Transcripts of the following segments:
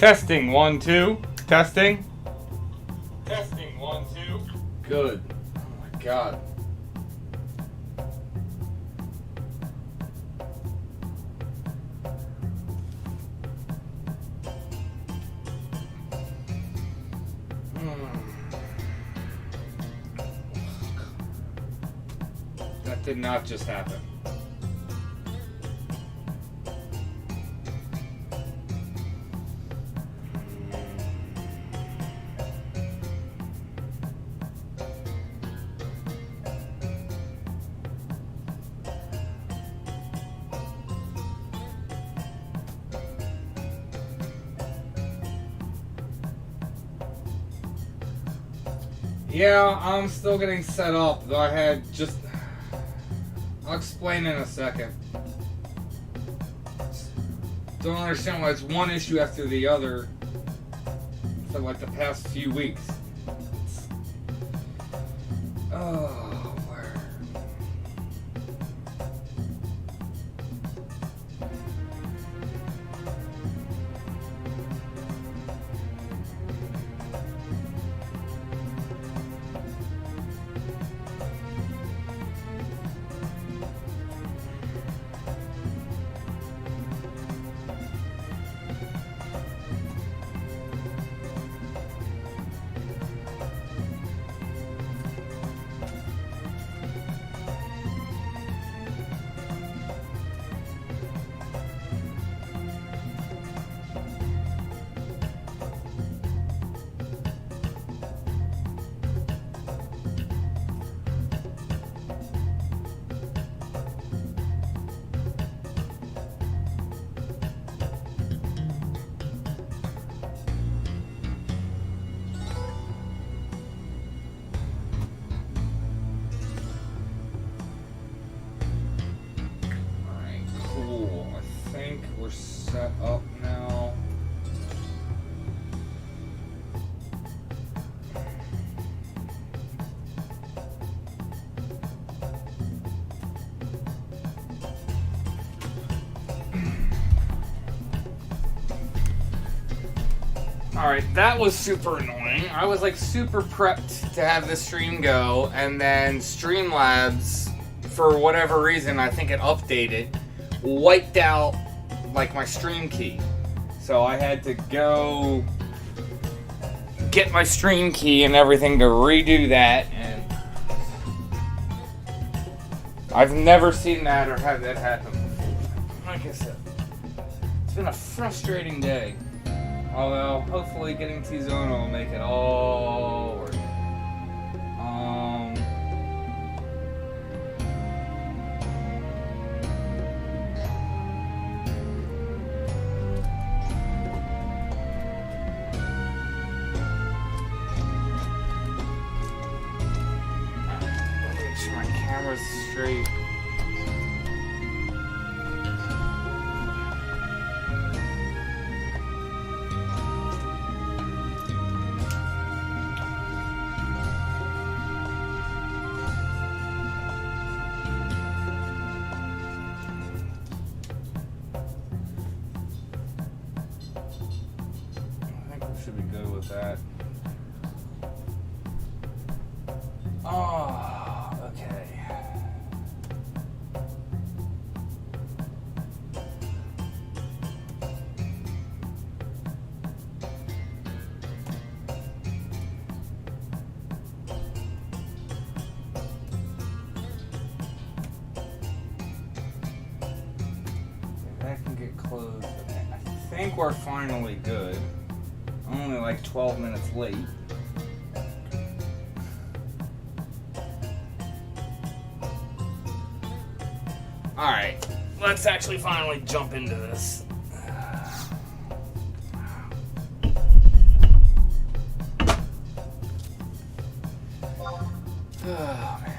Testing 1 2. Testing. Testing 1 2. Good. Oh my god. That did not just happen. Yeah, I'm still getting set up, though I had just... I'll explain in a second. Don't understand why it's one issue after the other for like the past few weeks. Oh, word. Set up now. Alright, that was super annoying. I was like super prepped to have this stream go, and then Streamlabs, for whatever reason, I think it updated, wiped out like my stream key. So I had to go get my stream key and everything to redo that, and I've never seen that or had that happen before. Like I said, it's been a frustrating day. Although hopefully getting Tizona will make it all work. Straight. I think we should be good with that. Oh, okay. Closed. I think we're finally good. I'm only like 12 minutes late. Alright, let's actually finally jump into this. Oh, man.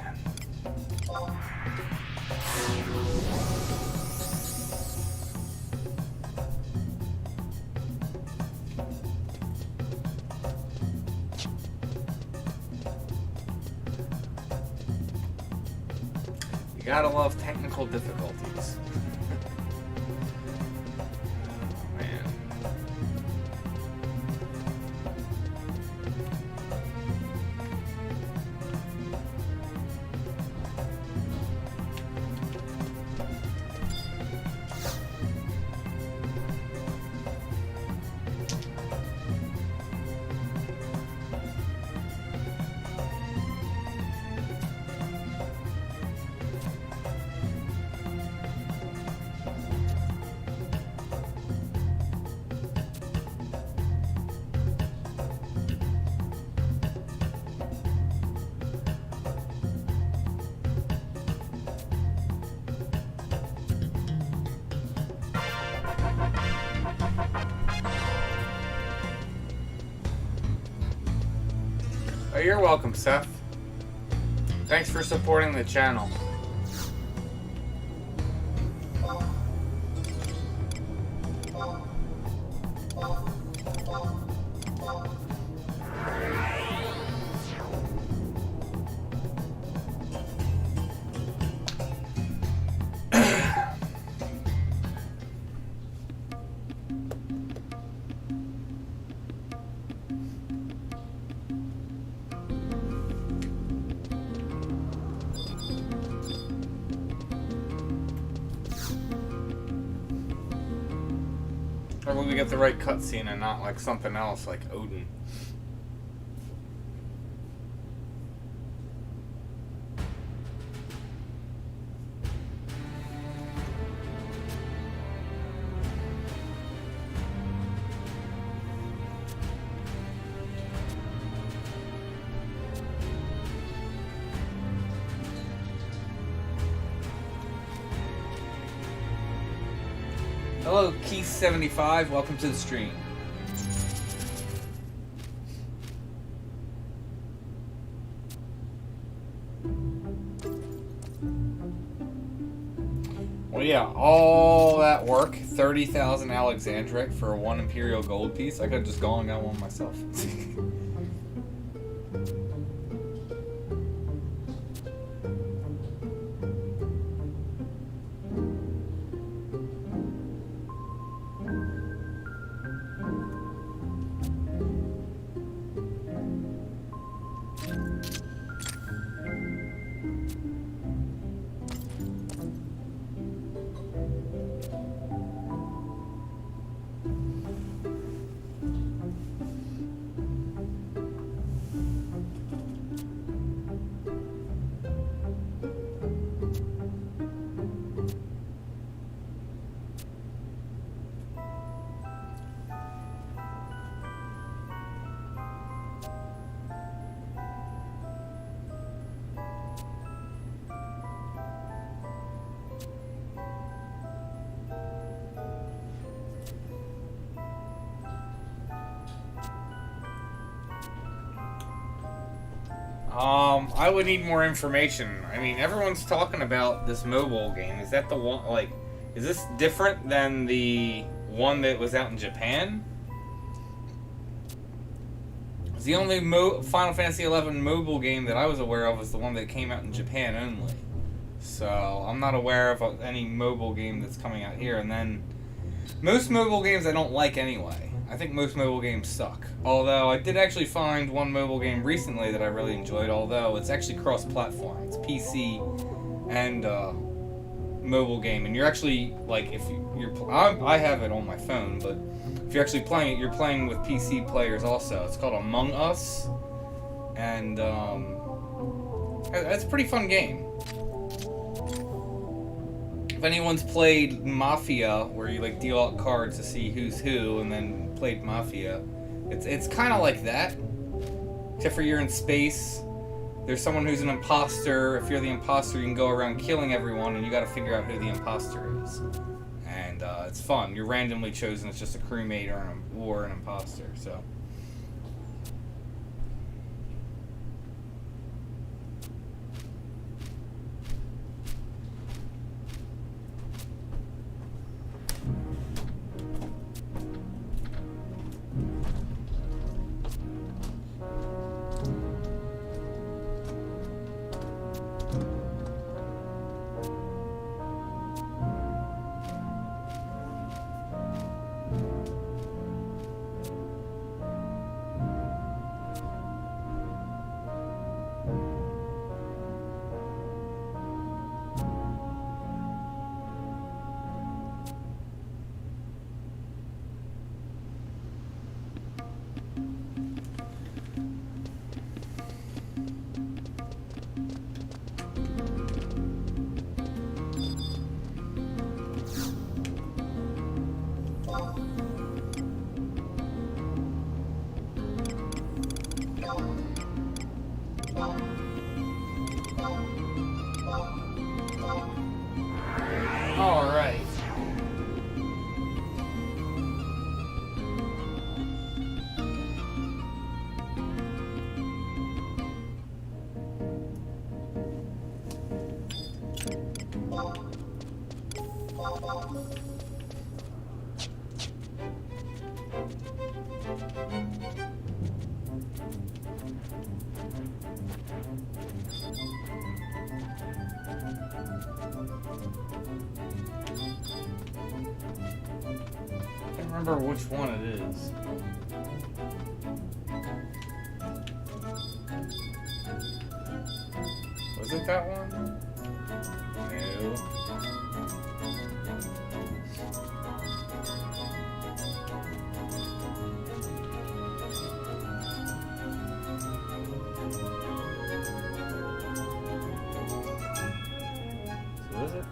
You gotta love technical difficulties. Oh, man. you're welcome, Seth. Thanks for supporting the channel. Or will we get the right cutscene and not like something else like Odin? Hello, Keith75. Welcome to the stream. Well, yeah, all that work, 30,000 Alexandric for a 1 Imperial gold piece. I could have just gone and got one myself. I would need more information. I mean, everyone's talking about this mobile game. Is that the one, like, is this different than the one that was out in Japan? The only Final Fantasy XI mobile game that I was aware of was the one that came out in Japan only. So, I'm not aware of any mobile game that's coming out here. And then, most mobile games I don't like anyway. I think most mobile games suck. Although, I did actually find one mobile game recently that I really enjoyed, although it's actually cross-platform. It's PC and mobile game. And you're actually, like, if I have it on my phone, but if you're actually playing it, you're playing with PC players also. It's called Among Us. And, it's a pretty fun game. If anyone's played Mafia, where you like deal out cards to see who's who, and then played Mafia, it's kind of like that, except for you're in space. There's someone who's an imposter. If you're the imposter, you can go around killing everyone, and you got to figure out who the imposter is. And it's fun. You're randomly chosen as just a crewmate or an imposter. So. Can't remember which one it is. Was it that one? No. So is it?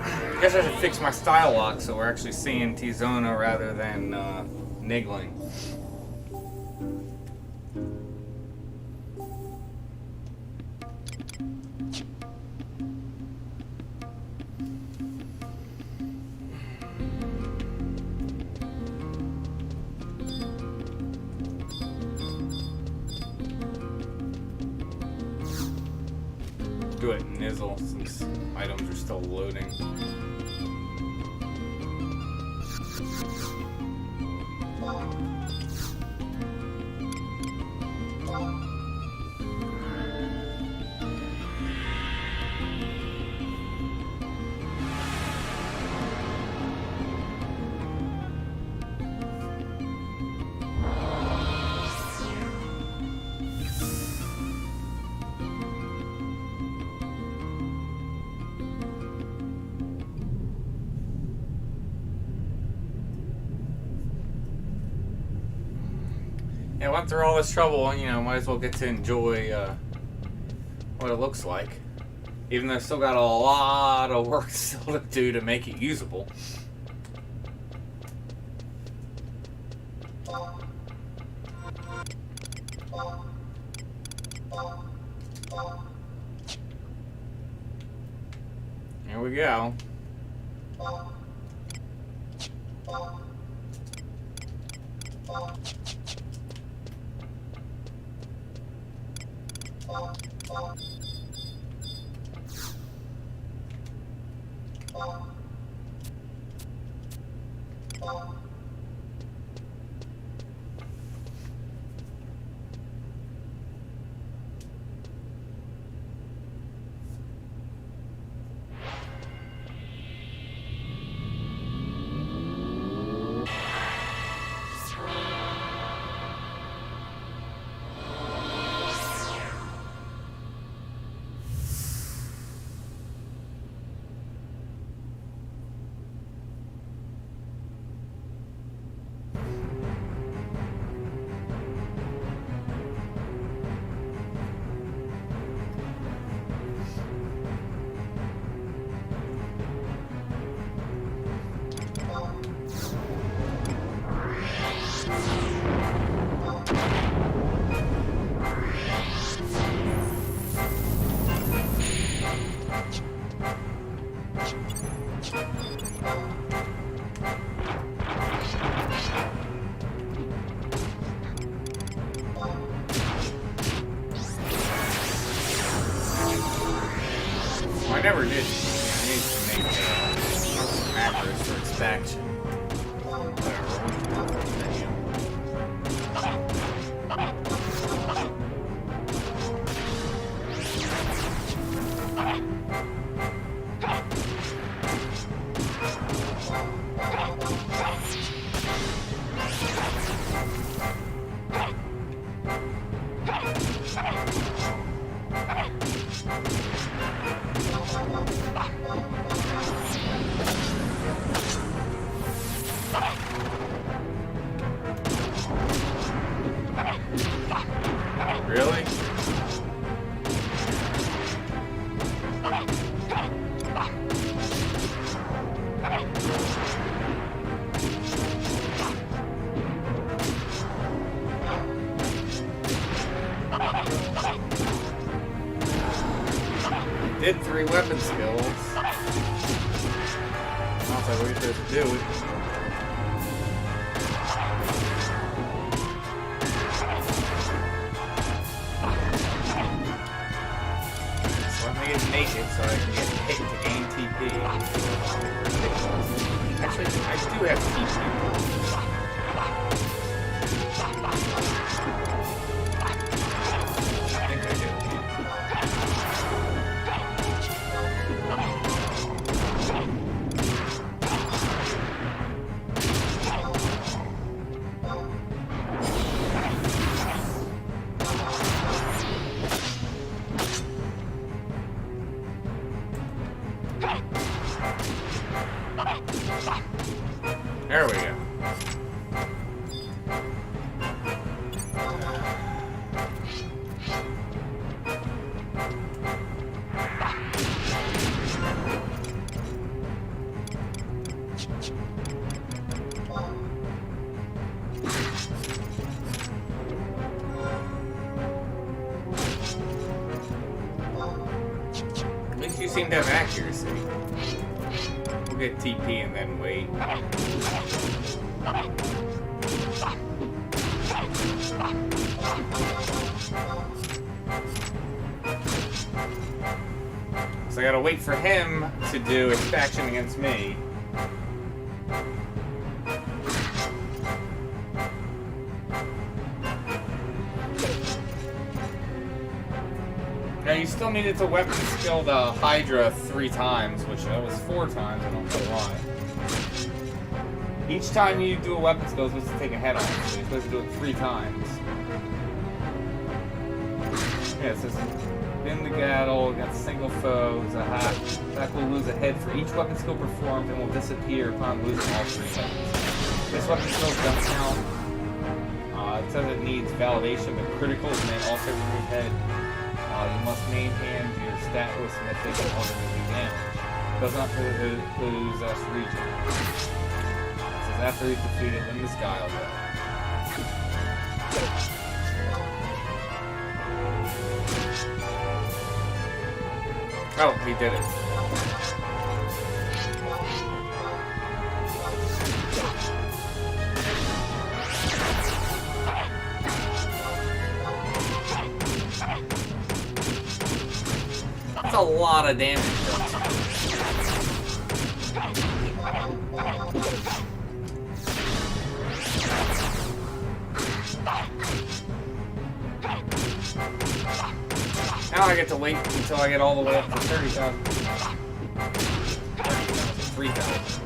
I guess I should fix my style lock so we're actually seeing Tizona rather than niggling. Do it nizzle since items are still loading. Yeah, went through all this trouble, you know, might as well get to enjoy what it looks like. Even though I've still got a lot of work still to do to make it usable. Here we go. I never did. I need to make macros for extraction. Whatever. Really? Did 3 weapon skills. Sounds like what you're supposed to do. So let me get naked so I can get hit to gain TP. Actually, I do have TP. I think I do. There we go. At least you seem to have accuracy. We'll get TP and then wait. So I gotta wait for him to do extraction against me. Now you still needed to weapon skill the Hydra 3 times, which that was 4 times, I don't know why. Each time you do a weapon skill, you're supposed to take a head on, so you're supposed to do it 3 times. Yeah, it says, in the battle against single foes, a hack will lose a head for each weapon skill performed and will disappear upon losing all 3 heads. This weapon skill doesn't count. It says it needs validation, but criticals may also remove head. You must main hand your stat with Mythic in order to do damage. Does not possess region. It says after he's defeated in the sky, oh, he did it. That's a lot of damage. Now I get to wait until I get all the way up to 30,000. 3,000.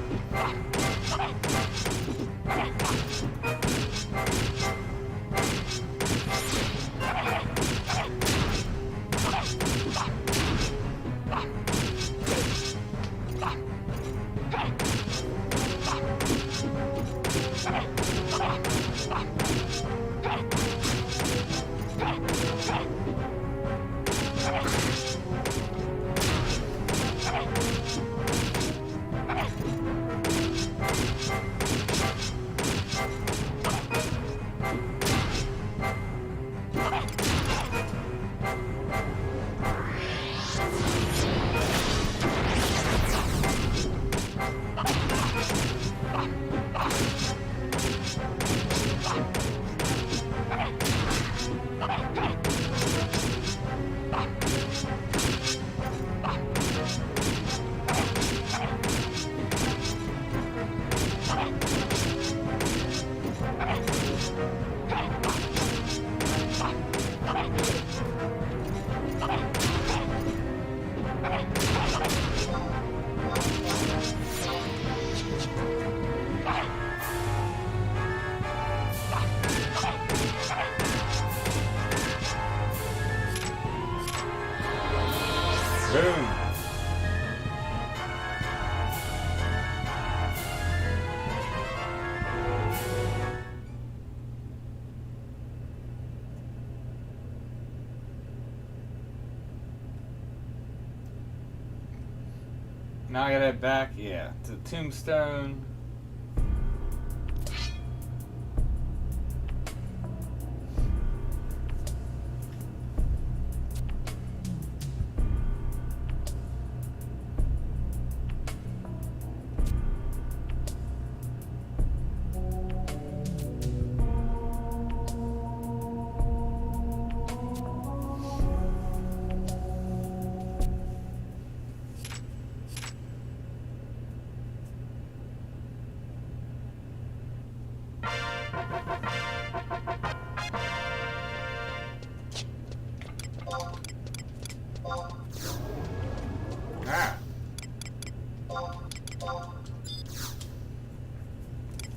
now I gotta head back, yeah, to the Tombstone.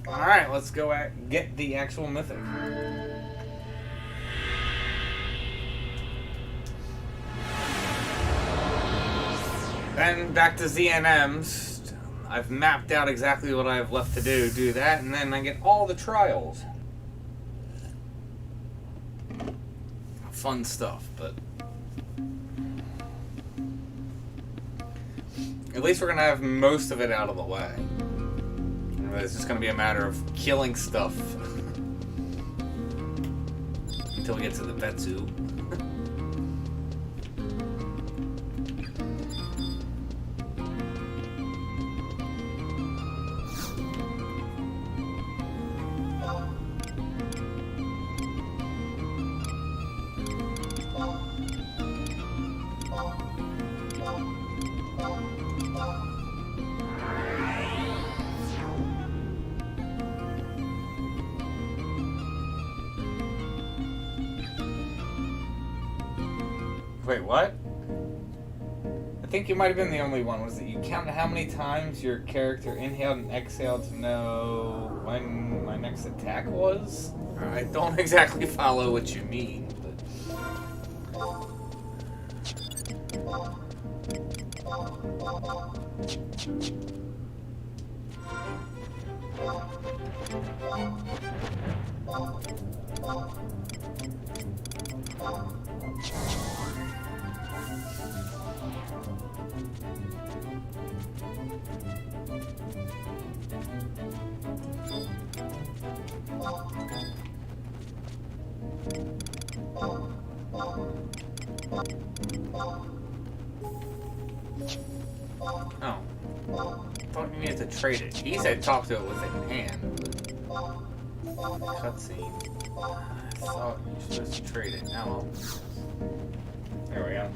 Alright, let's go get the actual Mythic. Then back to ZNMs. I've mapped out exactly what I have left to do that, and then I get all the trials. Fun stuff, but at least we're going to have most of it out of the way. It's just going to be a matter of killing stuff until we get to the Betsu. Wait, what? I think you might have been the only one. Was it you counted how many times your character inhaled and exhaled to know when my next attack was? I don't exactly follow what you mean, Oh. I thought you needed to trade it. He said talk to it with it in hand. Cutscene. I thought you were supposed to trade it. Now, there we go.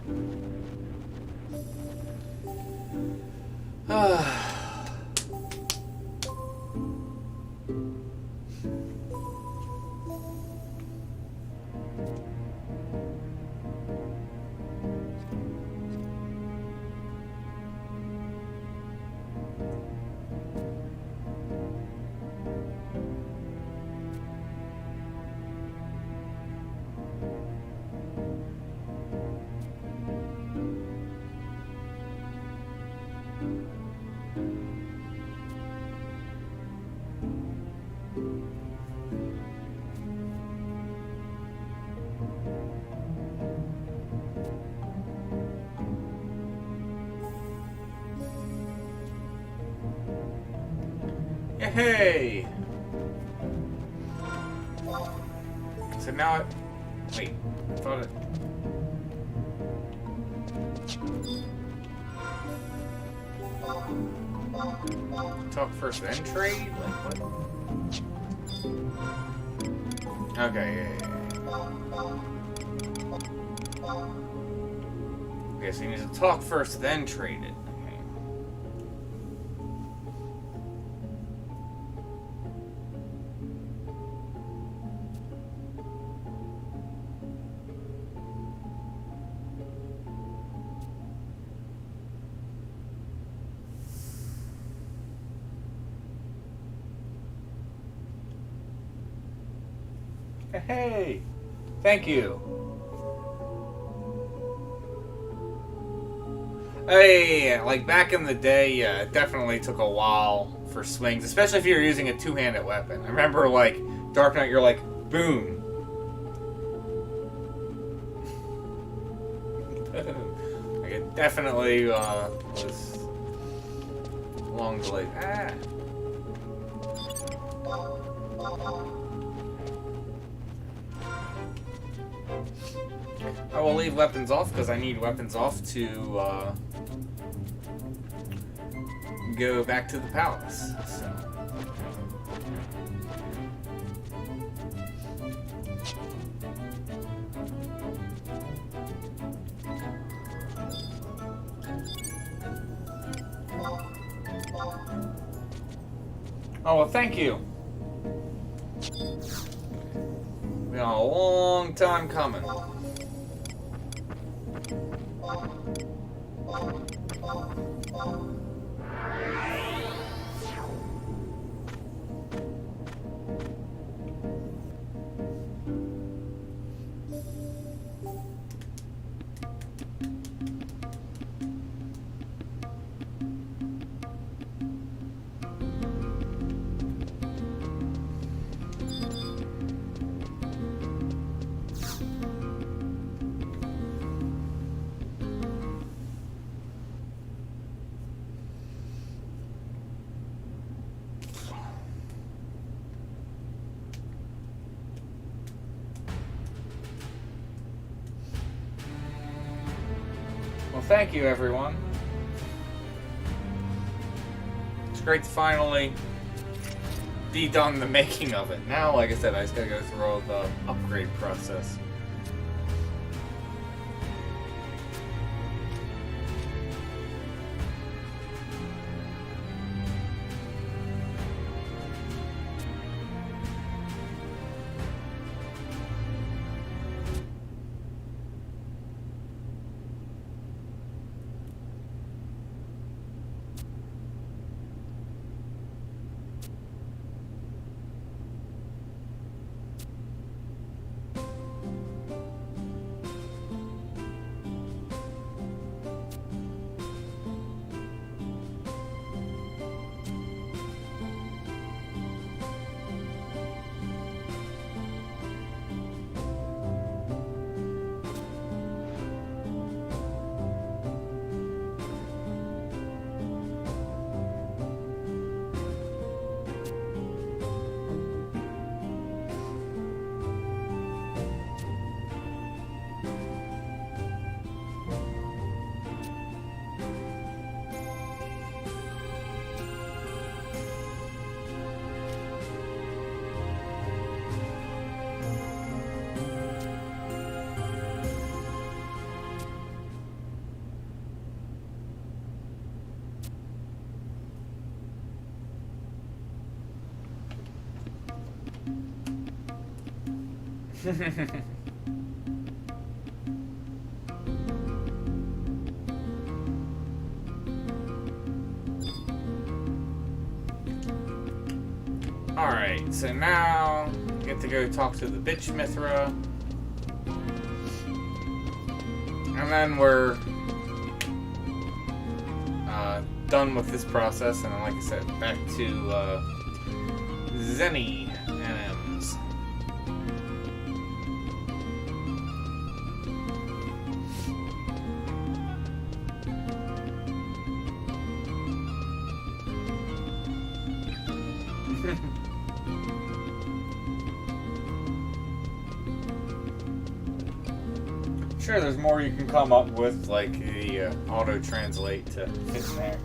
Hey! So now it... Wait, I thought it... Talk first, then trade? Like, what? Okay, yeah. Okay, so you need to talk first, then trade it. Hey, thank you. Hey, like back in the day, yeah, it definitely took a while for swings, especially if you're using a two-handed weapon. I remember, like, Dark Knight, you're like, boom. Like, it definitely was long delay. Ah. I will leave weapons off because I need weapons off to go back to the palace. So. Oh, well, thank you. Been a long time coming. Well, thank you, everyone. It's great to finally be done the making of it. Now, like I said, I just gotta go through all the upgrade process. Alright, so now I get to go talk to the bitch Mithra. And then we're done with this process, and then, like I said, back to ZNMs. Sure, there's more you can come up with, like the auto-translate to fit in there.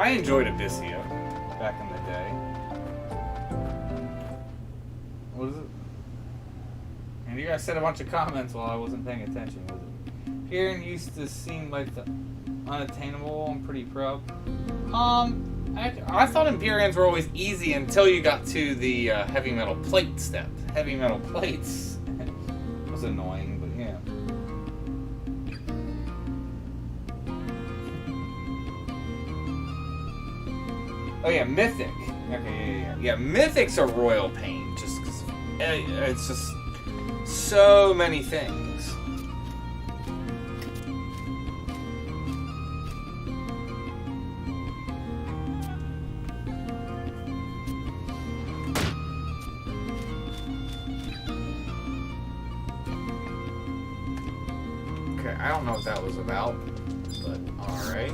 I enjoyed Abyssea back in the day. What is it? And you guys said a bunch of comments while I wasn't paying attention. Was it? Hearing used to seem like the unattainable and pretty pro. I thought Empyreans were always easy until you got to the heavy metal plate step. Heavy metal plates was annoying, but yeah. Oh yeah, Mythic. Okay, yeah. Mythic's a royal pain, just because it's just so many things. Okay, I don't know what that was about, but alright.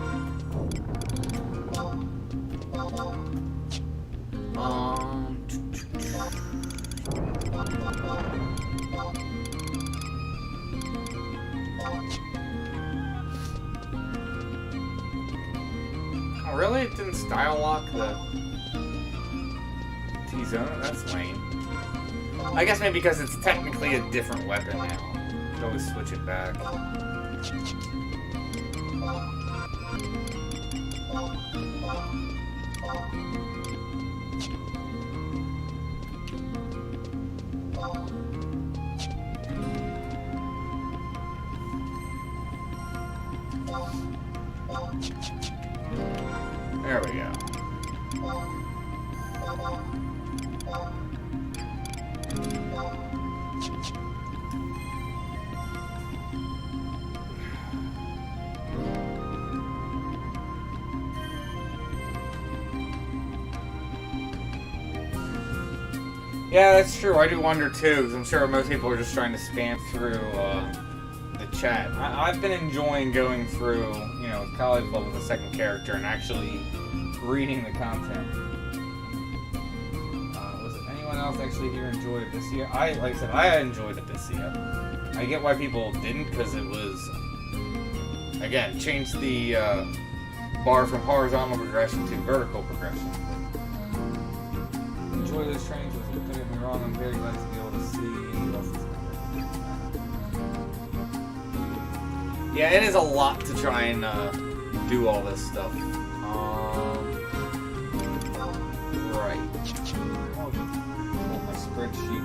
Oh, really? It didn't style lock the Tizona? That's lame. I guess maybe because it's technically a different weapon now. You can always switch it back. There we go. Yeah, that's true. I do wonder too, because I'm sure most people are just trying to spam through the chat. I've been enjoying going through, you know, college level with the second character and actually reading the content. Was it anyone else actually here enjoyed Abyssea? Like I said, I enjoyed Abyssea. I get why people didn't, because it was, again, changed the bar from horizontal progression to vertical progression. Enjoy this training. Don't get me wrong, I'm very glad to be able to see what else is. Yeah, it is a lot to try and do all this stuff. Right. Hold my spreadsheet.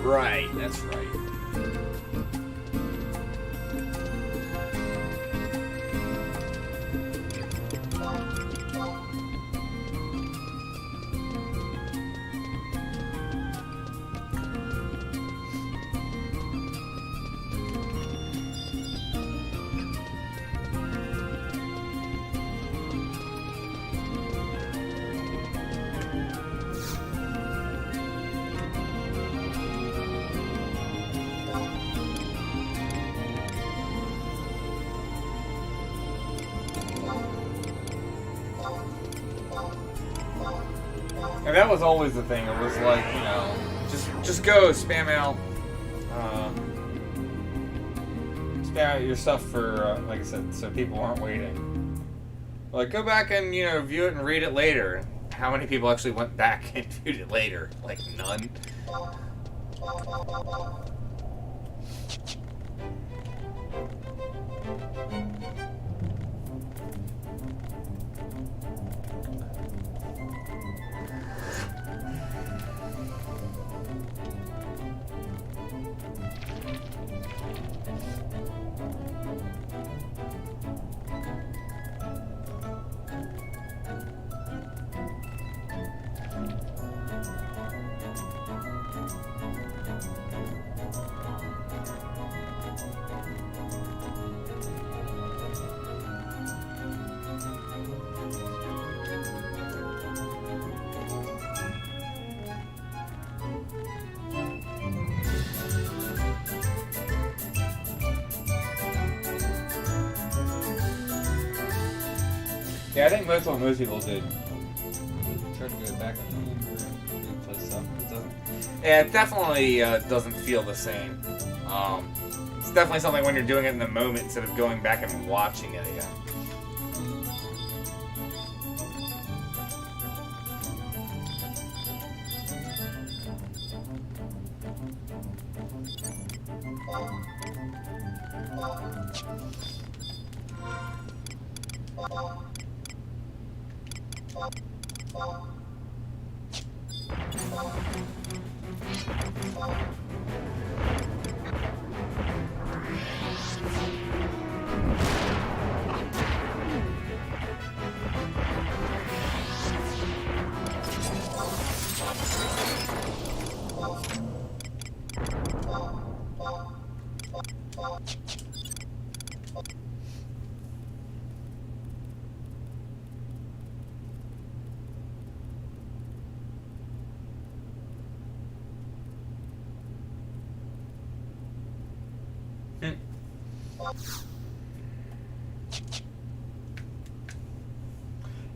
Right, that's right. And that was always the thing. It was like, you know, just go spam out your stuff for, like I said, so people aren't waiting. Like, go back and, you know, view it and read it later. How many people actually went back and viewed it later? Like, none. Yeah, I think that's what most people did. Try to go back and play stuff. It doesn't. Yeah, it definitely doesn't feel the same. It's definitely something when you're doing it in the moment instead of going back and watching it again.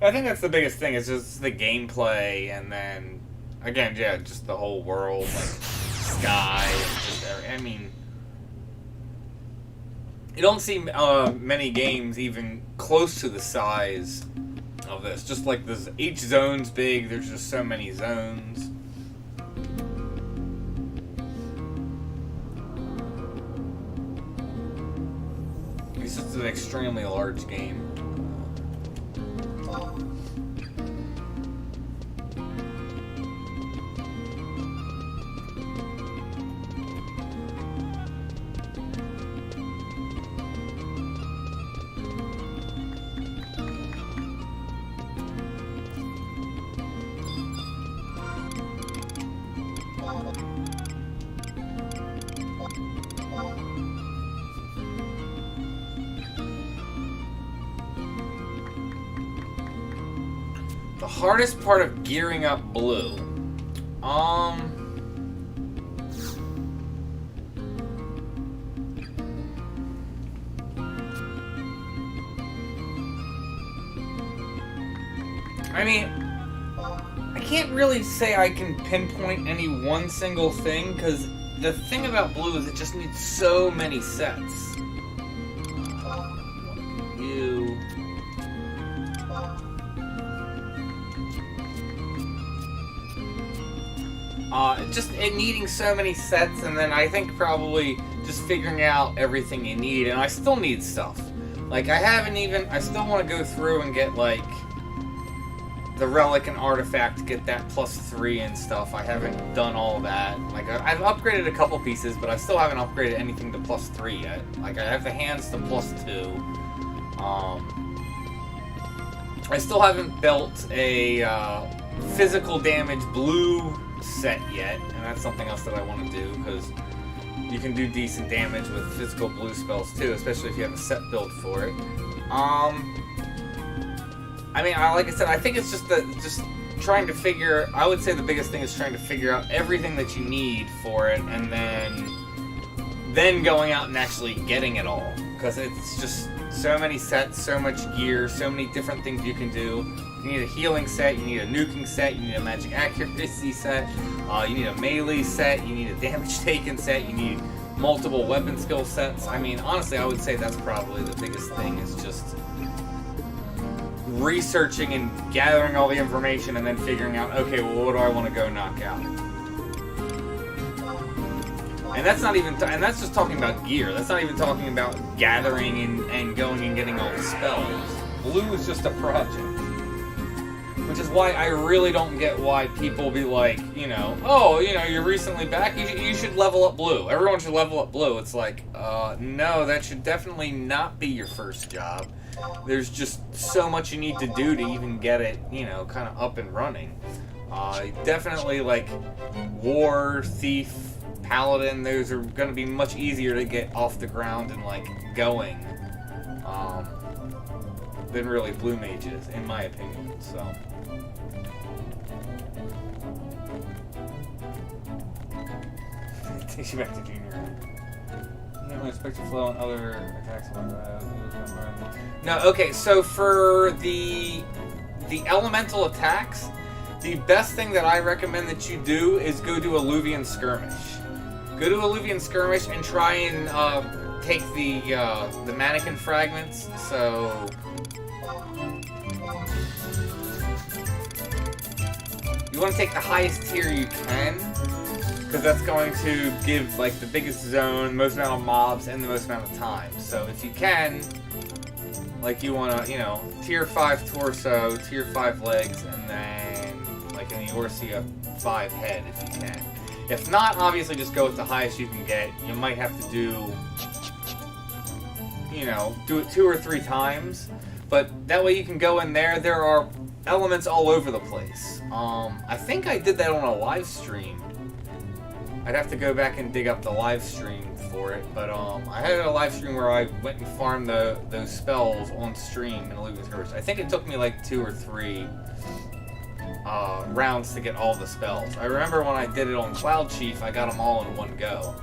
I think that's the biggest thing, is just the gameplay, and then, again, yeah, just the whole world, like, sky, and just, I mean, you don't see many games even close to the size of this. Just like this, each zone's big, there's just so many zones. It's just an extremely large game. The hardest part of gearing up blue. I mean, I can't really say I can pinpoint any one single thing, because the thing about blue is it just needs so many sets. Just it needing so many sets, and then I think probably just figuring out everything you need, and I still need stuff. Like, I still want to go through and get, like, the relic and artifact, get that +3 and stuff. I haven't done all that. Like, I've upgraded a couple pieces, but I still haven't upgraded anything to +3 yet. Like, I have the hands to +2. I still haven't built a physical damage blue set yet, and that's something else that I want to do, because you can do decent damage with physical blue spells too, especially if you have a set build for it. I mean, like I said, I think it's just trying to figure. I would say the biggest thing is trying to figure out everything that you need for it, and then going out and actually getting it all, because it's just so many sets, so much gear, so many different things you can do. You need a healing set, you need a nuking set, you need a magic accuracy set, you need a melee set, you need a damage taken set, you need multiple weapon skill sets. I mean, honestly, I would say that's probably the biggest thing, is just researching and gathering all the information and then figuring out, okay, well, what do I want to go knock out? And that's not even, and that's just talking about gear. That's not even talking about gathering and going and getting all the spells. Blue is just a project. Which is why I really don't get why people be like, you know, oh, you know, you're recently back, you should level up blue. Everyone should level up blue. It's like, no, that should definitely not be your first job. There's just so much you need to do to even get it, you know, kind of up and running. Definitely, like, War, Thief, Paladin, those are going to be much easier to get off the ground and, like, going than really blue mages, in my opinion, so. Takes you back to junior. You don't expect to flow on other attacks like that. No, okay, so for the elemental attacks, the best thing that I recommend that you do is go to Alluvian Skirmish. Go to Alluvian Skirmish and try and take the mannequin fragments, so you want to take the highest tier you can, because that's going to give like the biggest zone, most amount of mobs, and the most amount of time. So if you can, like you want to, you know, tier 5 torso, tier 5 legs, and then like in the Orsia 5 head if you can. If not, obviously just go with the highest you can get. You might have to do, you know, do it 2 or 3 times, but that way you can go in there. There are elements all over the place. I think I did that on a live stream. I'd have to go back and dig up the live stream for it, but I had a live stream where I went and farmed those spells on stream in Illusion's Curse. I think it took me like 2 or 3 rounds to get all the spells. I remember when I did it on cloudchief, I got them all in one go.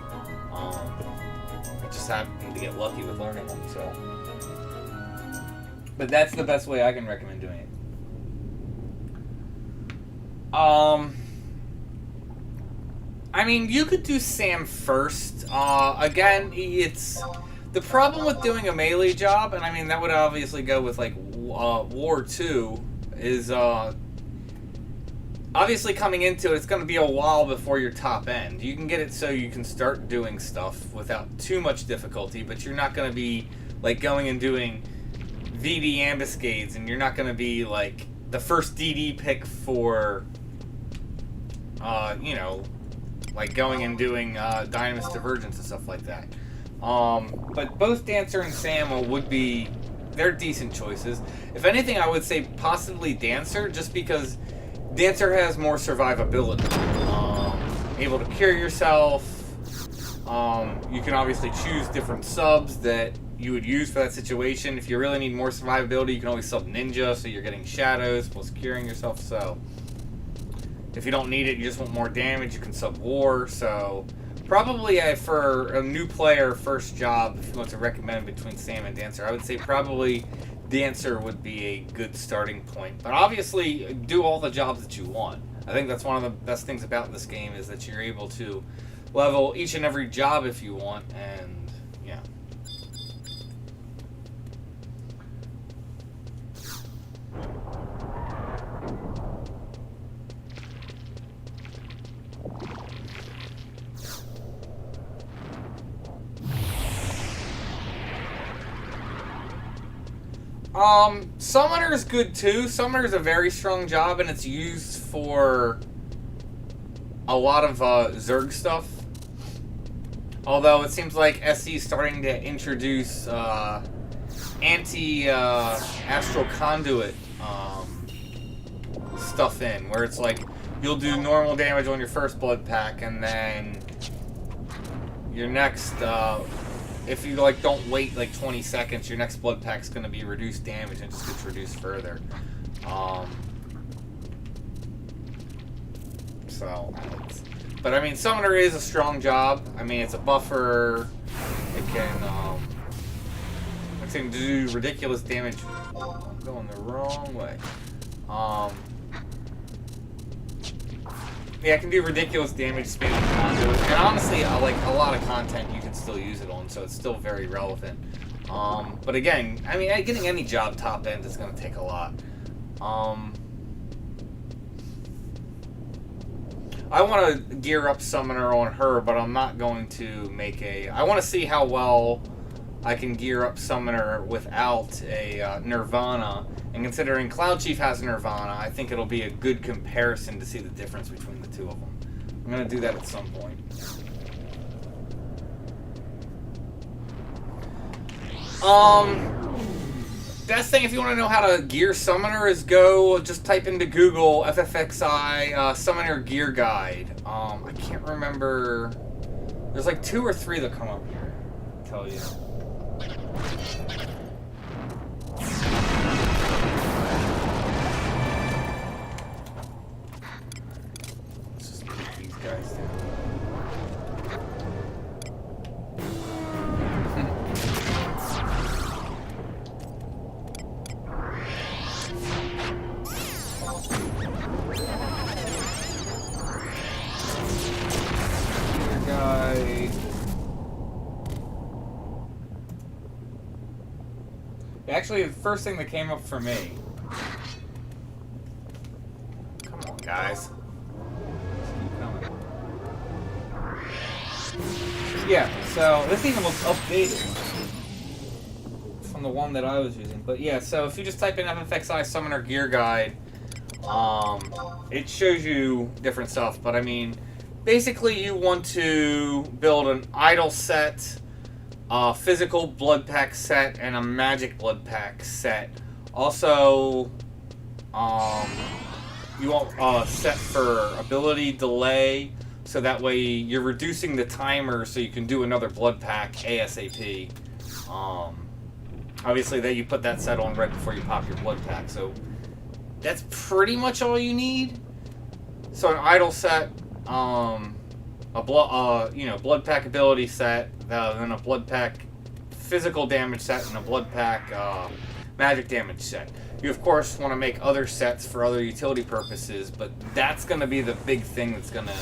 I just happened to get lucky with learning them, so. But that's the best way I can recommend doing it. I mean, you could do Sam first. Again, it's the problem with doing a melee job, and I mean that would obviously go with like War 2, is obviously coming into it, it's going to be a while before your top end. You can get it so you can start doing stuff without too much difficulty, but you're not going to be like going and doing VD Ambuscades, and you're not going to be like the first DD pick for, you know, like going and doing Dynamis Divergence and stuff like that. But both Dancer and Sam would be, they're decent choices. If anything, I would say possibly Dancer, just because Dancer has more survivability. Able to cure yourself. You can obviously choose different subs that you would use for that situation. If you really need more survivability, you can always sub Ninja, so you're getting shadows plus curing yourself. So if you don't need it, you just want more damage, you can sub War. So probably for a new player, first job, if you want to recommend between Sam and Dancer, I would say probably Dancer would be a good starting point. But obviously, do all the jobs that you want. I think that's one of the best things about this game, is that you're able to level each and every job if you want, and yeah. Summoner is good too. Summoner is a very strong job, and it's used for a lot of Zerg stuff. Although it seems like SE is starting to introduce anti-astral conduit stuff in, where it's like you'll do normal damage on your first blood pack, and then your next if you like don't wait like 20 seconds, your next blood pack's going to be reduced damage and just gets reduced further. But I mean, Summoner is a strong job. I mean, it's a buffer. It can do ridiculous damage. I'm going the wrong way. Yeah, it can do ridiculous damage spamming conduit, and honestly, like a lot of content you can still use it on, so it's still very relevant. But again, I mean, getting any job top end is going to take a lot. I want to gear up Summoner on her, but I'm not going to make a... I want to see how well I can gear up Summoner without a Nirvana. And considering cloudchief has Nirvana, I think it'll be a good comparison to see the difference between the two of them. I'm going to do that at some point. Best thing if you want to know how to gear Summoner is go just type into Google FFXI Summoner Gear Guide. I can't remember. There's like 2 or 3 that come up here. I'll tell you. Let's just keep these guys down. Actually, the first thing that came up for me. Come on, guys. Keep coming. Yeah, so this even looks updated from the one that I was using. But yeah, so if you just type in FFXI Summoner Gear Guide, it shows you different stuff. But I mean, basically you want to build an idol set, a physical blood pack set, and a magic blood pack set. Also, you want a set for ability delay, so that way you're reducing the timer so you can do another blood pack ASAP. Obviously, that you put that set on right before you pop your blood pack, so that's pretty much all you need. So an idle set, a blood pack ability set, then a blood pack physical damage set, and a blood pack magic damage set. You of course want to make other sets for other utility purposes, but that's going to be the big thing that's going to,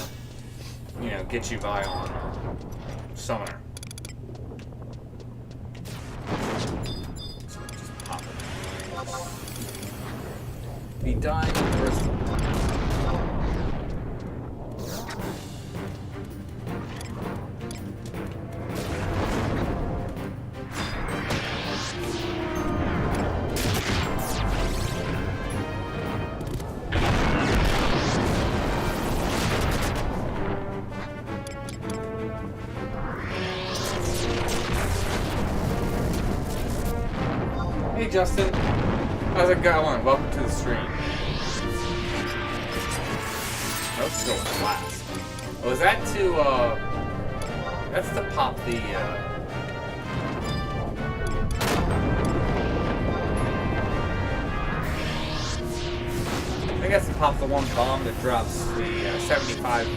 get you by on Summoner. So just pop it. Be dying the rest of the time. Hey Justin, how's it going? Welcome to the stream. Oh, it's still flat. Oh, is that to, that's to pop the, I think that's to pop the one bomb that drops the 75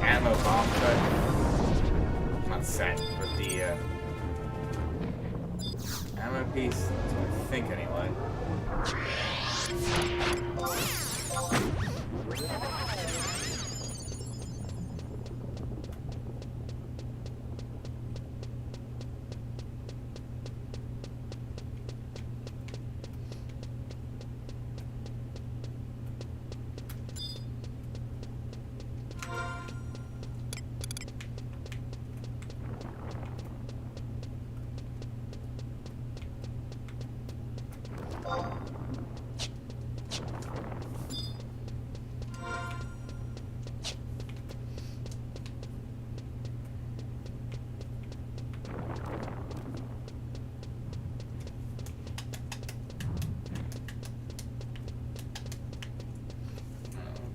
ammo bomb set. Not set, but the, ammo piece, that's what I think anyway.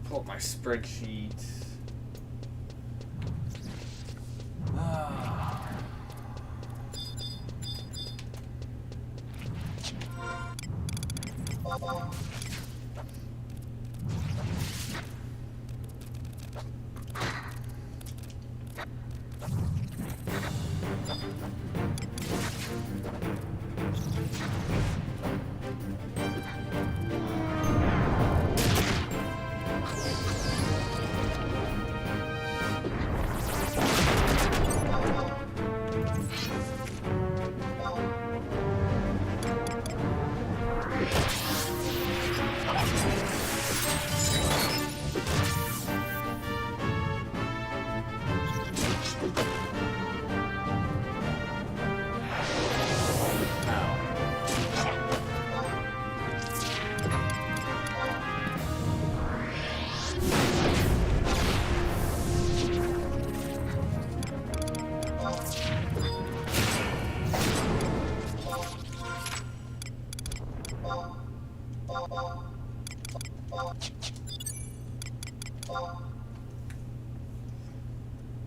Pull up my spreadsheet.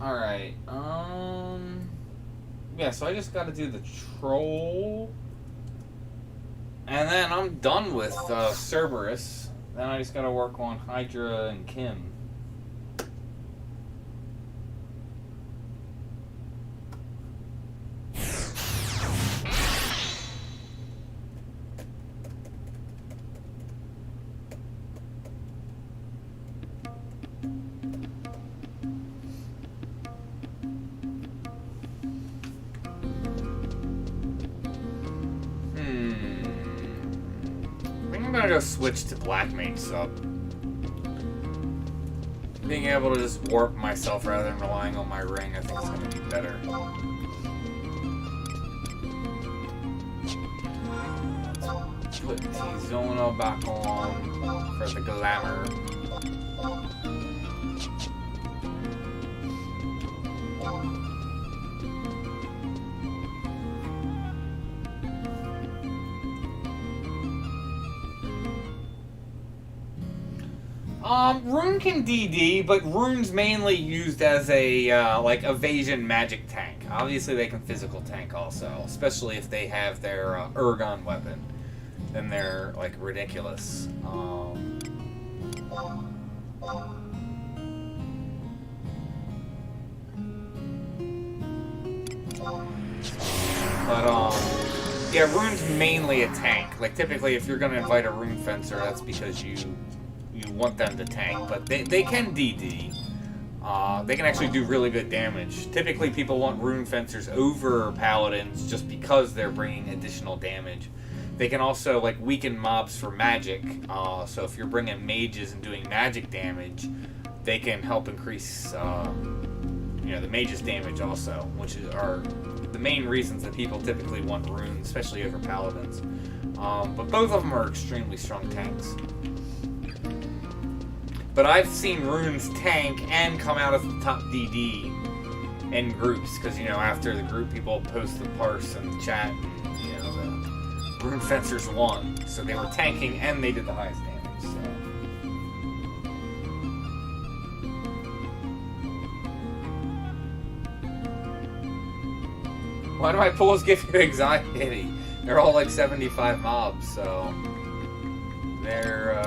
Alright, yeah, so I just gotta do the troll, and then I'm done with Cerberus. Then I just gotta work on Hydra and Kim. gonna go switch to Black Mage sub. Being able to just warp myself rather than relying on my ring, I think it's gonna be better. Put Tizona back on for the glamour. Rune can DD, but Rune's mainly used as a, like, evasion magic tank. Obviously they can physical tank also, especially if they have their, Ergon weapon. Then they're, like, ridiculous. Yeah, Rune's mainly a tank. Like, typically if you're gonna invite a Rune Fencer, that's because you want them to tank, but they can DD. They can actually do really good damage. Typically, people want Rune Fencers over Paladins just because they're bringing additional damage. They can also, like, weaken mobs for magic. So if you're bringing mages and doing magic damage, they can help increase, you know, the mage's damage also, which are the main reasons that people typically want Rune, especially over Paladins. But both of them are extremely strong tanks. But I've seen Rune's tank and come out as the top DD in groups, because, you know, after the group, people post the parse in the chat, and, you know, the Rune Fencers won. So they were tanking and they did the highest damage, so. Why do my pulls give you anxiety? They're all like 75 mobs, so they're,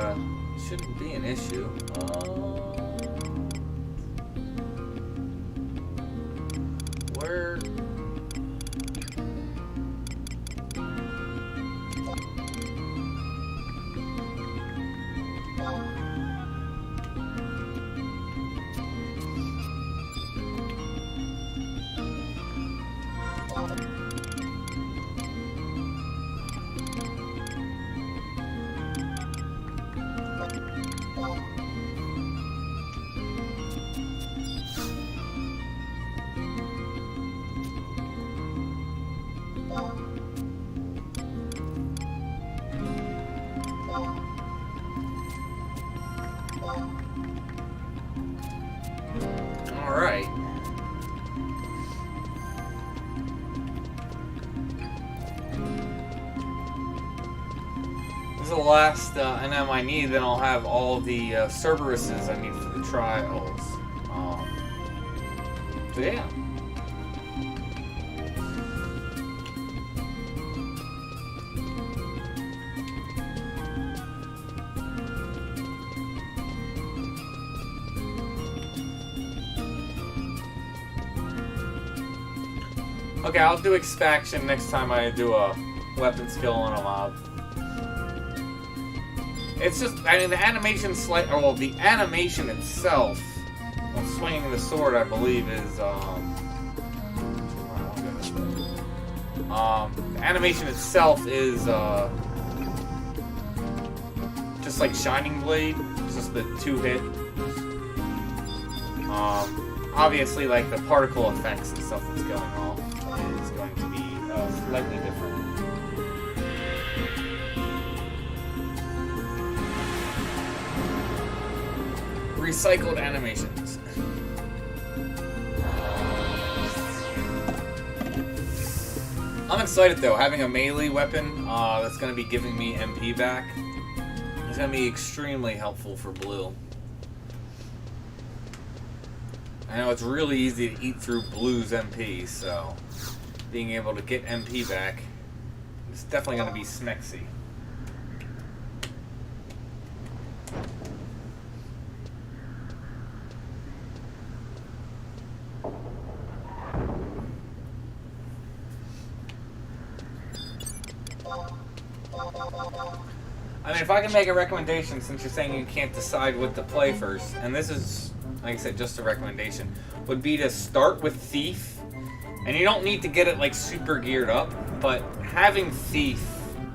shouldn't be an issue. Where? Alright. This is the last NM I need, then I'll have all the Cerberuses I need for the trials. So yeah. Okay, I'll do extraction next time I do a weapon skill on a mob. It's just, I mean, the animation the animation itself of swinging the sword, I believe, is, the animation itself is, just like Shining Blade, it's just the 2-hit. Obviously, like, the particle effects and stuff that's going on is going to be slightly different. Recycled animations. I'm excited though, having a melee weapon that's going to be giving me MP back is going to be extremely helpful for blue. I know it's really easy to eat through blue's MP, so being able to get MP back is definitely going to be smexy. I mean, if I can make a recommendation, since you're saying you can't decide what to play first, and this is, like I said, just a recommendation, would be to start with Thief. And you don't need to get it, like, super geared up, but having Thief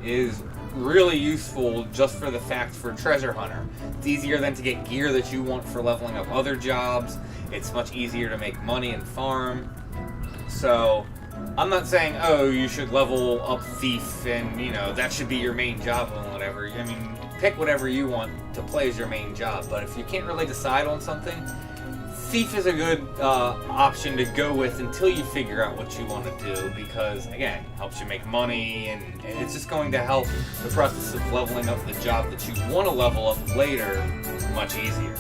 is really useful just for the fact for Treasure Hunter. It's easier than to get gear that you want for leveling up other jobs. It's much easier to make money and farm. So, I'm not saying, oh, you should level up Thief and, you know, that should be your main job and whatever. I mean, pick whatever you want to play as your main job, but if you can't really decide on something, Thief is a good option to go with until you figure out what you want to do, because, again, it helps you make money, and it's just going to help the process of leveling up the job that you want to level up later much easier.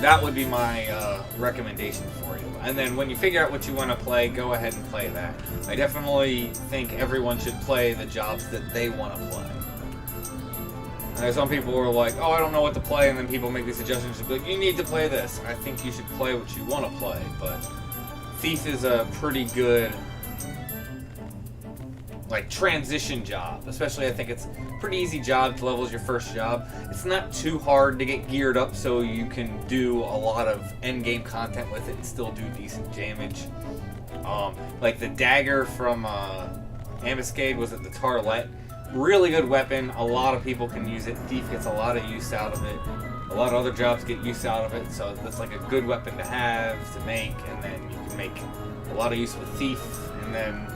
That would be my recommendation for you. And then when you figure out what you want to play, go ahead and play that. I definitely think everyone should play the jobs that they want to play. And some people are like, oh, I don't know what to play, and then people make these suggestions to be like, you need to play this. I think you should play what you want to play, but Thief is a pretty good, like, transition job. Especially, I think it's a pretty easy job to level as your first job. It's not too hard to get geared up so you can do a lot of endgame content with it and still do decent damage. Like the dagger from Ambuscade, was it the Tarlet? Really good weapon. A lot of people can use it. Thief gets a lot of use out of it. A lot of other jobs get use out of it, so that's like a good weapon to have, to make, and then you can make a lot of use with Thief, and then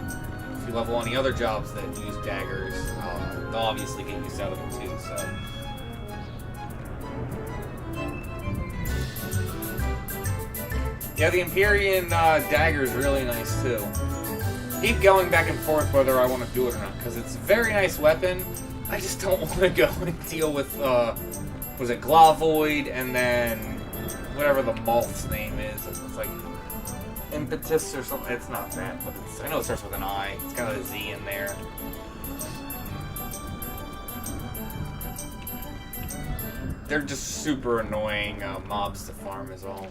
if you level any other jobs that use daggers, they'll obviously get use out of it too, so. Yeah, the Empyrean dagger is really nice too. Keep going back and forth whether I want to do it or not, because it's a very nice weapon. I just don't want to go and deal with, was it Glavoid, and then whatever the moth's name is. It's like Impetus or something. It's not that, but it's, I know it starts with an I. It's got a Z in there. They're just super annoying mobs to farm is all.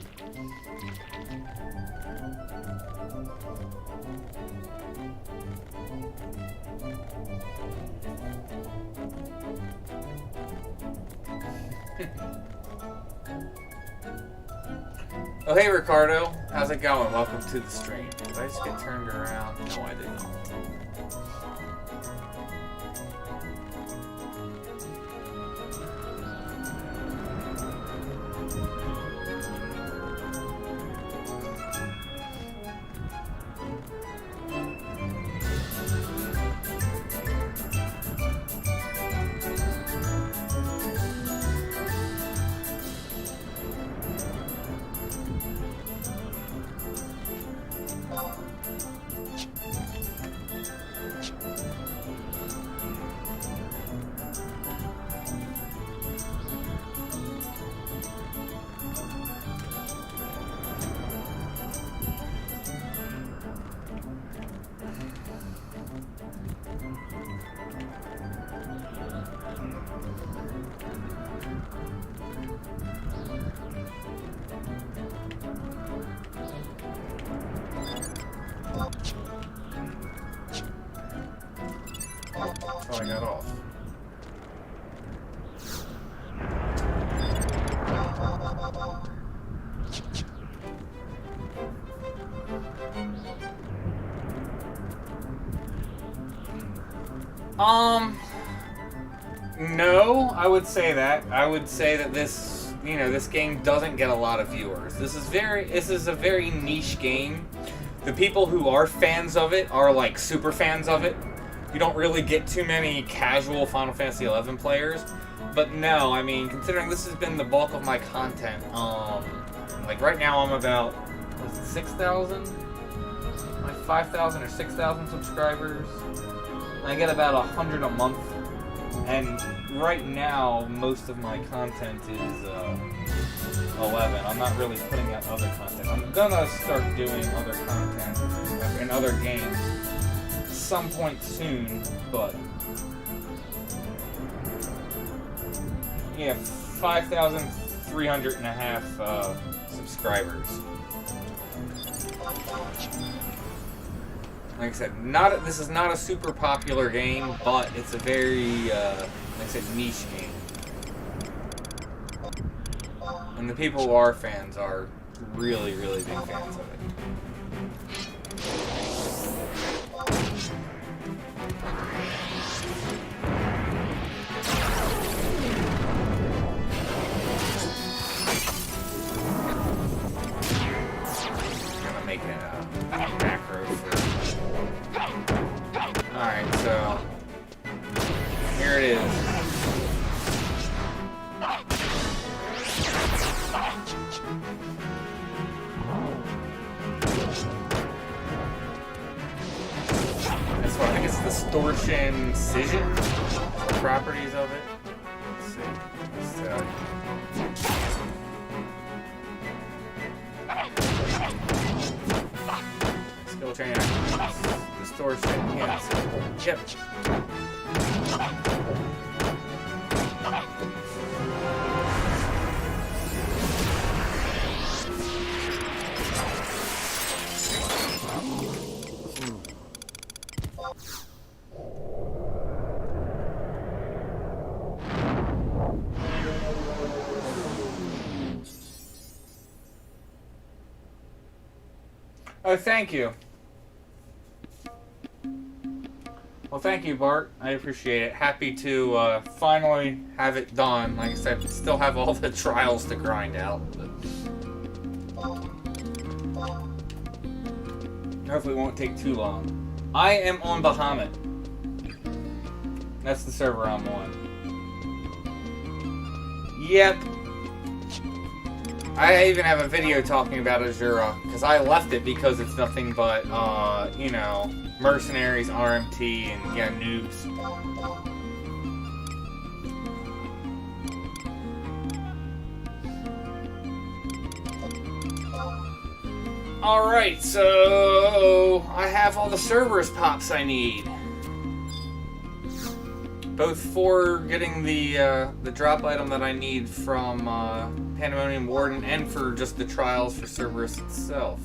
Oh, hey Ricardo, how's it going? Welcome to the stream. Did I just get turned around? No, I did not. Oh, I got off. No, I would say that. I would say that this, you know, this game doesn't get a lot of viewers. This is a very niche game. The people who are fans of it are like super fans of it. You don't really get too many casual Final Fantasy XI players. But no, I mean, considering this has been the bulk of my content, like right now I'm about, was it 6,000? Like 5,000 or 6,000 subscribers. I get about 100 a month. And right now, most of my content is 11. I'm not really putting out other content. I'm gonna start doing other content in other games some point soon, but yeah, 5,300.5 subscribers. Like I said, this is not a super popular game, but it's a very, like I said, niche game. And the people who are fans are really, really big fans of it. go. Here it is. That's what I think it's distortion scission. The properties of it. Let's see. Skill training. Distortion. Yes. Yep. Oh, thank you. Well, thank you, Bart. I appreciate it. Happy to finally have it done. Like I said, still have all the trials to grind out. But hopefully it won't take too long. I am on Bahamut. That's the server I'm on. Yep. I even have a video talking about Azura, because I left it because it's nothing but, you know, mercenaries, RMT, and, yeah, noobs. Alright, so I have all the Cerberus pops I need. Both for getting the drop item that I need from Pandemonium Warden and for just the trials for Cerberus itself.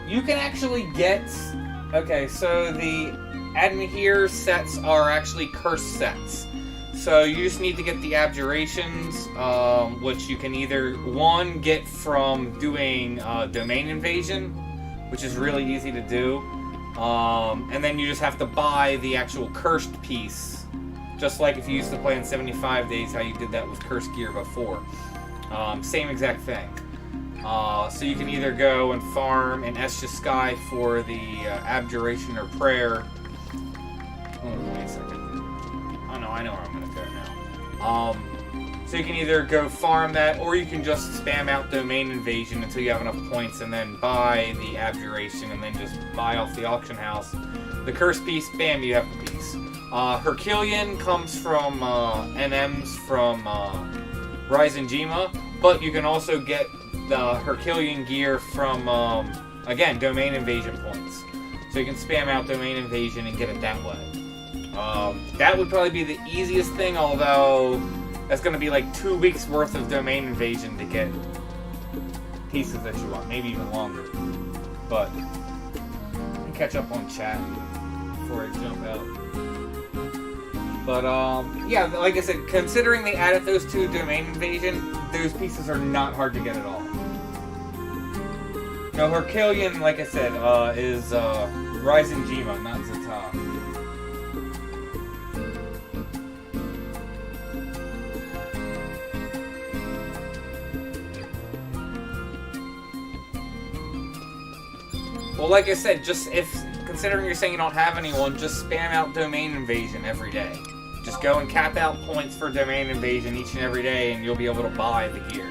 You can actually get... Okay, so the Admir sets are actually curse sets. So you just need to get the abjurations, which you can either, one, get from doing domain invasion, which is really easy to do, and then you just have to buy the actual cursed piece, just like if you used to play in 75 days, how you did that with cursed gear before. Same exact thing. So you can either go and farm in Estia Sky for the abjuration or prayer. Oh, wait a second. Oh no, I know where I'm gonna go now. So you can either go farm that, or you can just spam out domain invasion until you have enough points, and then buy the abjuration, and then just buy off the auction house the curse piece. Bam, you have the piece. Herculean comes from NMs from Ryzen Jima, but you can also get the Herculean gear from again, domain invasion points. So you can spam out domain invasion and get it that way. That would probably be the easiest thing, although that's going to be like 2 weeks worth of domain invasion to get pieces that you want, maybe even longer. But let me catch up on chat before I jump out. But yeah, like I said, considering they added those two domain invasion, those pieces are not hard to get at all. No, Herculean, like I said, is Ryzen Jima, not Zata. Well, like I said, just considering you're saying you don't have anyone, just spam out domain invasion every day. Just go and cap out points for domain invasion each and every day, and you'll be able to buy the gear.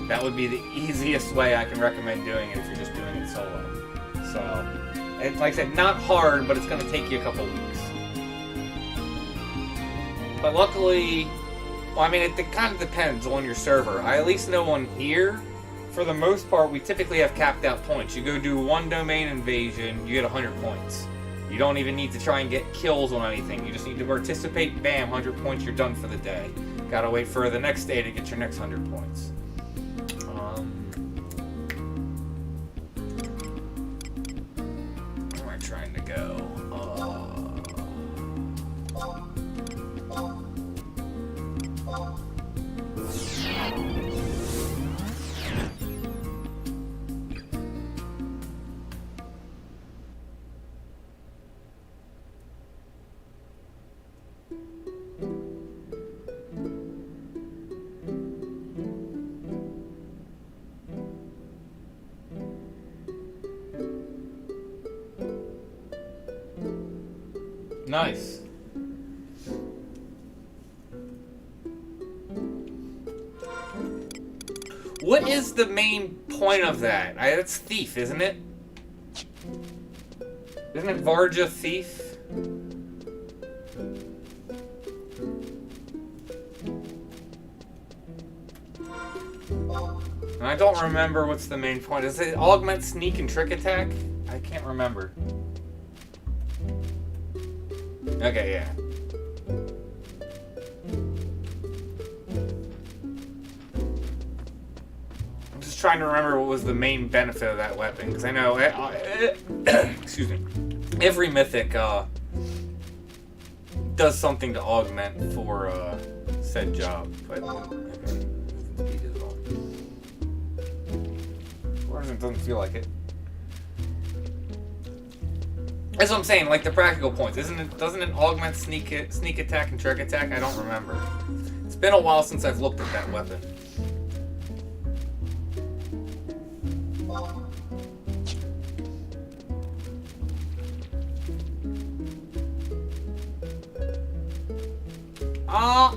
That would be the easiest way I can recommend doing it if you're just doing it solo. So, it's like I said, not hard, but it's going to take you a couple weeks. But luckily, well, I mean, it kind of depends on your server. I at least know on here, for the most part, we typically have capped out points. You go do one domain invasion, you get 100 points. You don't even need to try and get kills on anything. You just need to participate, bam, 100 points, you're done for the day. Gotta wait for the next day to get your next 100 points. Where am I trying to go? Nice. What is the main point of that? That's Thief, isn't it? Isn't it Varja Thief? And I don't remember what's the main point. Is it augment, sneak, and trick attack? I can't remember. Okay, yeah. I'm just trying to remember what was the main benefit of that weapon, because I know, excuse me, every Mythic does something to augment for said job, but it doesn't feel like it. That's what I'm saying, like the practical points. Doesn't it augment sneak attack and trick attack? I don't remember. It's been a while since I've looked at that weapon.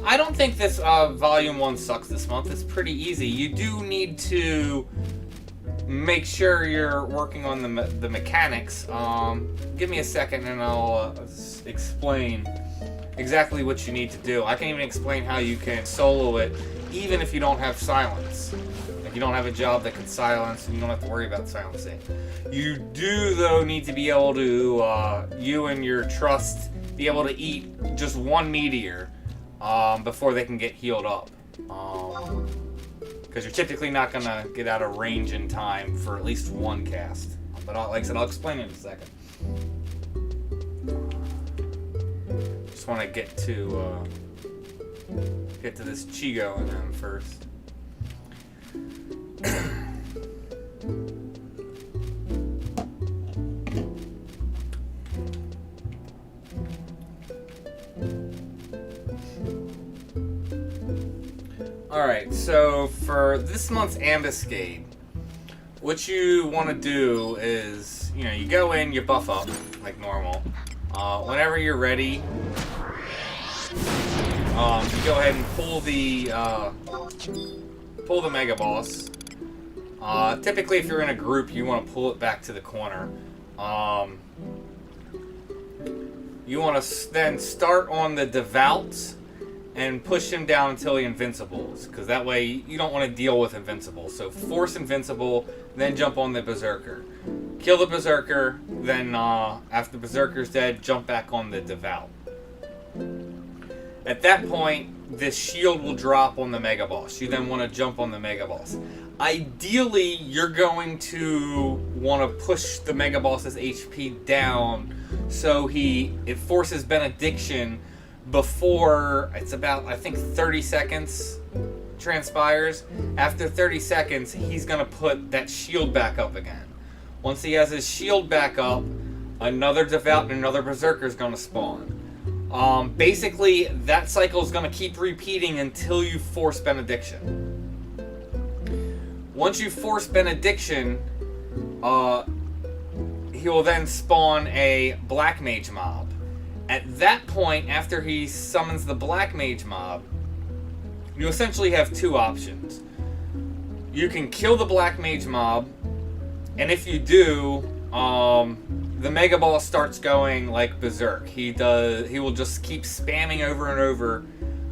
I don't think this Volume 1 sucks this month. It's pretty easy. You do need to make sure you're working on the mechanics. Give me a second and I'll explain exactly what you need to do. I can even explain how you can solo it even if you don't have silence. Like you don't have a job that can silence and you don't have to worry about silencing. You do though need to be able to, you and your trust, be able to eat just one meteor before they can get healed up. Because you're typically not going to get out of range in time for at least one cast. But like I said, I'll explain it in a second. Just want to get to this Chigo and them first. Alright, so for this month's Ambuscade, what you want to do is, you go in, you buff up, like normal. Whenever you're ready, you go ahead and pull the Mega Boss. Typically, if you're in a group, you want to pull it back to the corner. You want to then start on the Devout and push him down until he invincibles, because that way you don't want to deal with invincible. So force invincible, then jump on the Berserker. Kill the Berserker, then after the Berserker's dead, jump back on the Devout. At that point, this shield will drop on the Mega Boss. You then want to jump on the Mega Boss. Ideally, you're going to want to push the Mega Boss's HP down so it forces Benediction before it's about, I think, 30 seconds transpires. After 30 seconds, he's going to put that shield back up again. Once he has his shield back up, another Devout and another Berserker is going to spawn. Basically, that cycle is going to keep repeating until you force Benediction. Once you force Benediction, he will then spawn a Black Mage mob. At that point, after he summons the Black Mage mob, you essentially have two options. You can kill the Black Mage mob, and if you do, the Mega Boss starts going like berserk. He will just keep spamming over and over.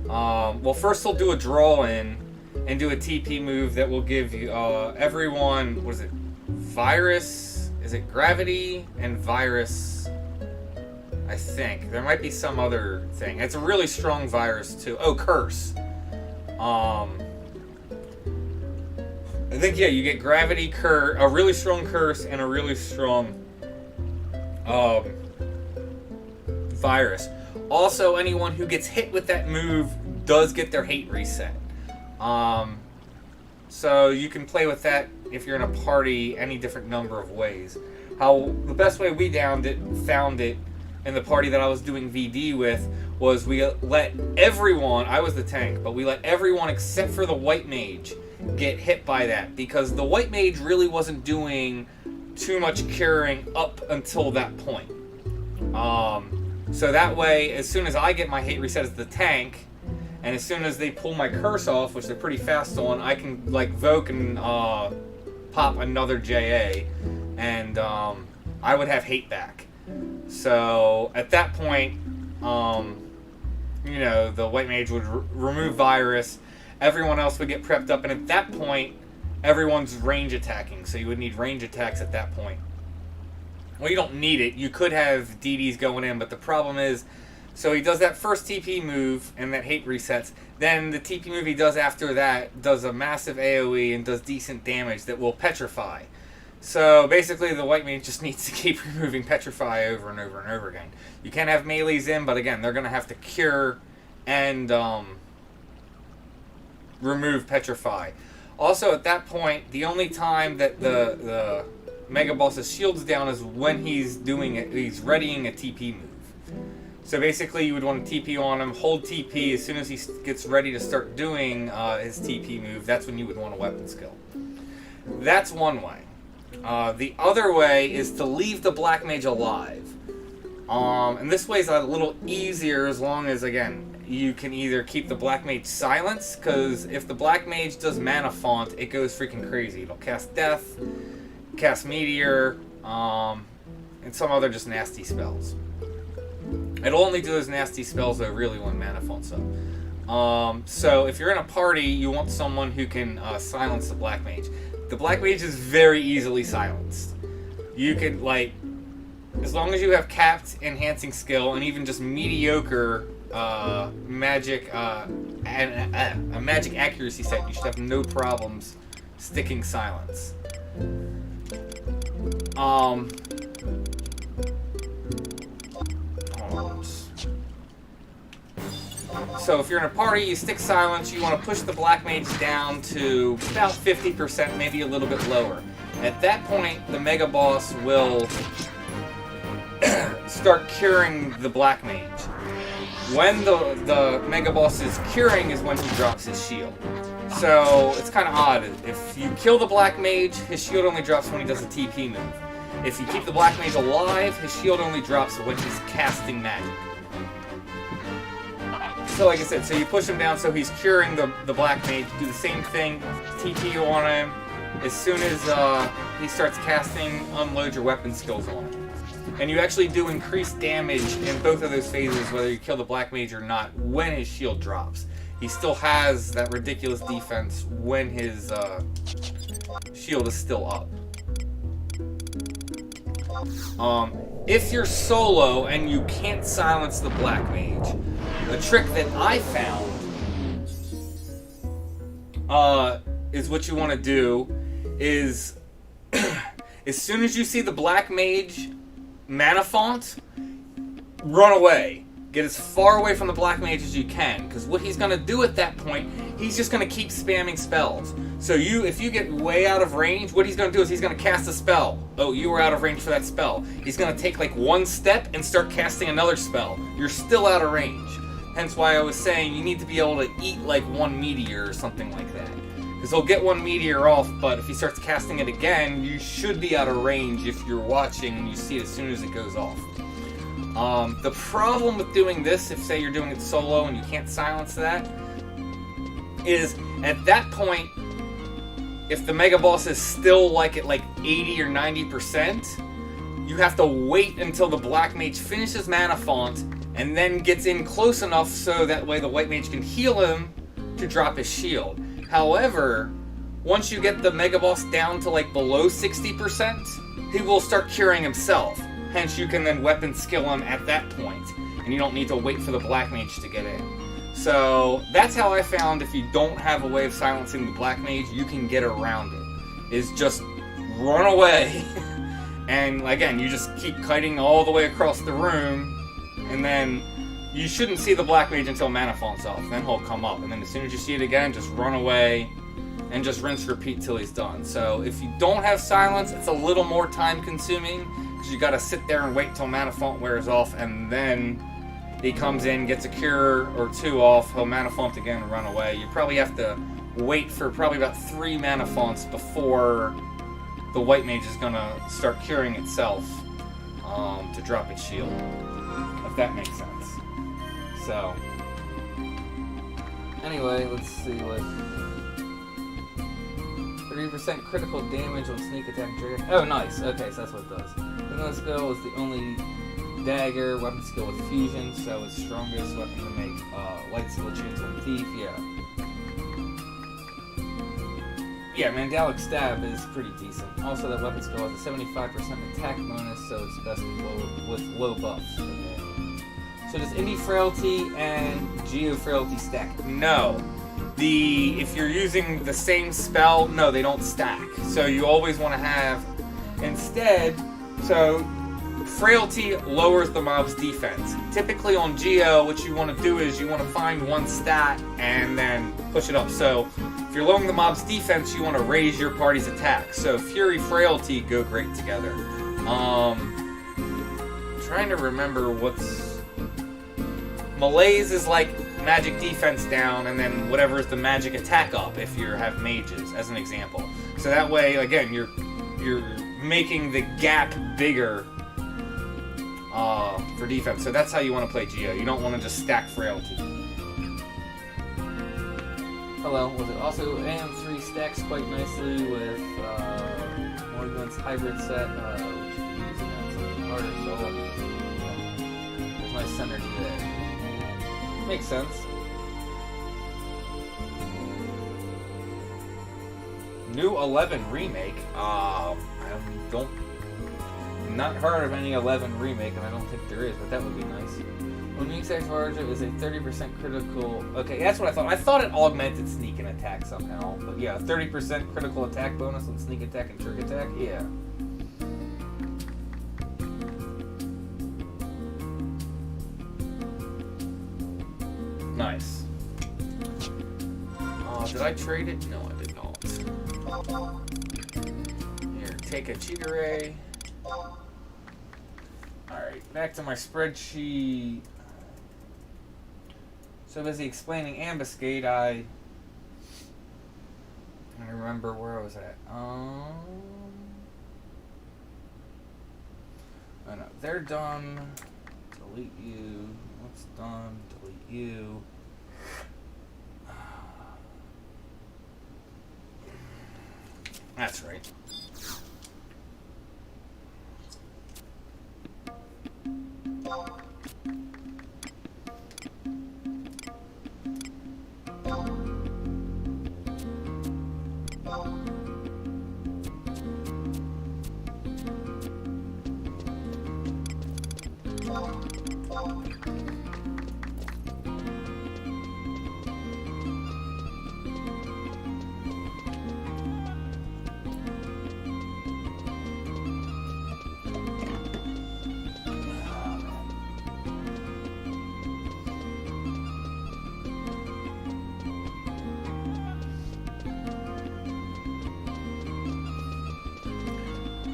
Well, first he'll do a draw in and do a TP move that will give you everyone, what is it? Virus? Is it Gravity and Virus? I think. There might be some other thing. It's a really strong virus, too. Oh, Curse. I think, yeah, you get Gravity, a really strong Curse, and a really strong virus. Also, anyone who gets hit with that move does get their hate reset. So you can play with that if you're in a party any different number of ways. The best way we found it, in the party that I was doing VD with, was we let everyone, I was the tank, but we let everyone except for the White Mage get hit by that, because the White Mage really wasn't doing too much curing up until that point. So that way, as soon as I get my hate reset as the tank, and as soon as they pull my curse off, which they're pretty fast on, I can like Voke and pop another JA, and I would have hate back. So at that point, you know, the white mage would remove virus, everyone else would get prepped up, and at that point, everyone's range attacking. So you would need range attacks at that point. Well, you don't need it. You could have DDs going in, but the problem is, so he does that first TP move and that hate resets. Then the TP move he does after that does a massive AoE and does decent damage that will petrify. So basically the white mage just needs to keep removing petrify over and over and over again. You can have melees in, but again, they're going to have to cure and remove petrify. Also at that point, the only time that the Mega Boss's shield's down is when he's readying a TP move. So basically you would want to TP on him, hold TP, as soon as he gets ready to start doing his TP move, that's when you would want a weapon skill. That's one way. The other way is to leave the Black Mage alive. And this way is a little easier as long as, again, you can either keep the Black Mage silenced, because if the Black Mage does Mana Font, it goes freaking crazy. It'll cast Death, cast Meteor, and some other just nasty spells. It'll only do those nasty spells though really when Mana Font's up. So if you're in a party, you want someone who can silence the Black Mage. The Black Mage is very easily silenced. You can, like, as long as you have capped enhancing skill and even just mediocre magic and a magic accuracy set, you should have no problems sticking silence. So if you're in a party, you stick silence, you want to push the Black Mage down to about 50%, maybe a little bit lower. At that point, the Mega Boss will start curing the Black Mage. When the Mega Boss is curing is when he drops his shield. So it's kind of odd. If you kill the Black Mage, his shield only drops when he does a TP move. If you keep the Black Mage alive, his shield only drops when he's casting magic. So like I said, so you push him down so he's curing the Black Mage. Do the same thing, TP on him. As soon as he starts casting, unload your weapon skills on him. And you actually do increased damage in both of those phases, whether you kill the Black Mage or not, when his shield drops. He still has that ridiculous defense when his shield is still up. If you're solo and you can't silence the Black Mage, the trick that I found is what you want to do is as soon as you see the Black Mage Mana Font, run away. Get as far away from the Black Mage as you can, because what he's going to do at that point, he's just going to keep spamming spells. So if you get way out of range, what he's going to do is he's going to cast a spell. Oh, you were out of range for that spell. He's going to take like one step and start casting another spell. You're still out of range. Hence why I was saying you need to be able to eat like one meteor or something like that. Because he'll get one meteor off, but if he starts casting it again, you should be out of range if you're watching and you see it as soon as it goes off. The problem with doing this, if say you're doing it solo and you can't silence that, is at that point, if the Mega Boss is still like at like 80 or 90%, you have to wait until the Black Mage finishes Mana Font and then gets in close enough so that way the White Mage can heal him to drop his shield. However, once you get the Mega Boss down to like below 60%, he will start curing himself. Hence, you can then weapon skill him at that point, and you don't need to wait for the Black Mage to get in. So that's how I found if you don't have a way of silencing the Black Mage, you can get around it. Is just run away, and again, you just keep kiting all the way across the room, and then you shouldn't see the Black Mage until Mana Font's off. Then he'll come up, and then as soon as you see it again, just run away, and just rinse, repeat till he's done. So if you don't have silence, it's a little more time consuming, you gotta sit there and wait till Mana Font wears off, and then he comes in, gets a cure or two off, he'll Mana Font again and run away. You probably have to wait for probably about 3 Mana Fonts before the White Mage is gonna start curing itself to drop its shield. if that makes sense. So, anyway, let's see what... 30% critical damage on sneak attack trigger. Oh, nice. Okay, so that's what it does. Single skill is the only dagger weapon skill with fusion, so it's strongest weapon to make light skill chance on thief. Yeah, Mandalic Stab is pretty decent. Also, that weapon skill has a 75% attack bonus, so it's best with low buffs. Okay. So does Indie Frailty and Geo Frailty stack? No. If you're using the same spell, no, they don't stack. So you always want to have, instead, so Frailty lowers the mob's defense. Typically on Geo, what you want to do is you want to find one stat and then push it up. So if you're lowering the mob's defense, you want to raise your party's attack. So Fury, Frailty go great together. Trying to remember what's... Malaise is like magic defense down, and then whatever is the magic attack up if you have mages, as an example. So that way, again, you're making the gap bigger for defense. So that's how you want to play Geo. You don't want to just stack Frailty. Hello. Was it also AM3 stacks quite nicely with Morgan's hybrid set, which is using something harder. So there's my synergy there. Makes sense. New 11 remake. I don't. Not heard of any 11 remake, and I don't think there is, but that would be nice. When Meek Sex Varja is a 30% critical. Okay, that's what I thought. I thought it augmented sneak and attack somehow, but yeah, 30% critical attack bonus on sneak attack and trick attack. Yeah. Nice. Did I trade it? No, I did not. Here, take a cheetah ray. Alright, back to my spreadsheet. So busy explaining Ambuscade, I remember where I was at. Oh no, they're done. Delete you. What's done? Delete you. That's right.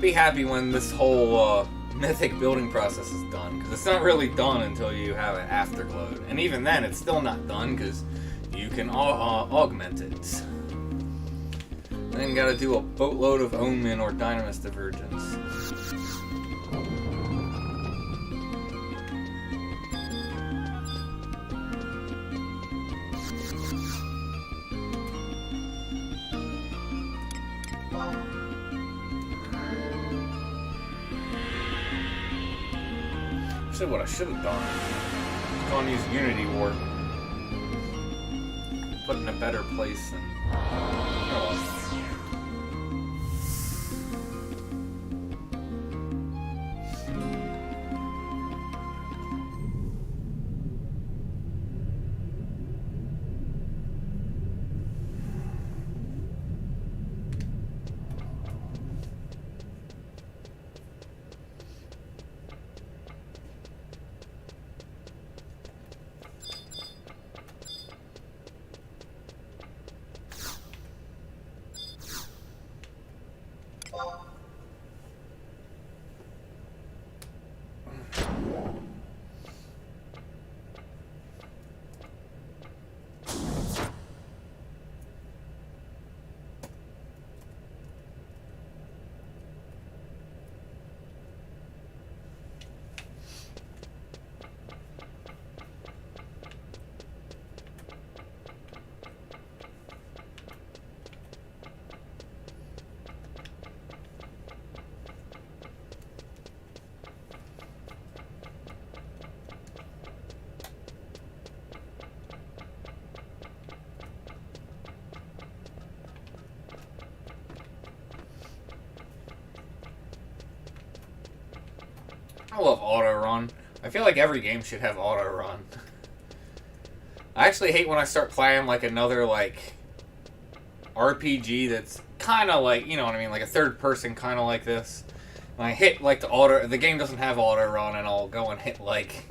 Be happy when this whole Mythic building process is done, because it's not really done until you have an afterglow, and even then it's still not done because you can augment it. Then gotta do a boatload of Omen or Dynamis Divergence. What I should have done. Gone use Unity Warp. Put in a better place and. Oh. I love auto run. I feel like every game should have auto run. I actually hate when I start playing like another like RPG that's kind of like, you know what I mean, like a third person kind of like this. And I hit like the game doesn't have auto run, and I'll go and hit like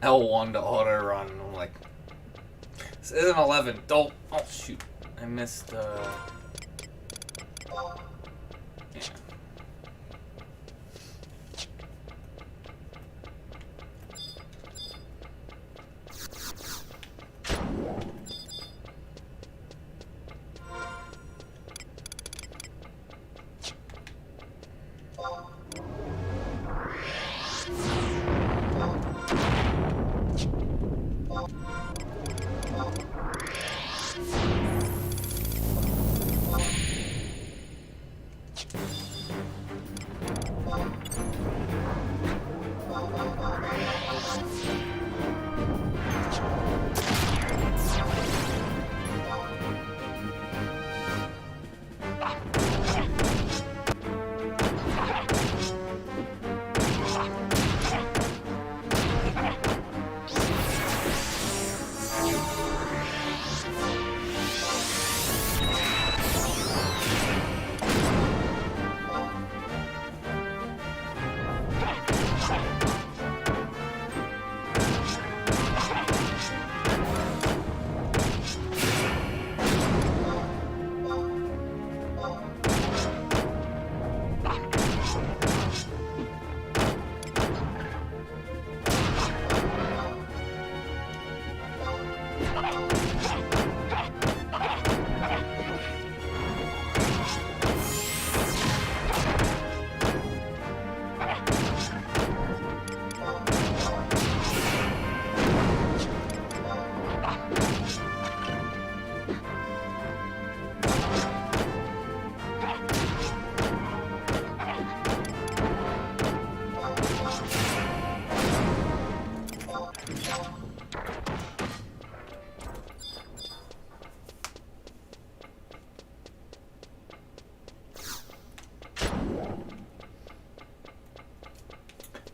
L1 to auto run, and I'm like, this isn't 11. Don't. Oh shoot, I missed. Yeah.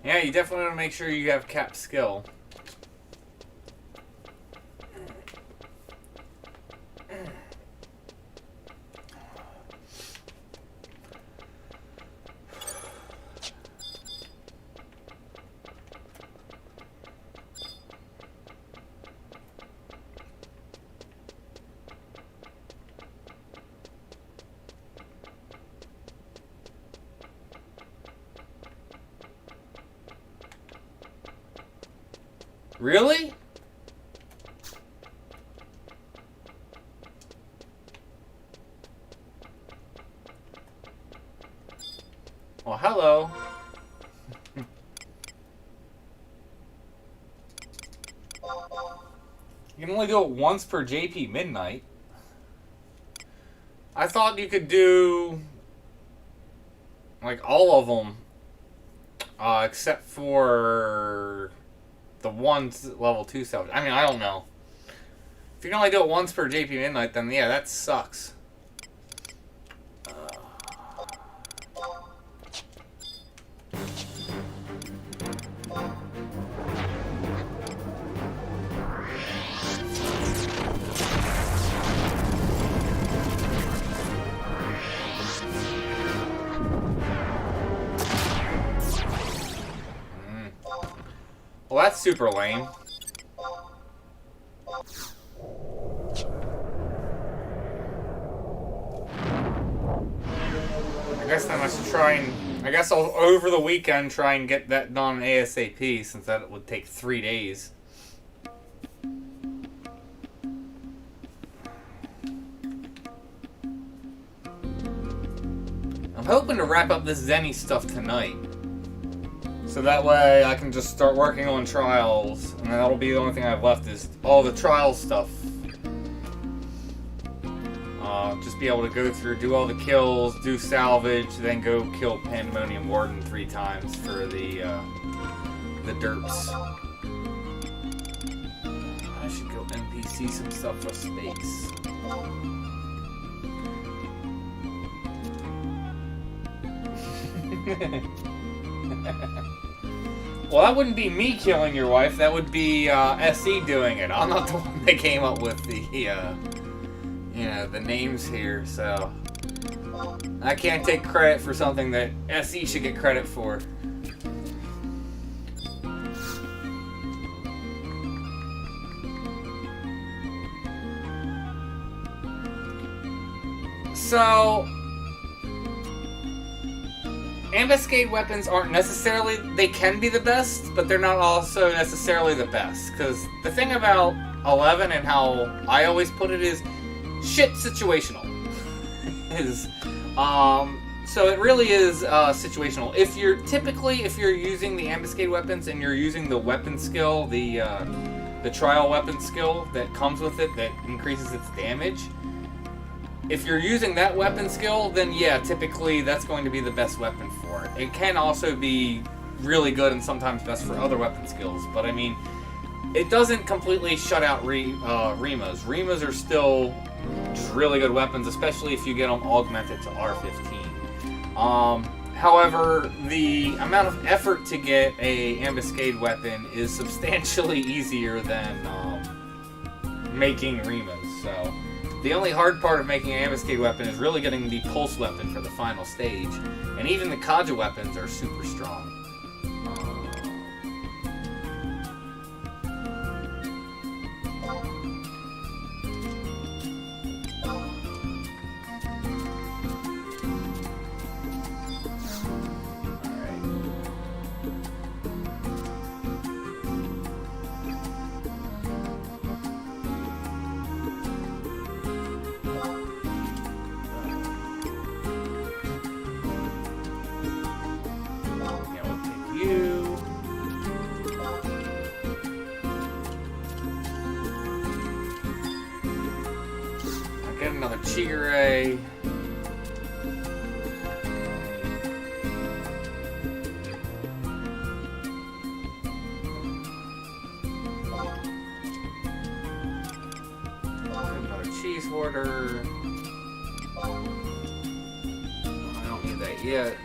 Yeah, you definitely want to make sure you have cap skill. Really? Well, hello. You can only do it once per JP midnight. I thought you could do like all of them, except for the ones level 2 salvage. I mean, I don't know. If you can only do it once per JP midnight, then yeah, that sucks. Well, that's super lame. I guess then I should try and... I guess I'll, over the weekend, try and get that done ASAP, since that would take 3 days. I'm hoping to wrap up this Zenny stuff tonight. So that way I can just start working on trials, and that'll be the only thing I have left is all the trial stuff. Just be able to go through, do all the kills, do salvage, then go kill Pandemonium Warden 3 times for the derps. I should go NPC some stuff for space. Well, that wouldn't be me killing your wife. That would be SE doing it. I'm not the one that came up with the, you know, the names here. So I can't take credit for something that SE should get credit for. So, Ambuscade weapons aren't necessarily, they can be the best, but they're not also necessarily the best. Because the thing about 11 and how I always put it is, shit situational. So it really is situational. If you're using the Ambuscade weapons and you're using the weapon skill, the trial weapon skill that comes with it that increases its damage, if you're using that weapon skill, then yeah, typically that's going to be the best weapon for it. It can also be really good and sometimes best for other weapon skills, but I mean, it doesn't completely shut out Rimas. Rimas are still just really good weapons, especially if you get them augmented to R15. However, the amount of effort to get a Ambuscade weapon is substantially easier than making Rimas, so the only hard part of making an Ambuscade weapon is really getting the pulse weapon for the final stage. And even the Kaja weapons are super strong. Another Chigure. Another Cheese Hoarder. I don't need that yet.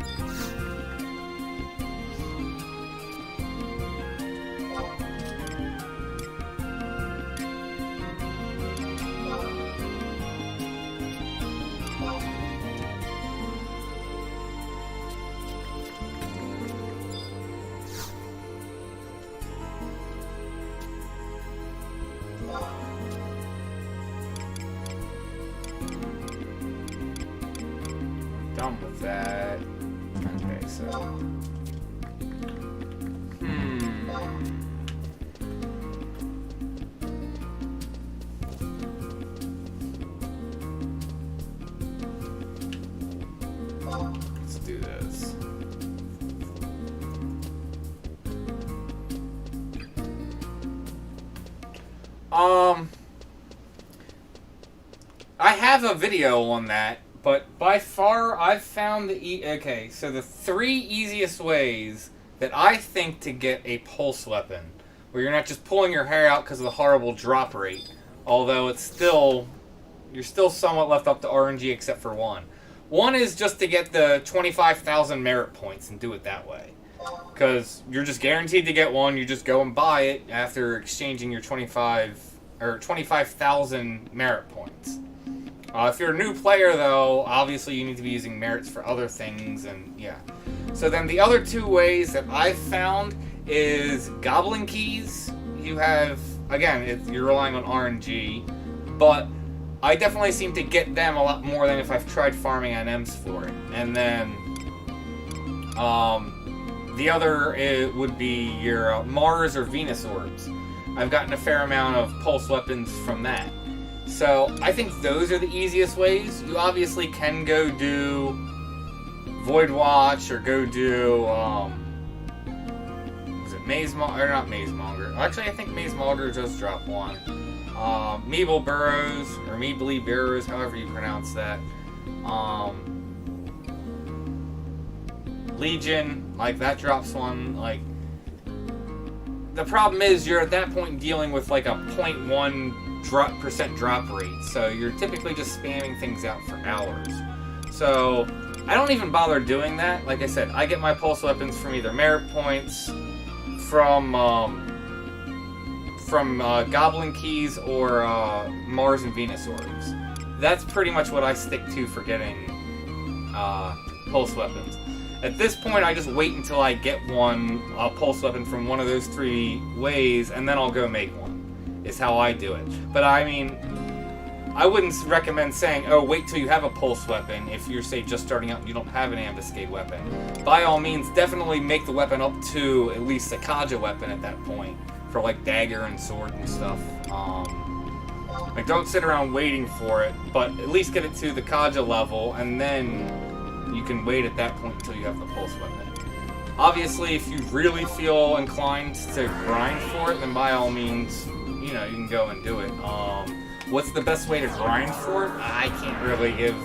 Done with that. Okay, so. Let's do this. I have a video on that. But by far, I've found okay, so the 3 easiest ways that I think to get a pulse weapon, where you're not just pulling your hair out because of the horrible drop rate, although it's still, you're still somewhat left up to RNG except for one. One is just to get the 25,000 merit points and do it that way. Because you're just guaranteed to get one, you just go and buy it after exchanging your 25,000 merit points. If you're a new player, though, obviously you need to be using merits for other things, and yeah. So then the other 2 ways that I've found is Goblin Keys. You have, again, you're relying on RNG, but I definitely seem to get them a lot more than if I've tried farming NMs for it. And then the other would be your Mars or Venus orbs. I've gotten a fair amount of pulse weapons from that. So, I think those are the easiest ways. You obviously can go do Void Watch or go do, was it Maze Monger? Or not Maze Monger. Actually, I think Maze Monger does drop one. Meeble Burrows, or Meebly Burrows, however you pronounce that. Legion, like that drops one. Like, the problem is you're at that point dealing with like a 0.1% drop rate, so you're typically just spamming things out for hours. So I don't even bother doing that. Like I said, I get my pulse weapons from either merit points, from Goblin Keys or Mars and Venus orbs. That's pretty much what I stick to for getting pulse weapons. At this point, I just wait until I get one pulse weapon from one of those 3 ways, and then I'll go make one, is how I do it. But I mean, I wouldn't recommend saying, oh, wait till you have a pulse weapon if you're, say, just starting out and you don't have an Ambuscade weapon. By all means, definitely make the weapon up to at least a Kaja weapon at that point, for like dagger and sword and stuff. Like, don't sit around waiting for it, but at least get it to the Kaja level, and then you can wait at that point until you have the pulse weapon. Obviously, if you really feel inclined to grind for it, then by all means, you know, you can go and do it. What's the best way to grind for it? I can't really give,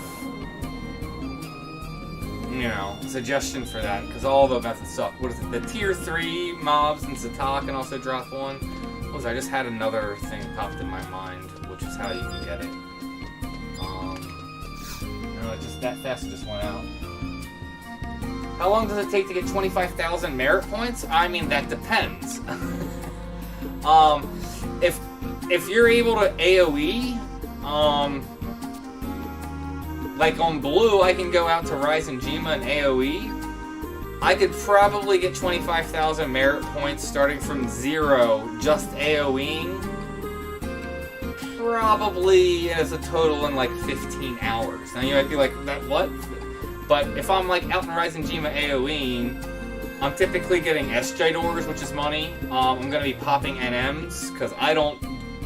you know, suggestion for that, because all the methods suck. What is it? The tier 3 mobs in Zatak can also drop one. What was I just had another thing popped in my mind, which is how you can get it. No, just that fast it just went out. How long does it take to get 25,000 merit points? I mean, that depends. If you're able to AoE, like on blue, I can go out to Rise and Jima and AoE. I could probably get 25,000 merit points starting from 0, just AoEing. Probably as a total in like 15 hours. Now you might be like, that what? But if I'm like out in Rise and Jima AoEing, I'm typically getting S-Jidors, which is money. I'm going to be popping NMs, because I don't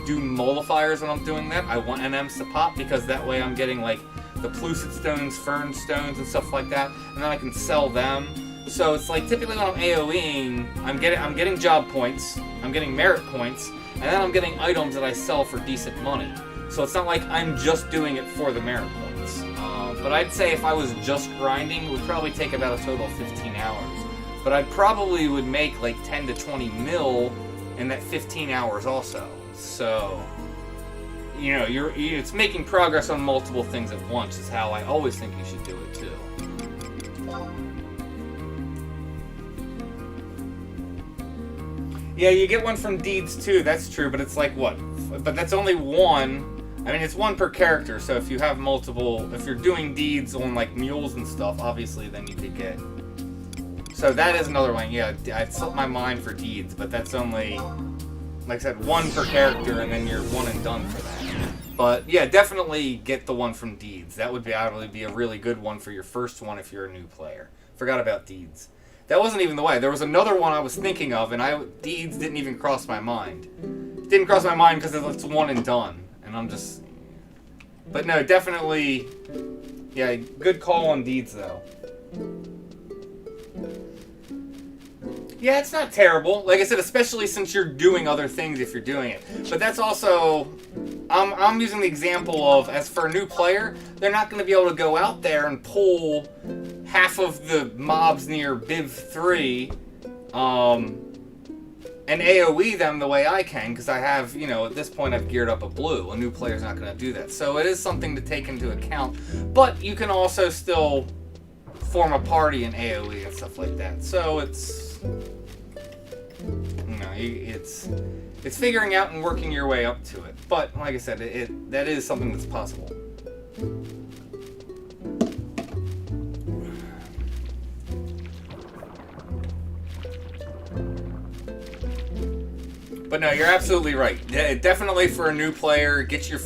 do mollifiers when I'm doing that. I want NMs to pop, because that way I'm getting like the Plucid Stones, Fern Stones, and stuff like that, and then I can sell them. So it's like typically when I'm AoEing, I'm getting job points, I'm getting merit points, and then I'm getting items that I sell for decent money. So it's not like I'm just doing it for the merit points. But I'd say if I was just grinding, it would probably take about a total of 15 hours. But I probably would make like 10 to 20 mil in that 15 hours also. So, you know, it's making progress on multiple things at once is how I always think you should do it too. Yeah, you get one from Deeds too, that's true, but it's like what? But that's only one. I mean, it's one per character, so if you have multiple, if you're doing Deeds on like mules and stuff, obviously then you could get. So that is another one, yeah, I'd slipped my mind for Deeds, but that's only, like I said, one per character, and then you're one and done for that. But yeah, definitely get the one from Deeds. That would probably be a really good one for your first one if you're a new player. Forgot about Deeds. That wasn't even the way. There was another one I was thinking of, and Deeds didn't even cross my mind. It didn't cross my mind because it's one and done. And I'm just... But no, definitely... Yeah, good call on Deeds, though. Yeah, it's not terrible. Like I said, especially since you're doing other things if you're doing it. But that's also... I'm using the example of, as for a new player, they're not going to be able to go out there and pull half of the mobs near Biv 3 and AoE them the way I can, because I have, you know, at this point I've geared up a blue. A new player's not going to do that. So it is something to take into account. But you can also still form a party in AoE and stuff like that. So it's... You know, it's figuring out and working your way up to it. But, like I said, that is something that's possible. But no, you're absolutely right. Definitely for a new player, get your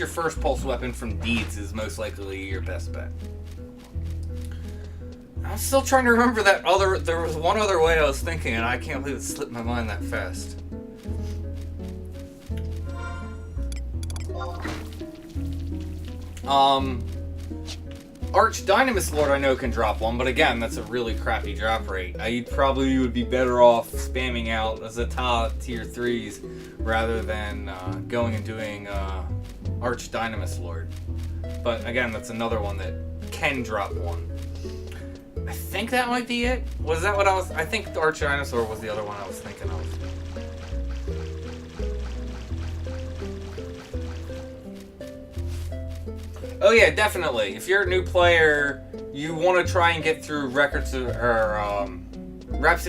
first pulse weapon from Deeds is most likely your best bet. I'm still trying to remember that other... There was one other way I was thinking, and I can't believe it slipped my mind that fast. Arch Dynamis Lord I know can drop one, but again, that's a really crappy drop rate. You probably would be better off spamming out Zata tier 3s rather than going and doing Arch Dynamis Lord. But again, that's another one that can drop one. I think that might be it. Was that what I was... I think the Arch Dynamis Lord was the other one I was thinking of. Oh yeah, definitely. If you're a new player, you want to try and get through Rhapsody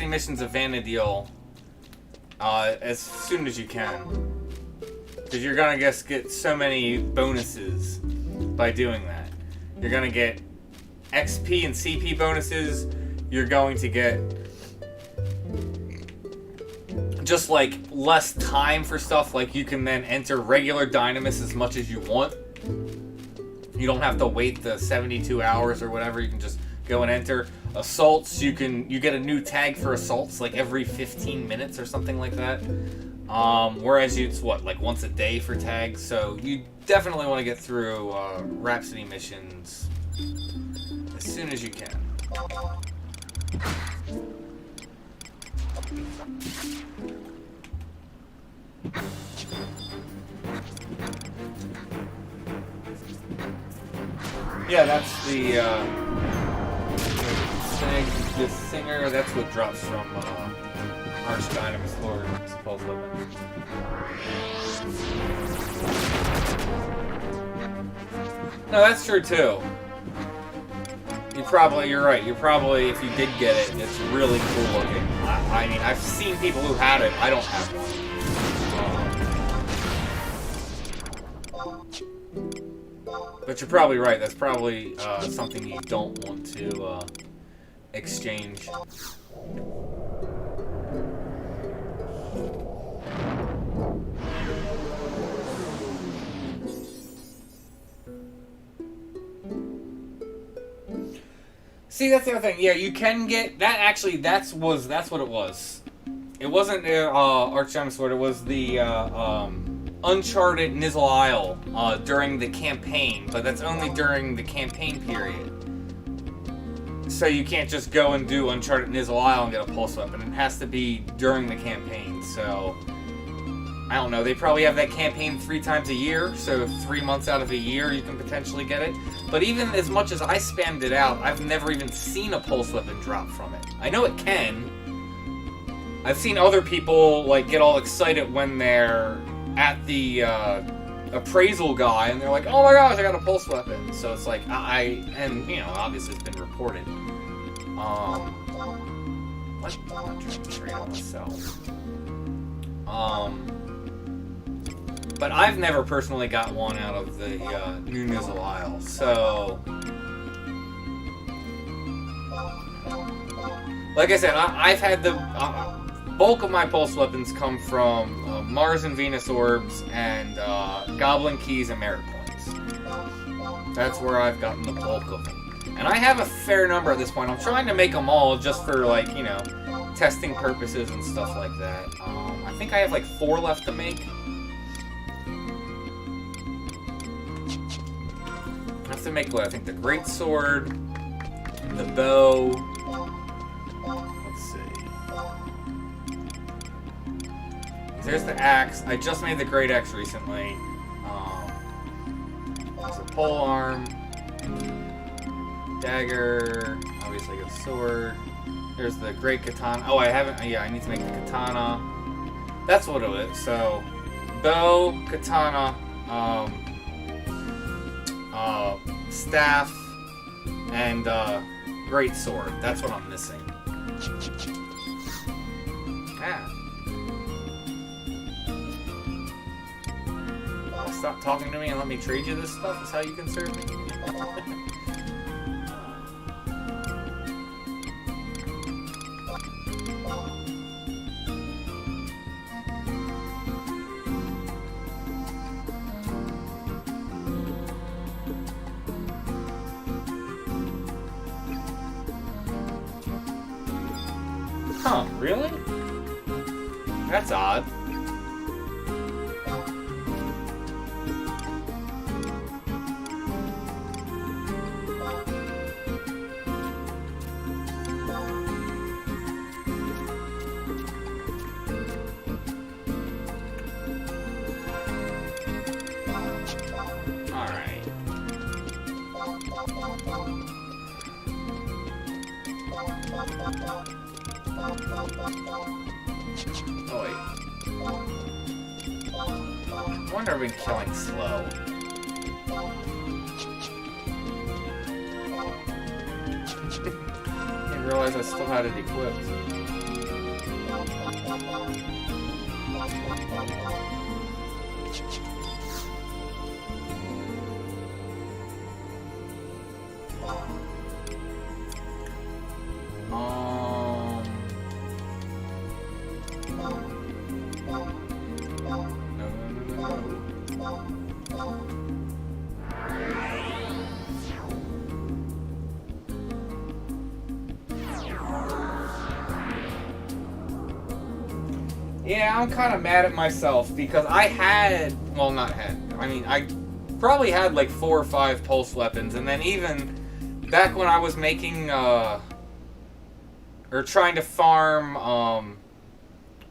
Missions of Vana'diel as soon as you can. Because you're gonna just get so many bonuses by doing that. You're gonna get XP and CP bonuses. You're going to get just like less time for stuff. Like you can then enter regular Dynamis as much as you want. You don't have to wait the 72 hours or whatever. You can just go and enter assaults. You get a new tag for assaults like every 15 minutes or something like that. Whereas it's what, like once a day for tags. So you definitely want to get through Rhapsody missions as soon as you can. Yeah, that's the singer. That's what drops from Arch Dynamis Lord Pulse Weapon. No, that's true too. You're right. You probably, if you did get it, it's really cool looking. I mean, I've seen people who had it. I don't have one. But you're probably right. That's probably something you don't want to exchange. See, that's the other thing. Yeah, you can get that. Actually, that's what it was. It wasn't Arch Dynamis Sword. It was the Uncharted Nizzle Isle during the campaign, but that's only during the campaign period. So you can't just go and do Uncharted Nizzle Isle and get a pulse weapon. It has to be during the campaign. So I don't know. They probably have that campaign 3 times a year, so 3 months out of a year you can potentially get it. But even as much as I spammed it out, I've never even seen a pulse weapon drop from it. I know it can. I've seen other people like get all excited when they're at the appraisal guy and they're like, "Oh my gosh, I got a pulse weapon!" So it's like and you know, obviously it's been reported. What? I'm trying to trade on myself. But I've never personally got one out of the new Nizzle Isle, so like I said, I've had the bulk of my pulse weapons come from Mars and Venus orbs and Goblin keys and merit points. That's where I've gotten the bulk of them, and I have a fair number at this point. I'm trying to make them all just for like, you know, testing purposes and stuff like that. I think I have like 4 left to make. I have to make what I think the great sword, the bow. Let's see. There's the axe. I just made the great axe recently. There's a pole arm, dagger. Obviously, a sword. There's the great katana. Oh, I haven't. Yeah, I need to make the katana. That's what it is. So, bow, katana, staff, and great sword. That's what I'm missing. Ah. Well, stop talking to me and let me trade you this stuff. Is how you can serve me. Huh, really? That's odd. Alright. Oh wait. I wonder if we're killing slow. Didn't realize I still had it equipped. Yeah, I'm kind of mad at myself because I had, well, not had, I mean, I probably had like 4 or 5 pulse weapons, and then even back when I was making, or trying to farm,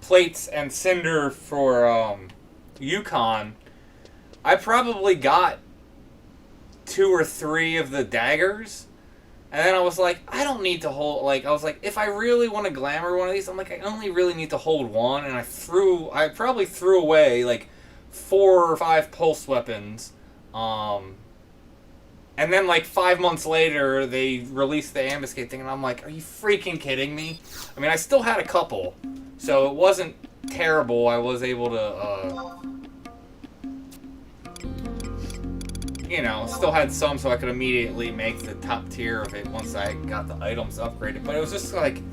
plates and cinder for, Yukon, I probably got 2 or 3 of the daggers. And then I was like, I don't need to hold, like, I was like, if I really want to glamour one of these, I'm like, I only really need to hold one. And I probably threw away, like, 4 or 5 pulse weapons. And then, like, 5 months later, they released the Ambuscade thing, and I'm like, are you freaking kidding me? I mean, I still had a couple, so it wasn't terrible. I was able to, you know, still had some, so I could immediately make the top tier of it once I got the items upgraded. But it was just like,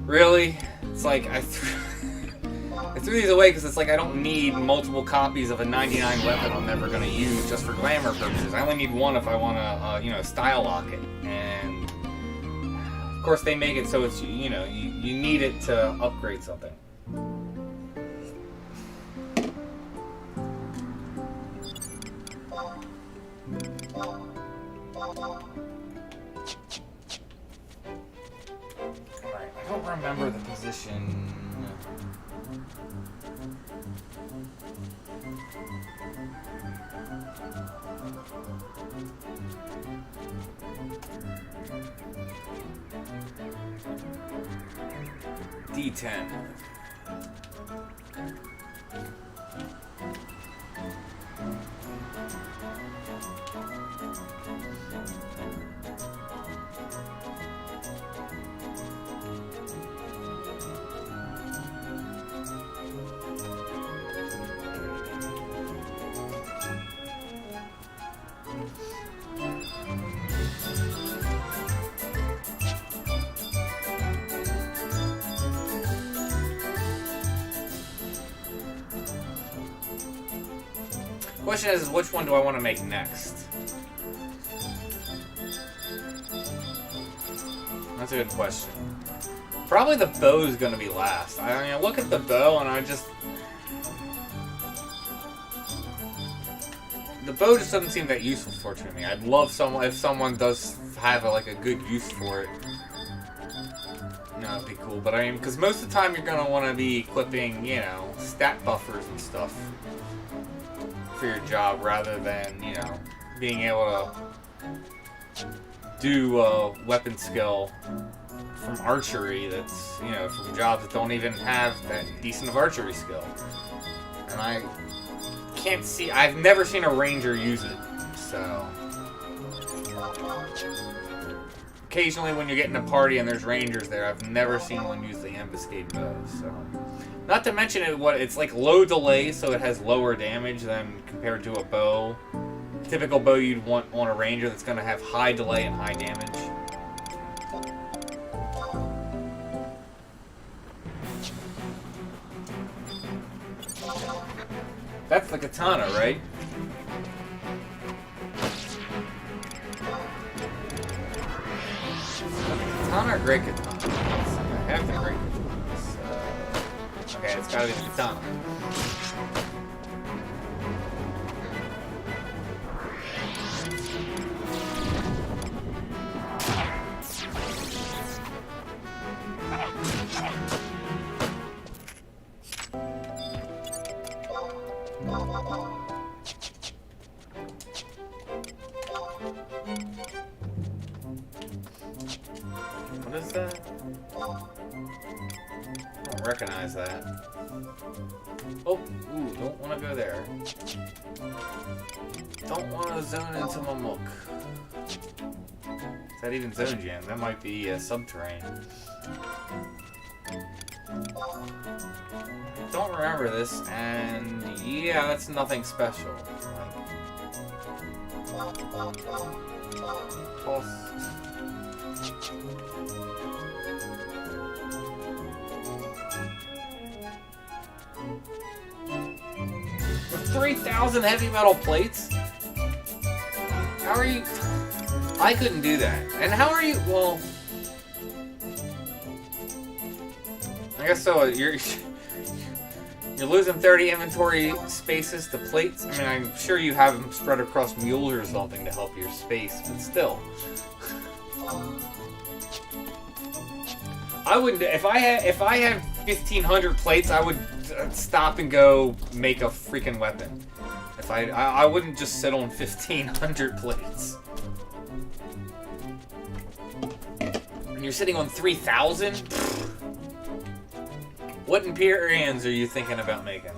really? It's like, I threw these away because it's like I don't need multiple copies of a 99 weapon I'm never going to use just for glamour purposes. I only need one if I want to, you know, style lock it. And, of course, they make it so it's, you know, you need it to upgrade something. Alright, I don't remember the position. D10. Question is, which one do I want to make next? That's a good question. Probably the bow is going to be last. I mean, I look at the bow and I just... The bow just doesn't seem that useful, fortunately. I'd love if someone does have like a good use for it. No, it'd be cool. But I mean, because most of the time you're going to want to be equipping, you know, stat buffers and stuff for your job rather than, you know, being able to do weapon skill from archery that's, you know, from jobs that don't even have that decent of archery skill. And I can't see, I've never seen a ranger use it, so. Occasionally when you get in a party and there's rangers there, I've never seen one use the ambuscade bow, so. Not to mention it's like low delay, so it has lower damage than compared to a bow. Typical bow you'd want on a ranger that's going to have high delay and high damage. That's the katana, right? Katana or great katana? I have the great katana. Okay, it's gotta be the katana. What is that? I don't recognize that. Oh, ooh, don't want to go there. Don't want to zone into my muck. Is that even zone jam? That might be subterranean. Don't don't remember this, and yeah, that's nothing special. Pulse. With 3,000 heavy metal plates? How are you? I couldn't do that. And how are you? Well, I guess so. You're losing 30 inventory spaces to plates. I mean, I'm sure you have them spread across mules or something to help your space, but still. I wouldn't. If I had 1,500 plates, I would stop and go make a freaking weapon. If I wouldn't just sit on 1,500 plates. And you're sitting on 3,000? What Empyreans are you thinking about making?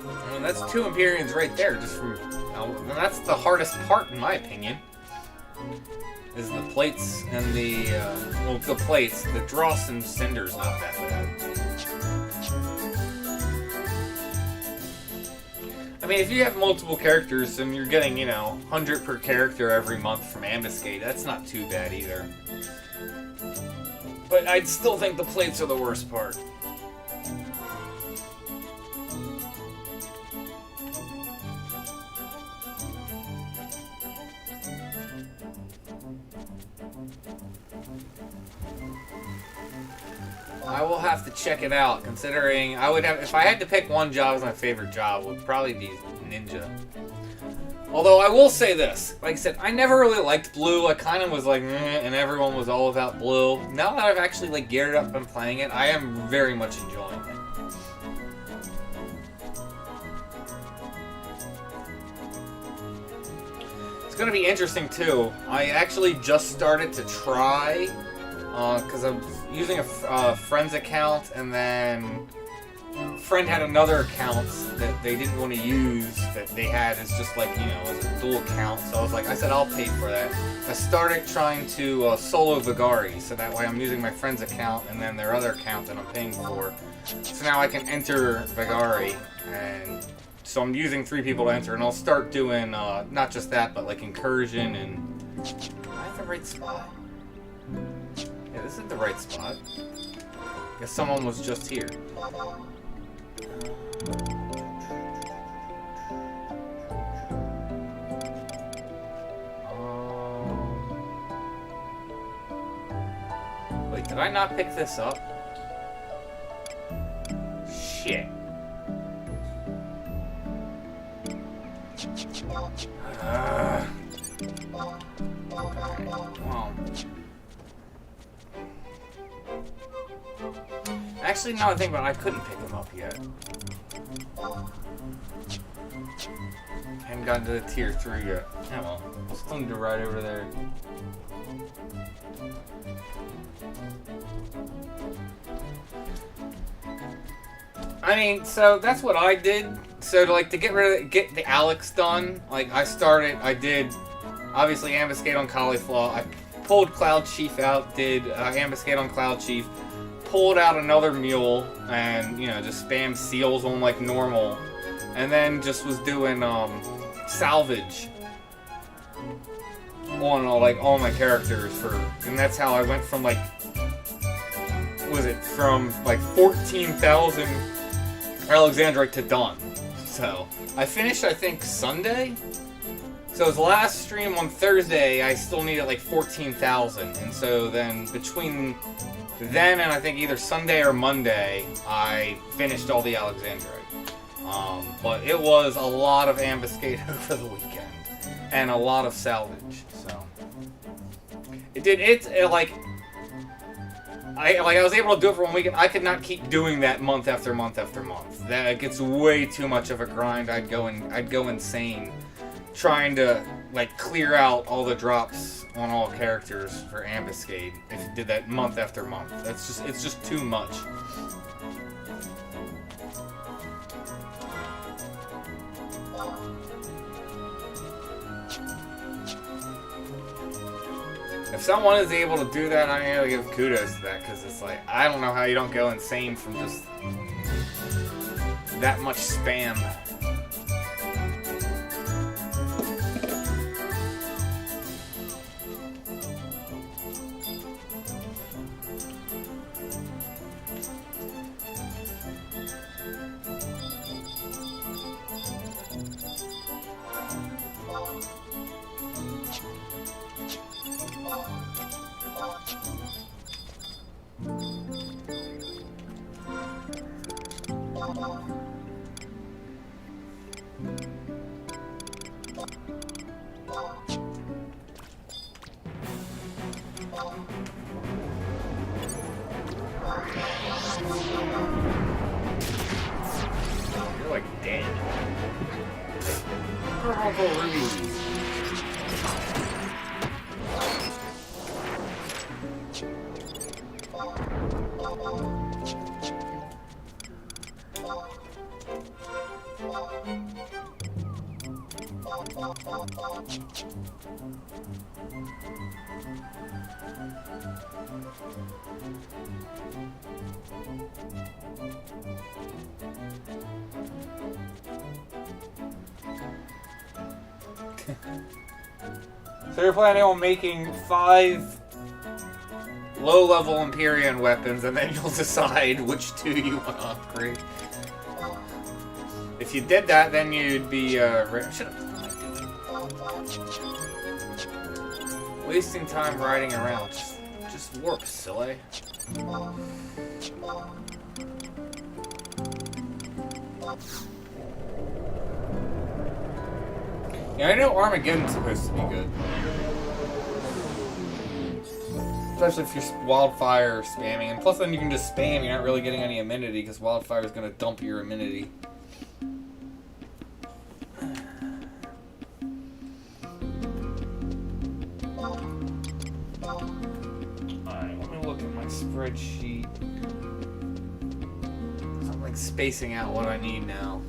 I mean, that's 2 Empyreans right there, just from... and that's the hardest part, in my opinion. Is the plates and the... well, the plates. The dross and cinder's not that bad. I mean, if you have multiple characters and you're getting, you know, 100 per character every month from Ambuscade, that's not too bad either. But I'd still think the plates are the worst part. I will have to check it out, considering I would have, if I had to pick one job as my favorite job, it would probably be Ninja. Although I will say this, like I said, I never really liked Blue. I kind of was like, and everyone was all about Blue. Now that I've actually like geared up and playing it, I am very much enjoying it. It's gonna be interesting too. I actually just started to try, because I'm using a friend's account, and then a friend had another account that they didn't want to use that they had as just like, you know, as a dual account. So I said I'll pay for that. I started trying to solo Vigari, so that way I'm using my friend's account and then their other account that I'm paying for. So now I can enter Vigari, and so I'm using 3 people to enter, and I'll start doing not just that, but like incursion and... Am I at the right spot? Yeah, this is the right spot. I guess someone was just here. Wait, did I not pick this up? Shit. Alright, well... Actually, now I think about it, I couldn't pick them up yet. Haven't gotten to the tier 3 yet. Yeah, well, I'll still need to ride over there. I mean, so that's what I did. So to get the Alex done, like I did obviously Ambuscade on Cauliflaw. I pulled cloudchief out, did Ambuscade on cloudchief. Pulled out another mule and, you know, just spammed seals on like normal, and then just was doing salvage on all my characters and that's how I went from like, from like 14,000 Alexandrite to done. So I finished, I think, Sunday. So his last stream on Thursday, I still needed like 14,000, and so then between then and I think either Sunday or Monday, I finished all the Alexandrite. But it was a lot of Ambuscade over the weekend, and a lot of salvage. So I was able to do it for 1 weekend. I could not keep doing that month after month after month. That gets way too much of a grind. I'd go insane trying to like clear out all the drops on all characters for Ambuscade if you did that month after month. It's just too much. If someone is able to do that, I gotta give kudos to that, because it's like, I don't know how you don't go insane from just that much spam. You're like dead. Purple rubies. So you're planning on making 5 low-level Empyrean weapons, and then you'll decide which 2 you want to upgrade. If you did that, then you'd be, shut up. Wasting time riding around. Just warp, silly. Yeah, I know Armageddon's supposed to be good. Especially if you're wildfire spamming. And plus then you can just spam, you're not really getting any immunity because wildfire is going to dump your immunity. Alright, let me look at my spreadsheet. I'm like spacing out what I need now.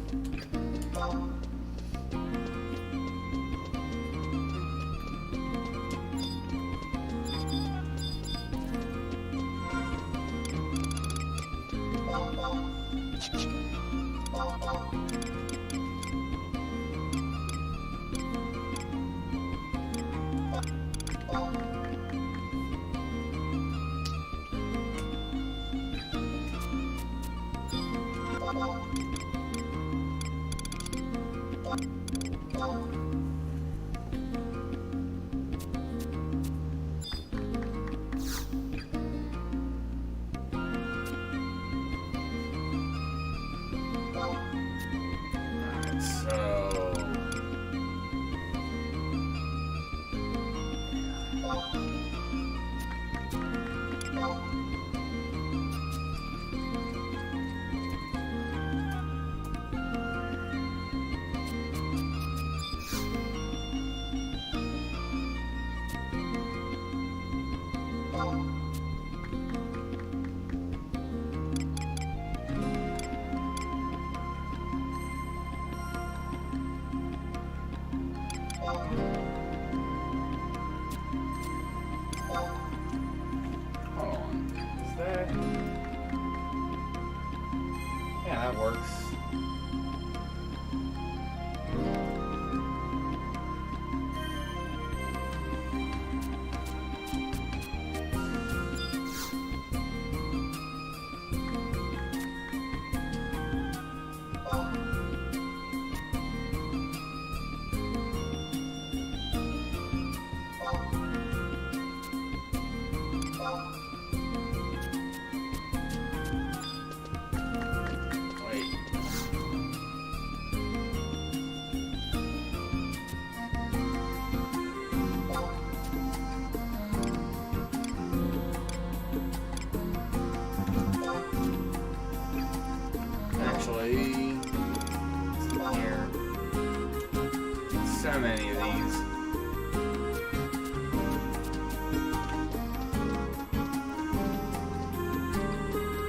So many of these.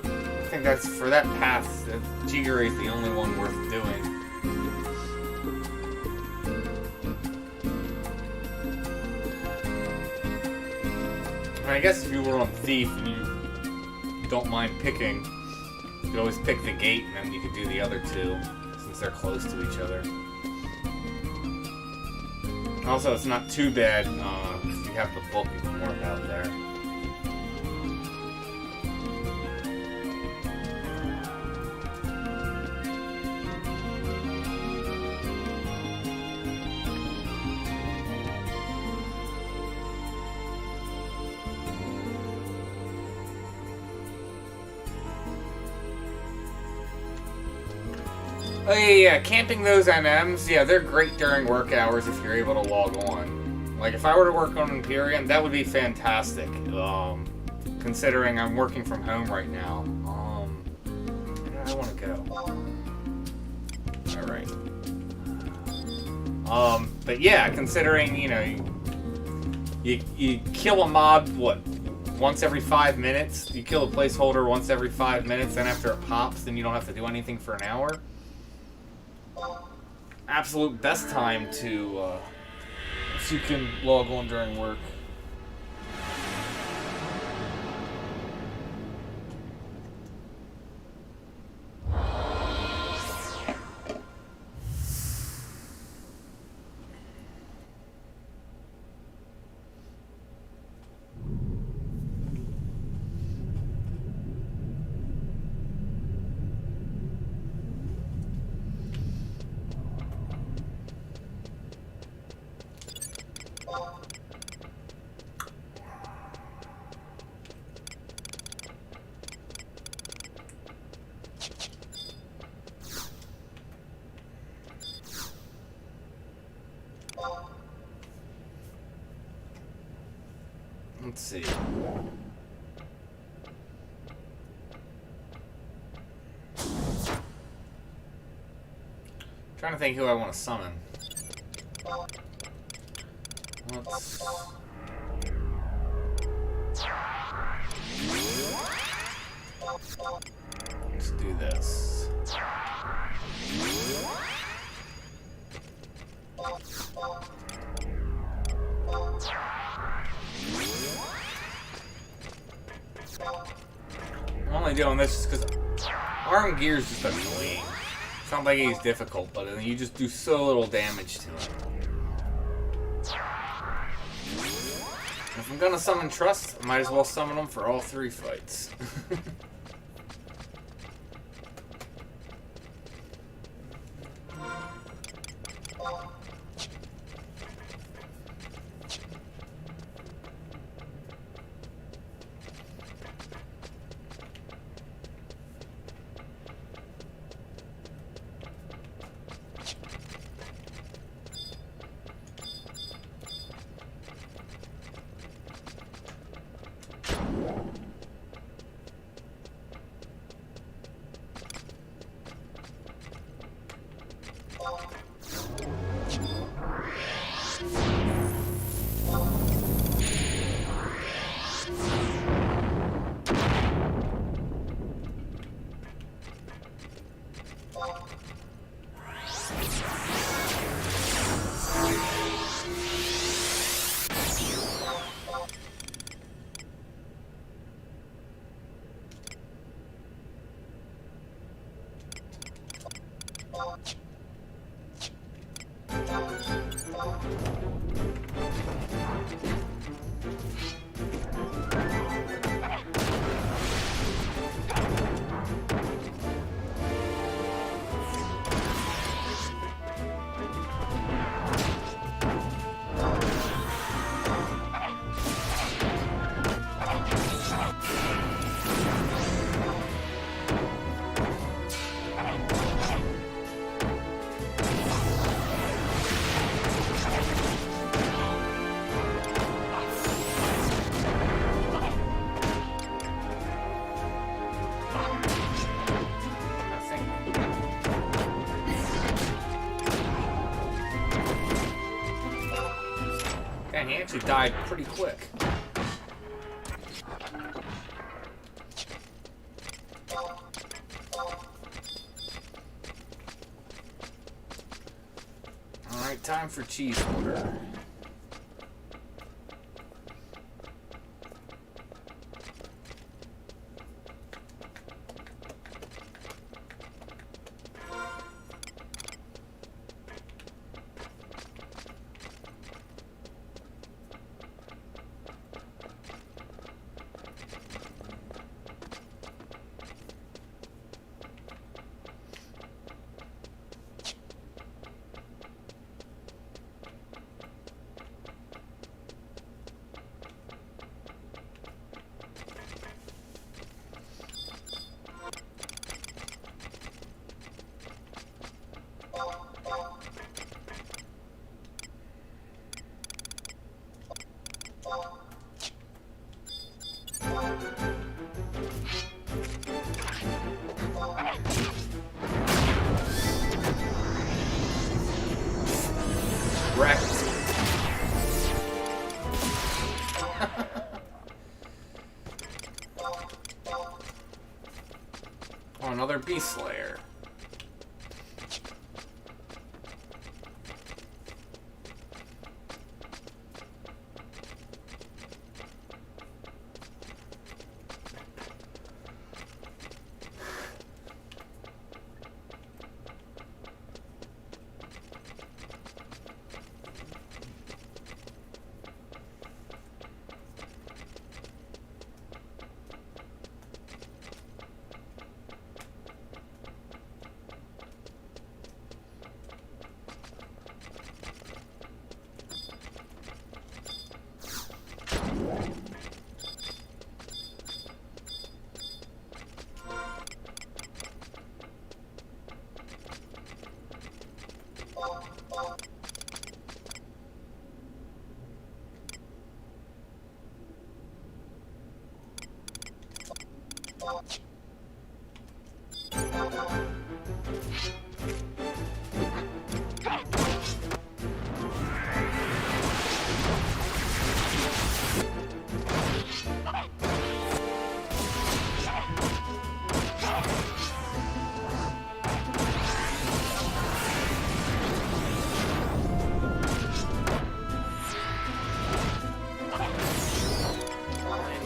I think that's for that path. That Jiggery is the only one worth doing. I guess if you were on Thief and you don't mind picking, you could always pick the gate and then you could do the other two, since they're close to each other. Also, it's not too bad if you have the book you can work out there. Oh yeah, camping those NMs, yeah, they're great during work hours if you're able to log on. Like, if I were to work on Imperium, that would be fantastic. Considering I'm working from home right now. Where do I want to go? Alright. But yeah, considering, you know, you kill a mob, what, once every 5 minutes? You kill a placeholder once every 5 minutes, then after it pops, then you don't have to do anything for an hour? Absolute best time to, if you can log on during work. Let's see. Trying to think who I want to summon. Let's do this. I'm only doing this just because Arm Gear is just annoying. It's not like he's difficult, but you just do so little damage to him. If I'm gonna summon Trust, I might as well summon him for all 3 fights. And he actually died pretty quick. Alright, time for cheese order. Oh, another Beast Slayer.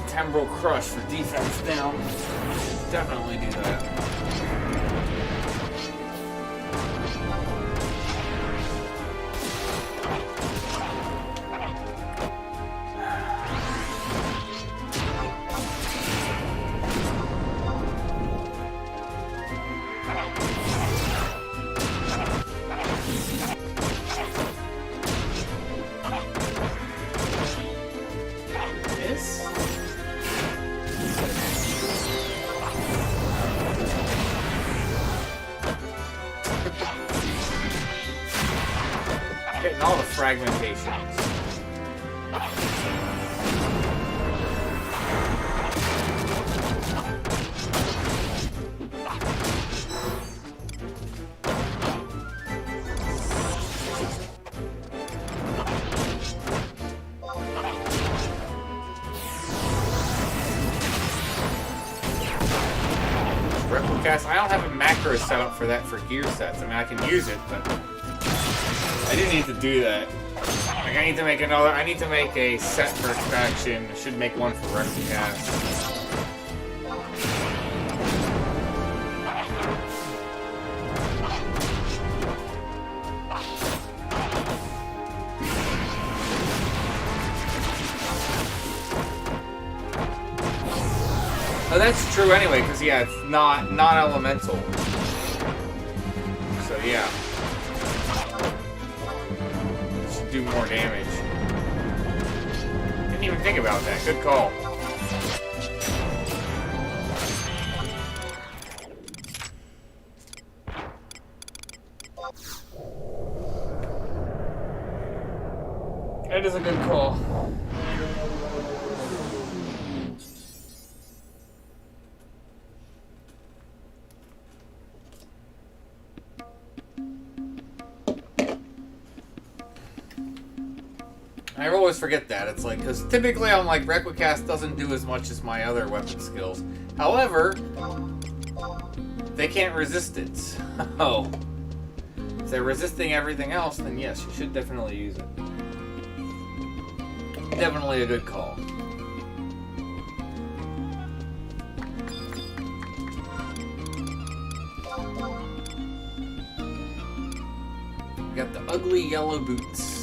Temporal Crush for defense down. Definitely do that. All the fragmentations. Replicast, I don't have a macro set up for that for gear sets. I mean, I can use it, but I do need to do that. Like, I need to make another. I need to make a set for extraction. I should make one for Replicast. Oh, that's true anyway, because yeah, it's not elemental. So yeah. Do more damage. Didn't even think about that. Good call. That is a good call. I always forget that. It's like, because typically I'm like, Requicast doesn't do as much as my other weapon skills. However, they can't resist it. So, if they're resisting everything else, then yes, you should definitely use it. Definitely a good call. We got the ugly yellow boots.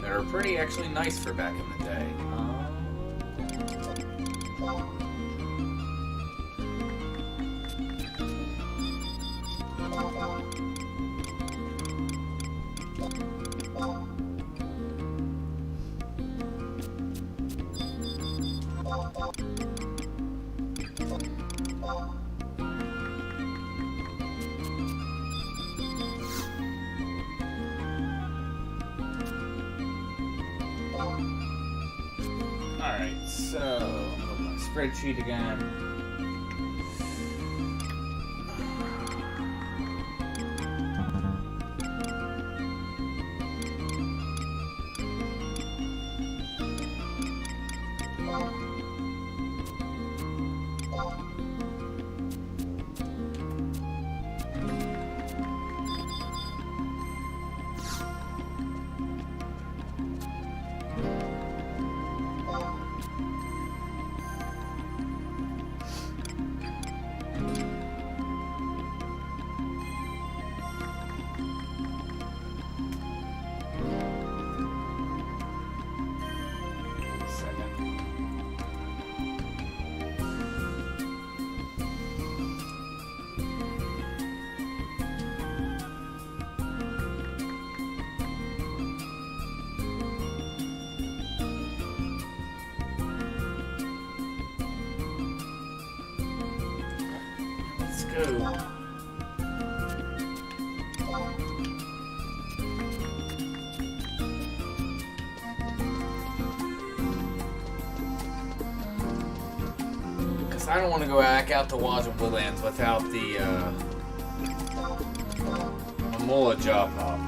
They're pretty actually nice for back in the day. Alright, so look at my spreadsheet again. I don't want to go back out to Waja Woodlands without the Momola job hop.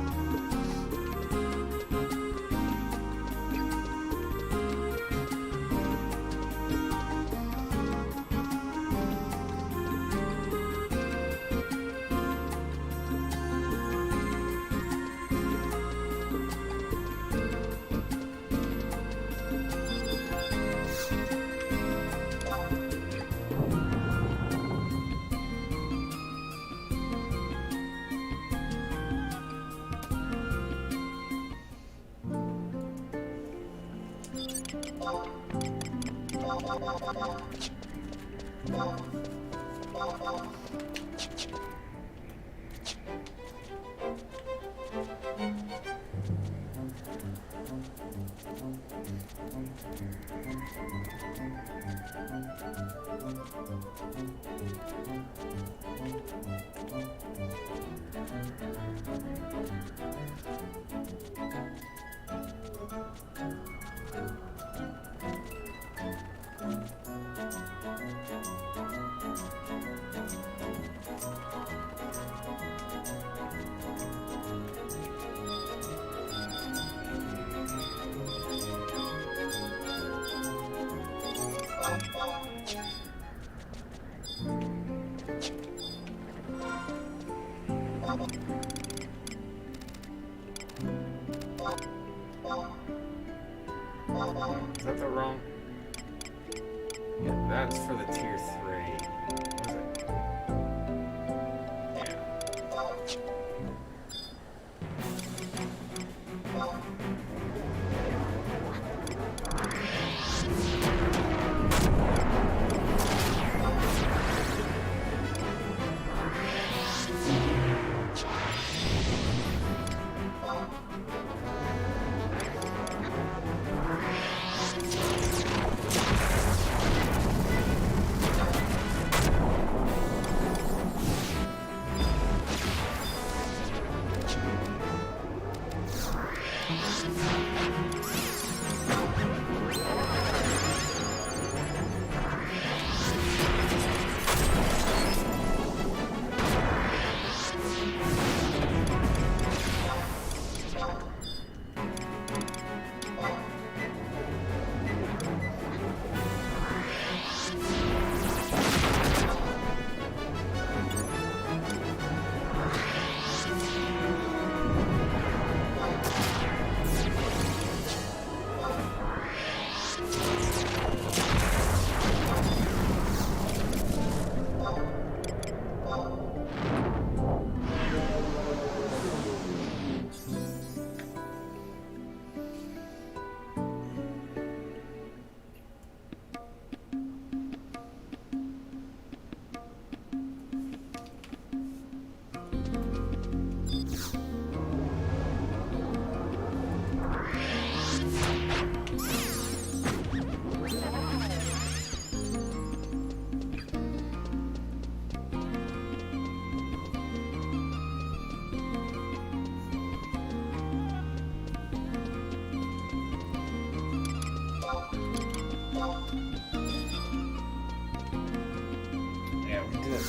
Is that the wrong? Yeah, that's for the tier 3. What is it?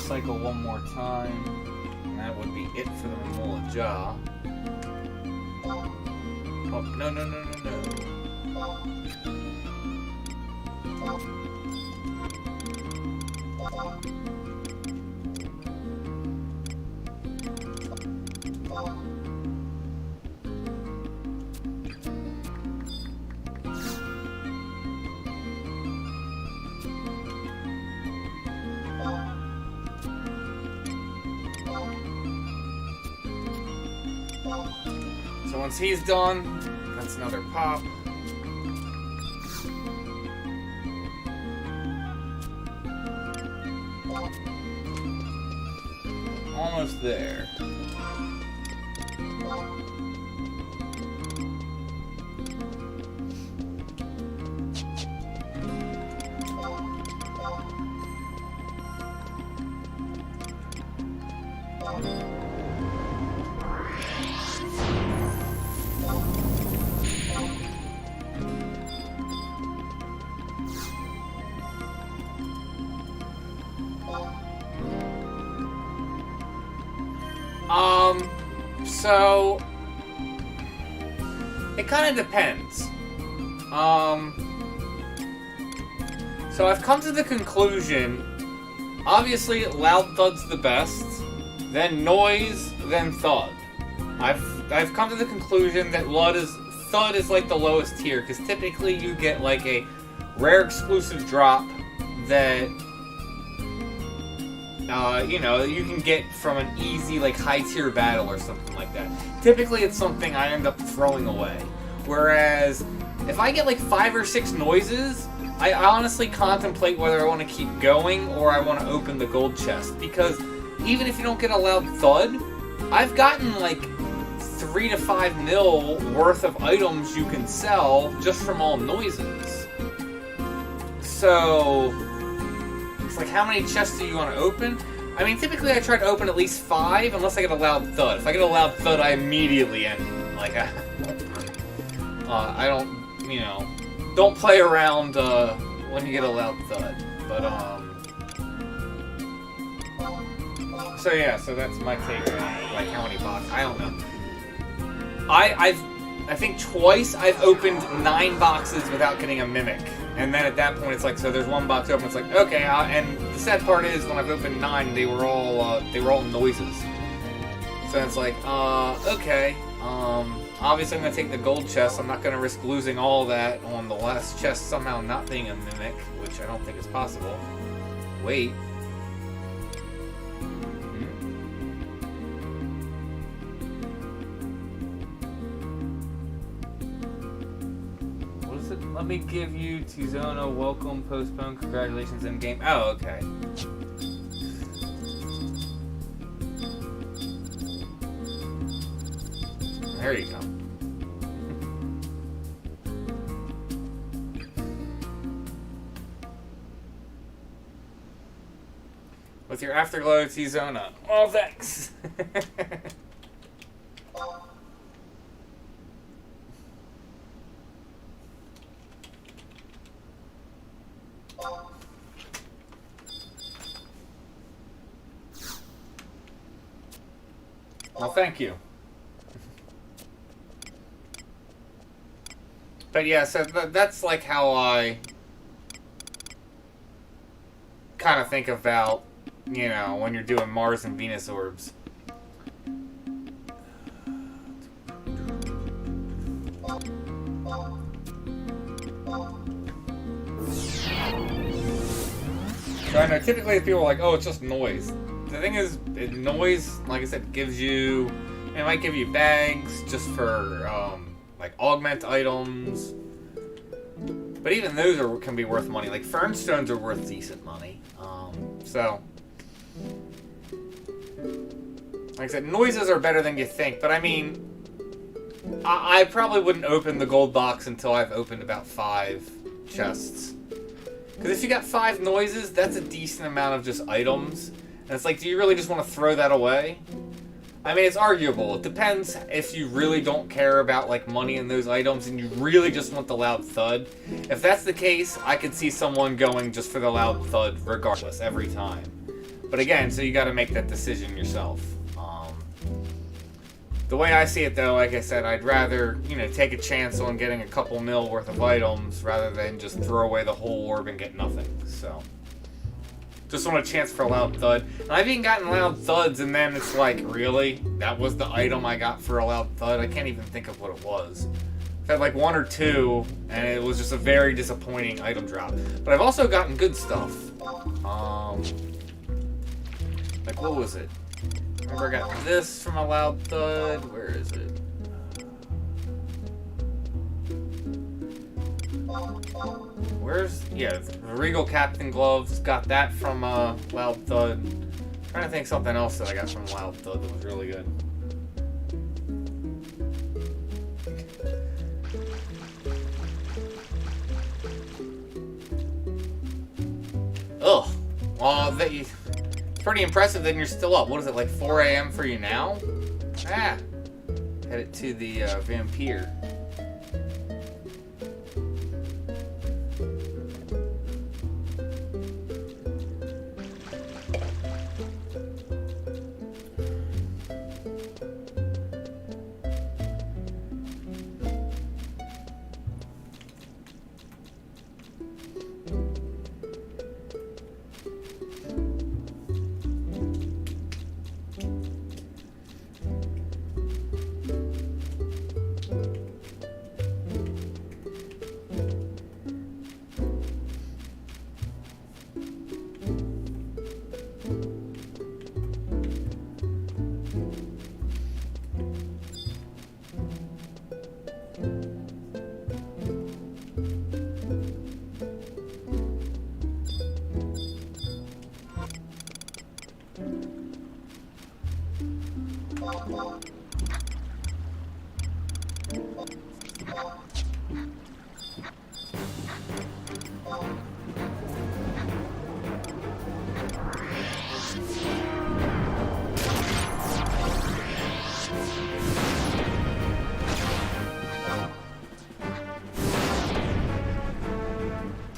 cycle one more time. And that would be it for the Mamola Jaw. Oh, no, no, no, no, So once he's done, that's another pop. Almost there. So it kind of depends. So I've come to the conclusion, obviously loud thud's the best, then noise, then thud. I've come to the conclusion that thud is like the lowest tier, because typically you get like a rare exclusive drop that you know, you can get from an easy, like, high-tier battle or something like that. Typically, it's something I end up throwing away. Whereas, if I get, like, 5 or 6 noises, I honestly contemplate whether I want to keep going or I want to open the gold chest. Because even if you don't get a loud thud, I've gotten, like, 3 to 5 mil worth of items you can sell just from all noises. So like, how many chests do you want to open? I mean, typically I try to open at least 5, unless I get a loud thud. If I get a loud thud, I immediately end. Like, I don't, you know, don't play around when you get a loud thud. But, so yeah, so that's my take on, like, how many boxes. I don't know. I think twice I've opened 9 boxes without getting a Mimic. And then at that point, it's like, so there's one box open. It's like, okay. And the sad part is, when I've opened 9, they were all noises. So it's like, okay. Obviously, I'm gonna take the gold chest. I'm not gonna risk losing all that on the last chest somehow not being a Mimic, which I don't think is possible. Wait. Let me give you Tizona, welcome, postpone, congratulations, in game. Oh, okay. There you go. With your afterglow, Tizona. Oh, thanks. Well, thank you. But yeah, so that's like how I kind of think about, you know, when you're doing Mars and Venus orbs. So I know typically people are like, oh, it's just noise. The thing is, noise, like I said, gives you, it might give you bags just for, like, augment items. But even those can be worth money. Like, fernstones are worth decent money. So, like I said, noises are better than you think. But I mean, I probably wouldn't open the gold box until I've opened about 5 chests. Because if you got 5 noises, that's a decent amount of just items. And it's like, do you really just want to throw that away? I mean, it's arguable. It depends if you really don't care about, like, money in those items and you really just want the loud thud. If that's the case, I could see someone going just for the loud thud regardless, every time. But again, so you got to make that decision yourself. The way I see it, though, like I said, I'd rather, you know, take a chance on getting a couple mil worth of items rather than just throw away the whole orb and get nothing. So, just want a chance for a Loud Thud. And I've even gotten Loud Thuds, and then it's like, really? That was the item I got for a Loud Thud? I can't even think of what it was. I've had like one or two, and it was just a very disappointing item drop. But I've also gotten good stuff. Like, what was it? Remember, I got this from a Loud Thud. Where is it? Yeah, the Regal Captain Gloves. Got that from Loud Thud. I'm trying to think something else that I got from Loud Thud that was really good. Ugh. Well, pretty impressive that you're still up. What is it, like 4 a.m. for you now? Ah. Headed to the Vampire.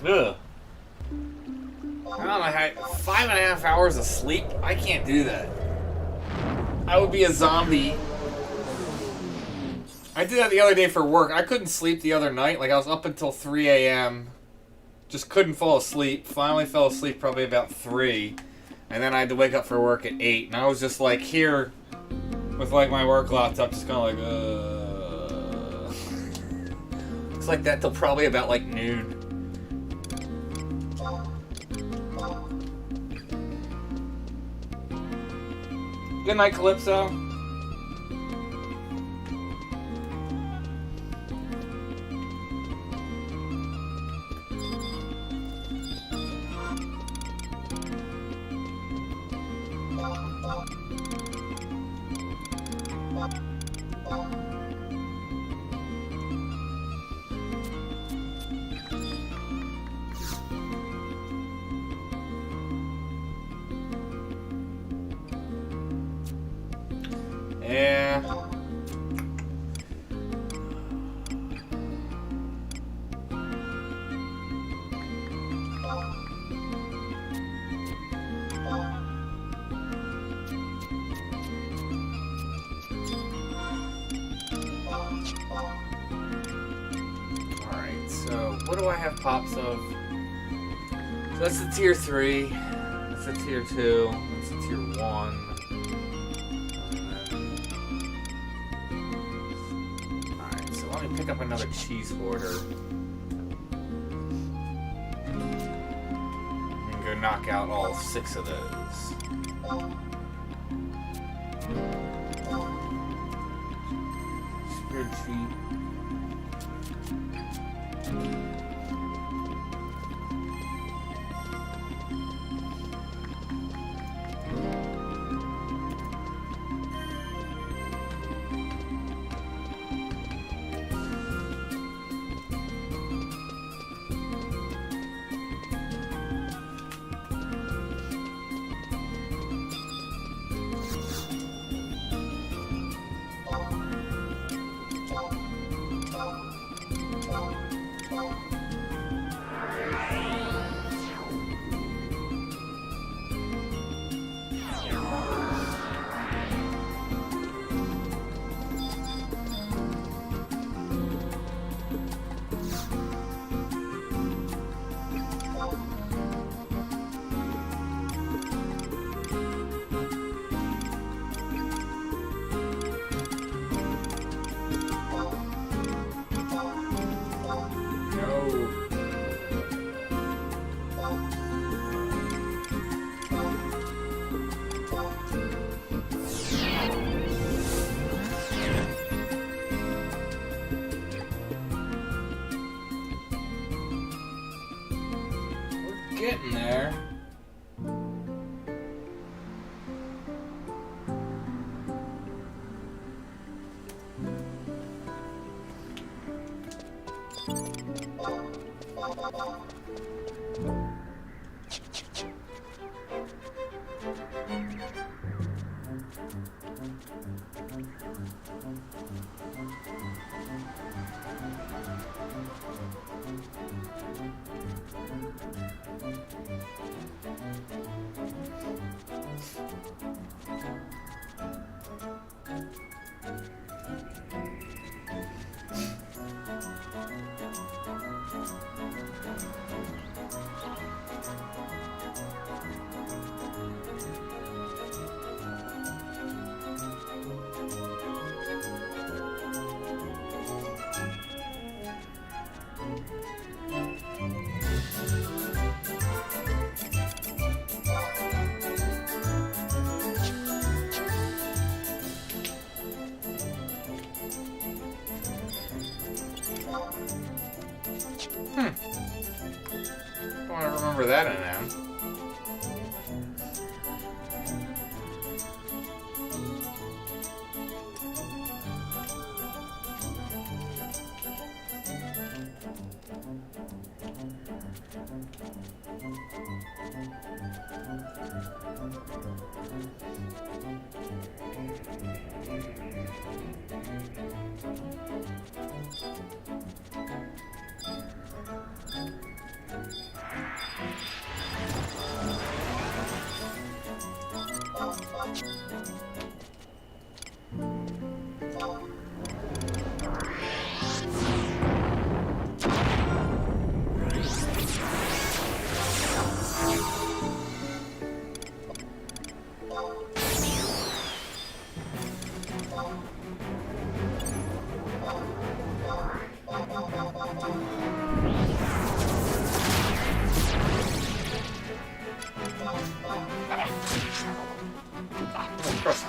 Ugh. I don't know, 5.5 hours of sleep? I can't do that. I would be a zombie. I did that the other day for work. I couldn't sleep the other night. Like, I was up until 3 a.m. Just couldn't fall asleep. Finally fell asleep probably about 3. And then I had to wake up for work at 8. And I was just, like, here with, like, my work laptop just kind of like, Looks like that till probably about, like, noon. Good night, Calypso. Yeah. Alright, so what do I have pops of? So that's the tier 3, that's the tier 2, that's the tier 1. Let me pick up another cheese hoarder and go knock out all 6 of those. Spreadsheet. getting there. I don't remember that in them.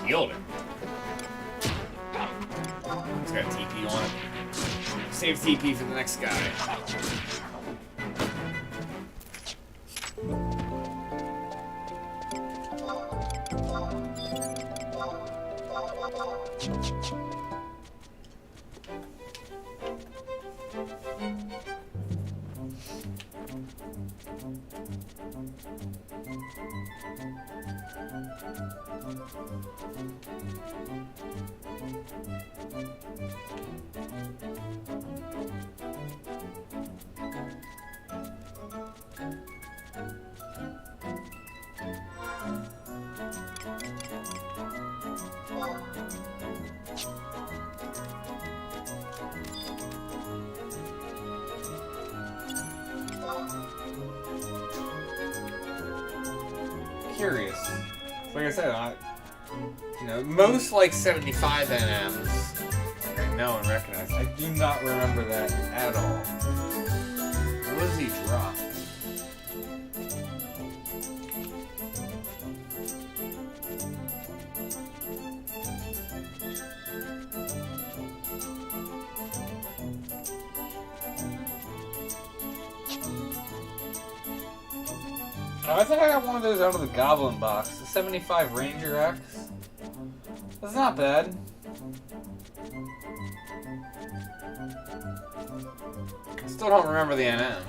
Healed him. He's got TP on him. Save TP for the next guy. Curious. Like I said, most like 75 NMs. I know and recognize. I do not remember that at all. What does he drop? I think I got one of those out of the Goblin box. The 75 Ranger X. That's not bad. I still don't remember the NM.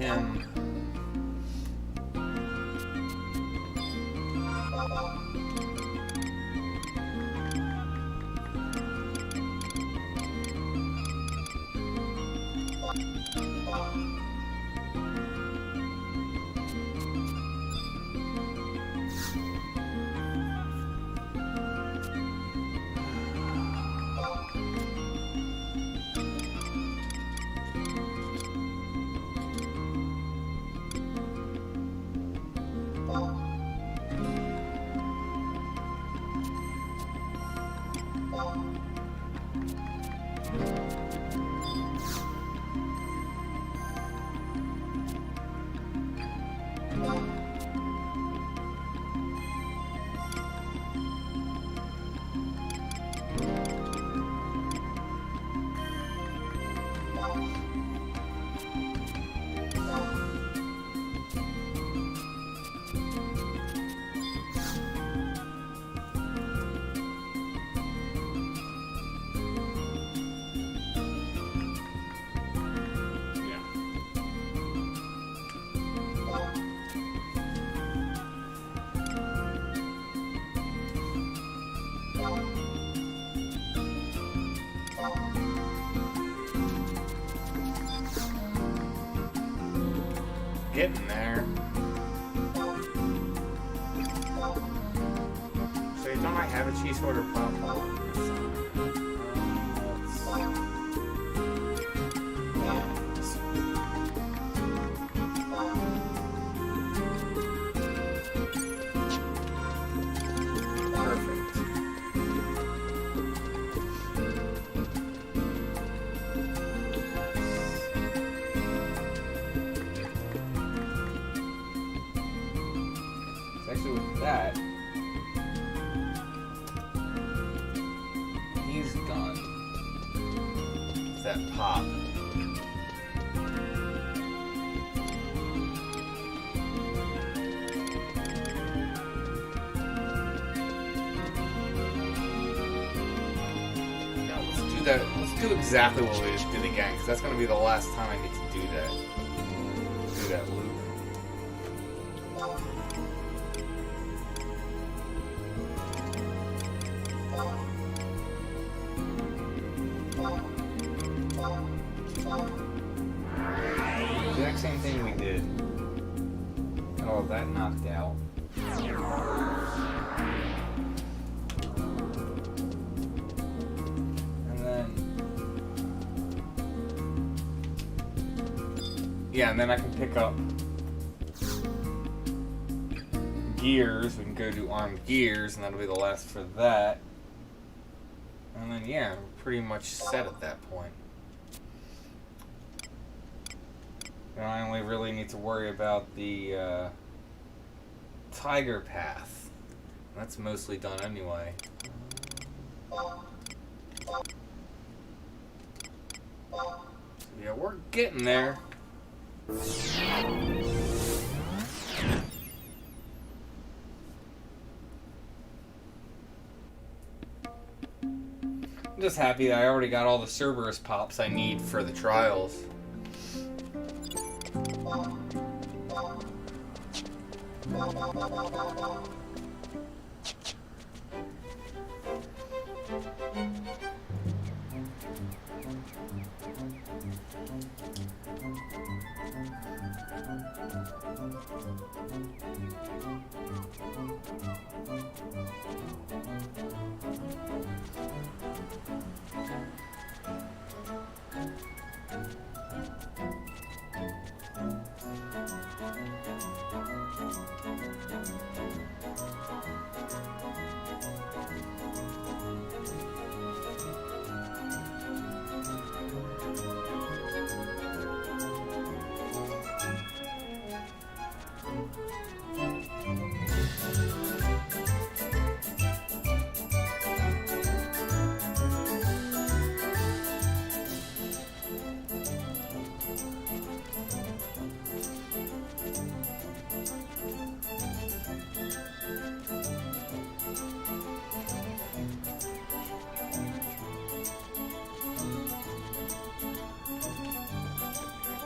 Him. Getting there. So don't I have a cheese order problem? That he's gone. It's that pop. Yeah, let's do that. Let's do exactly what we just did again, because that's going to be the last time I get to do that. Do that loop. Same thing we did. Oh, that knocked out. And then... yeah, and then I can pick up gears. We can go do armed gears, and that'll be the last for that. And then, yeah, we're pretty much set at that point. And I only really need to worry about the tiger path. That's mostly done anyway. So yeah, we're getting there. I'm just happy that I already got all the Cerberus pops I need for the trials.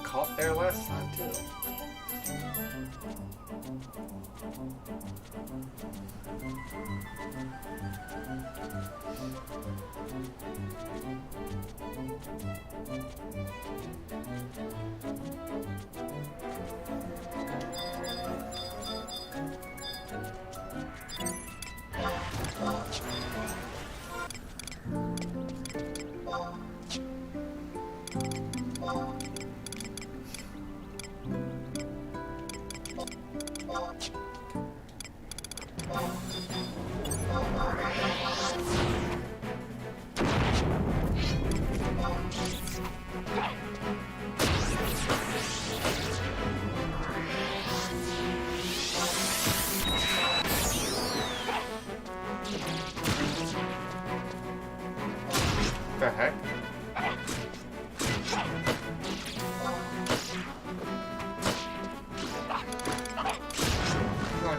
Caught there last time too.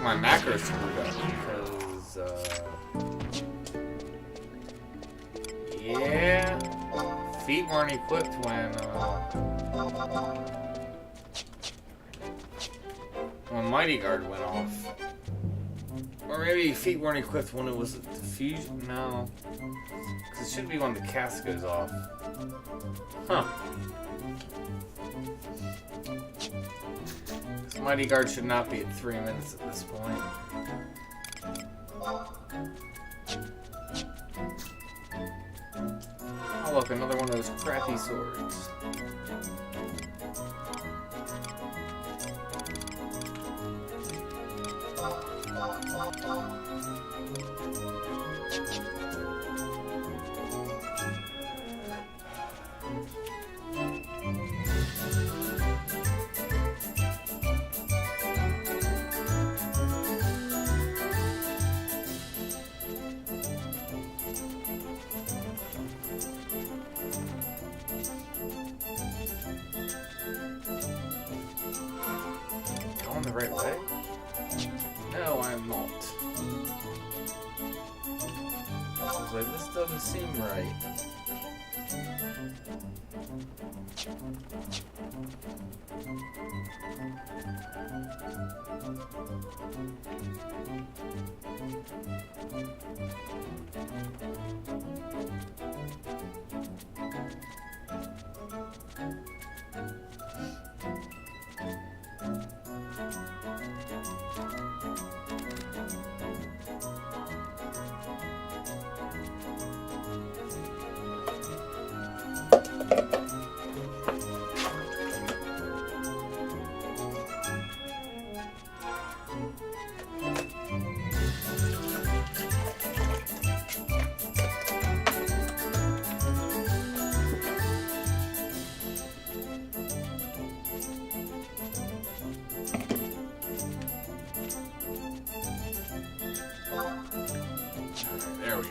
my macro screwed up because, yeah, feet weren't equipped when Mighty Guard went off. Or maybe feet weren't equipped when it was a diffusion? No. Because it should be when the cast goes off. Huh. This Mighty Guard should not be at 3 minutes at this point. Oh look, another one of those crappy swords. Going the right way? No, I'm not. I was like, this doesn't seem right. There we go.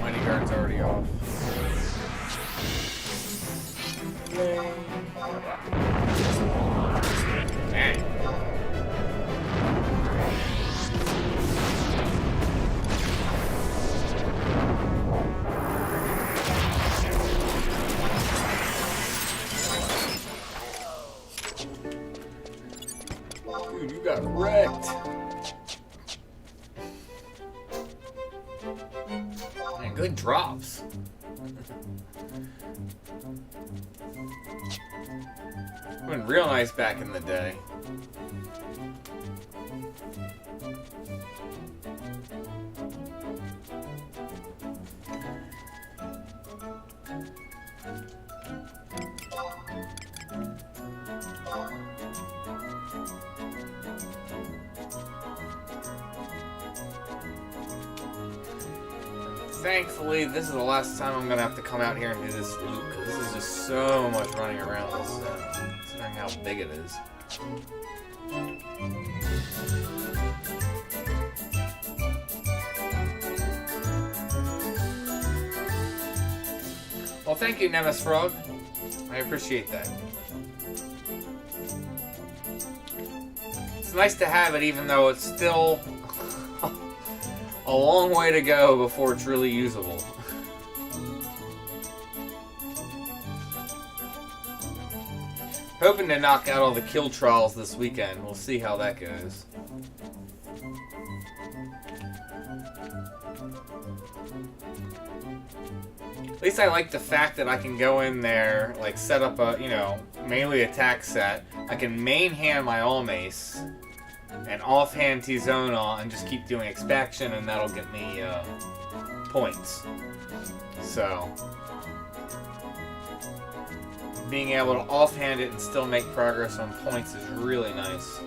Mighty Guard's already off. Man. Dude, you got wrecked. Man, good drops. Went real nice back in the day. thankfully, this is the last time I'm gonna have to come out here and do this loop, because this is just so much running around this set, considering how big it is. Well, thank you, Nemesis Frog. I appreciate that. It's nice to have it, even though it's still a long way to go before it's really usable. Hoping to knock out all the kill trials this weekend. We'll see how that goes. At least I like the fact that I can go in there, like set up a, you know, melee attack set. I can main hand my All Mace and offhand Tizona and just keep doing expansion, and that'll get me points. So being able to offhand it and still make progress on points is really nice.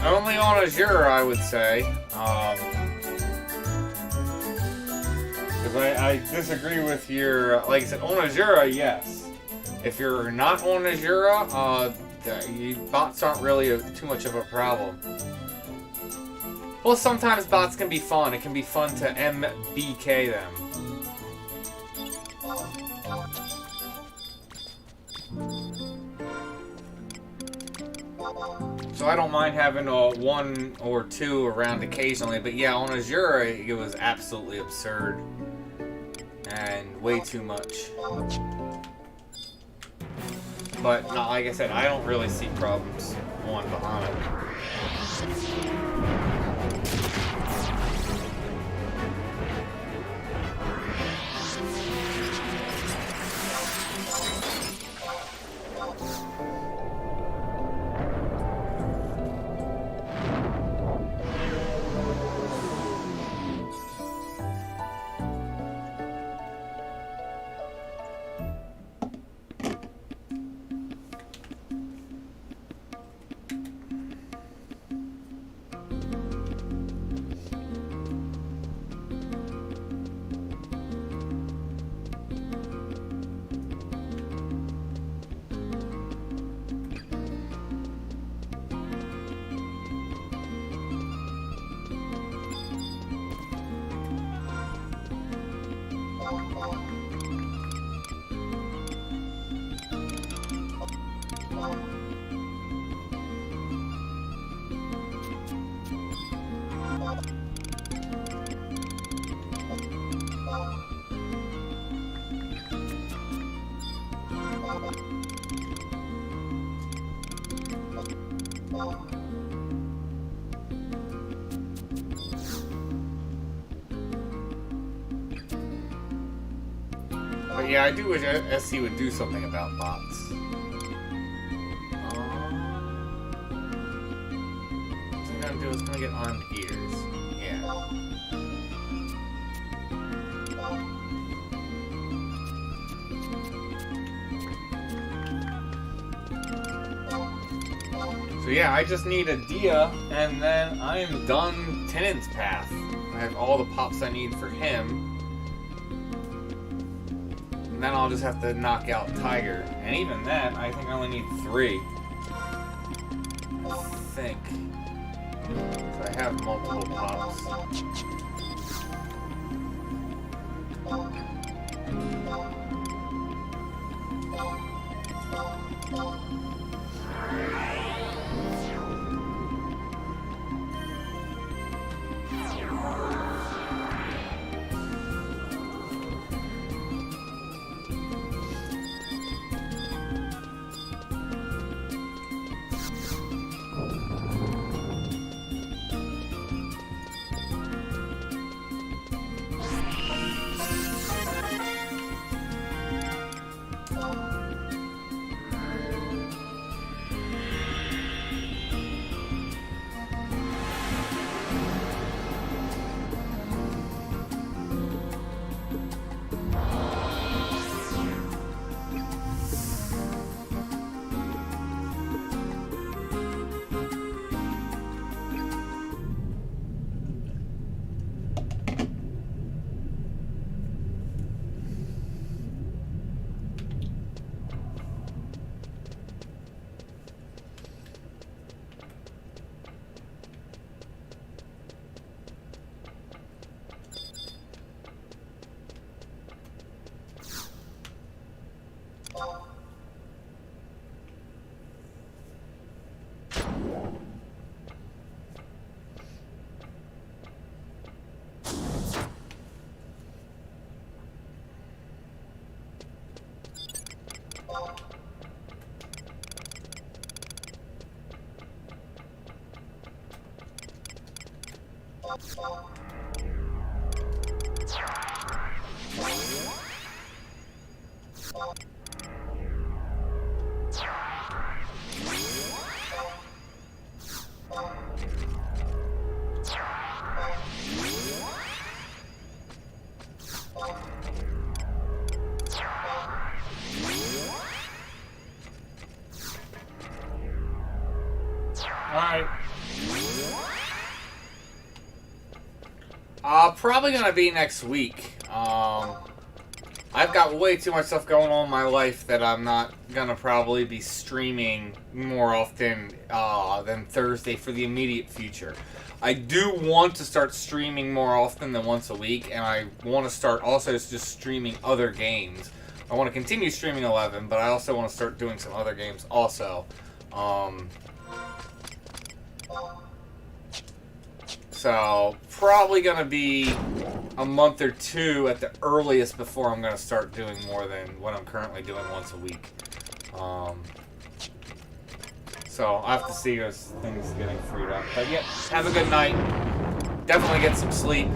Only on Azure, I would say. Because I disagree with your, like I said, on Azure, yes. If you're not on Azure, bots aren't really too much of a problem. Well, sometimes bots can be fun. It can be fun to MBK them. So I don't mind having a 1 or 2 around occasionally, but yeah, on Azure it was absolutely absurd and way too much. But no, like I said, I don't really see problems on Bahamut. But yeah, I do wish SC would do something about bots. What's it gonna do? It's gonna get armed ears. Yeah. So yeah, I just need a Dia, and then I am done Tenant's Path. I have all the pops I need for him. And then I'll just have to knock out Tiger. And even that, I think I only need 3. I think. So I have multiple pops. Alright. Probably gonna be next week. I've got way too much stuff going on in my life that I'm not gonna probably be streaming more often than Thursday for the immediate future. I do want to start streaming more often than once a week, and I want to start also just streaming other games. I want to continue streaming 11, but I also want to start doing some other games also. So, probably going to be a month or two at the earliest before I'm going to start doing more than what I'm currently doing once a week. So, I have to see as things getting freed up. But yeah, have a good night. Definitely get some sleep.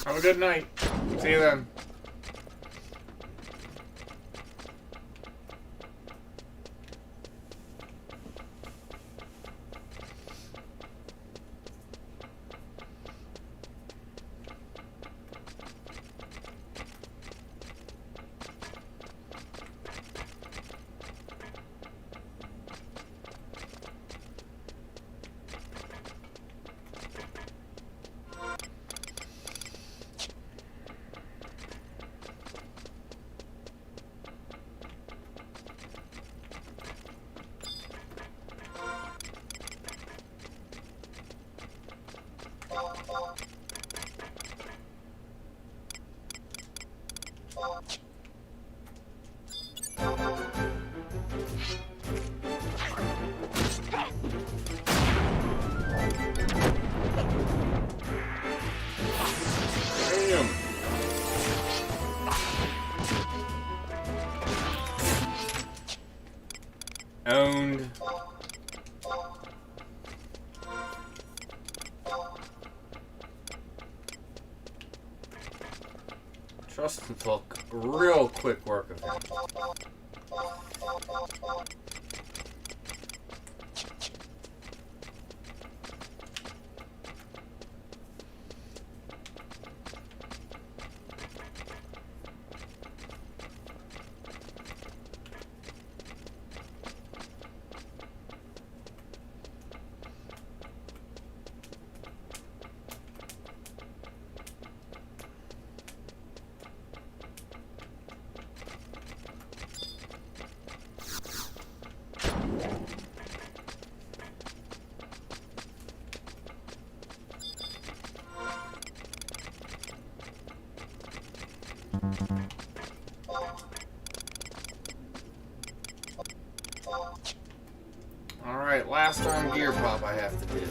Have a good night. See you then. Owned. Trust took real quick work of him. Alright, last on gear pop I have to do.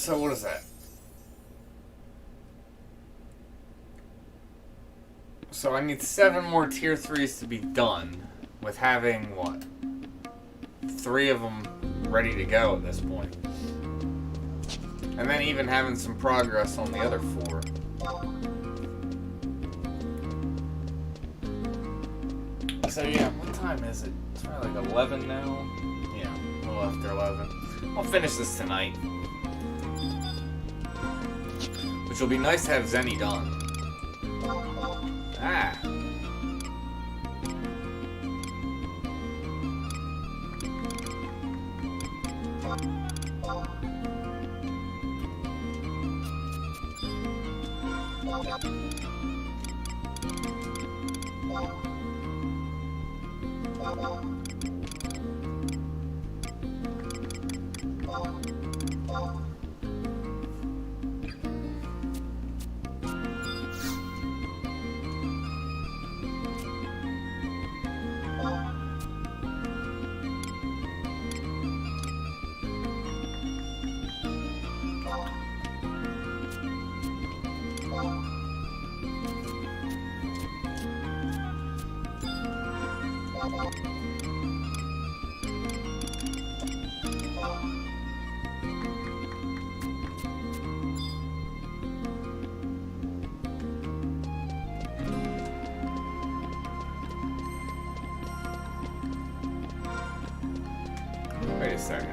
So what is that? So I need 7 more tier 3s to be done, with having, what? 3 of them ready to go at this point. And then even having some progress on the other 4. So yeah, what time is it? It's probably like 11 now? Yeah, a little after 11. I'll finish this tonight. Which will be nice to have Zenny done. Ah. Wait a second.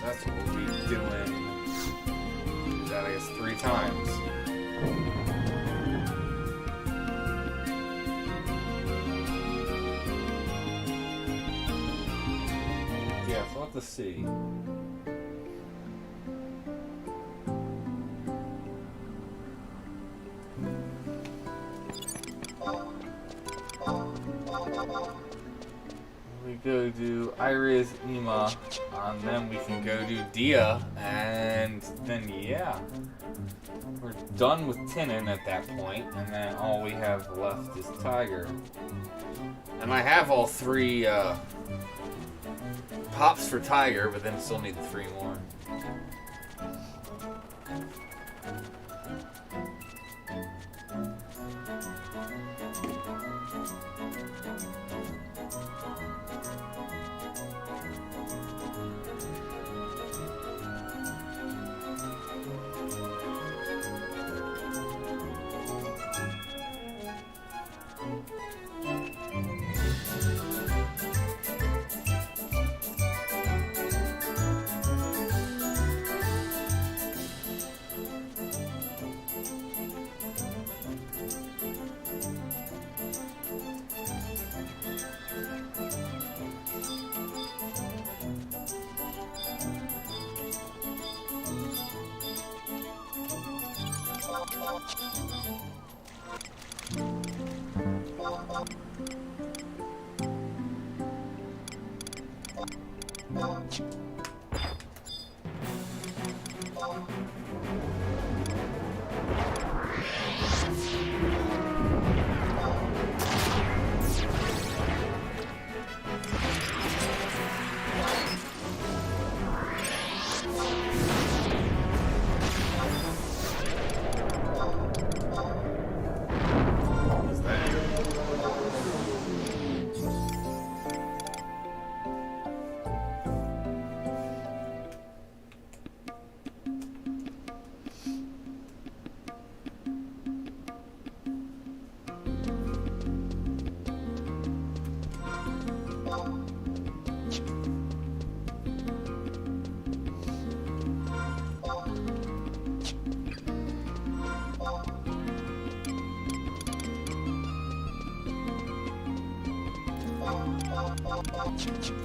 That's what we'll be doing. Do that, I guess, 3 times. Yeah, so let's see. We go do Iris, Ima, and then we can go do Dia, and then yeah, we're done with Tinin at that point, and then all we have left is Tiger. And I have all 3 pops for Tiger, but then still need 3 more. Interesting.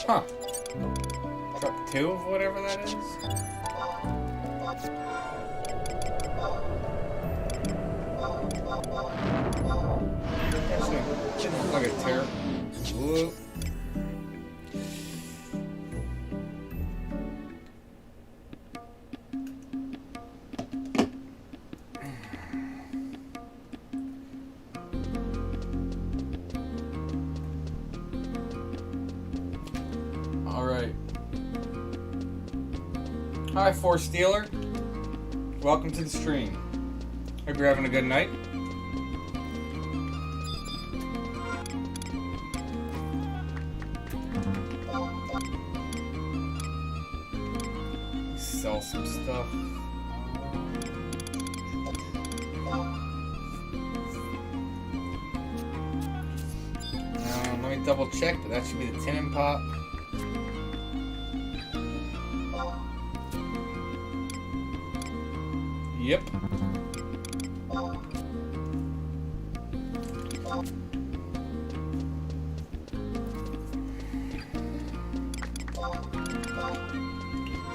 Huh. Truck 2 of whatever that is? Actually, it didn't look like a tear. Whoop. Hi, Force Stealer. Welcome to the stream. Hope you're having a good night. some stuff. Let me double check, but that should be the tin and pop. Yep.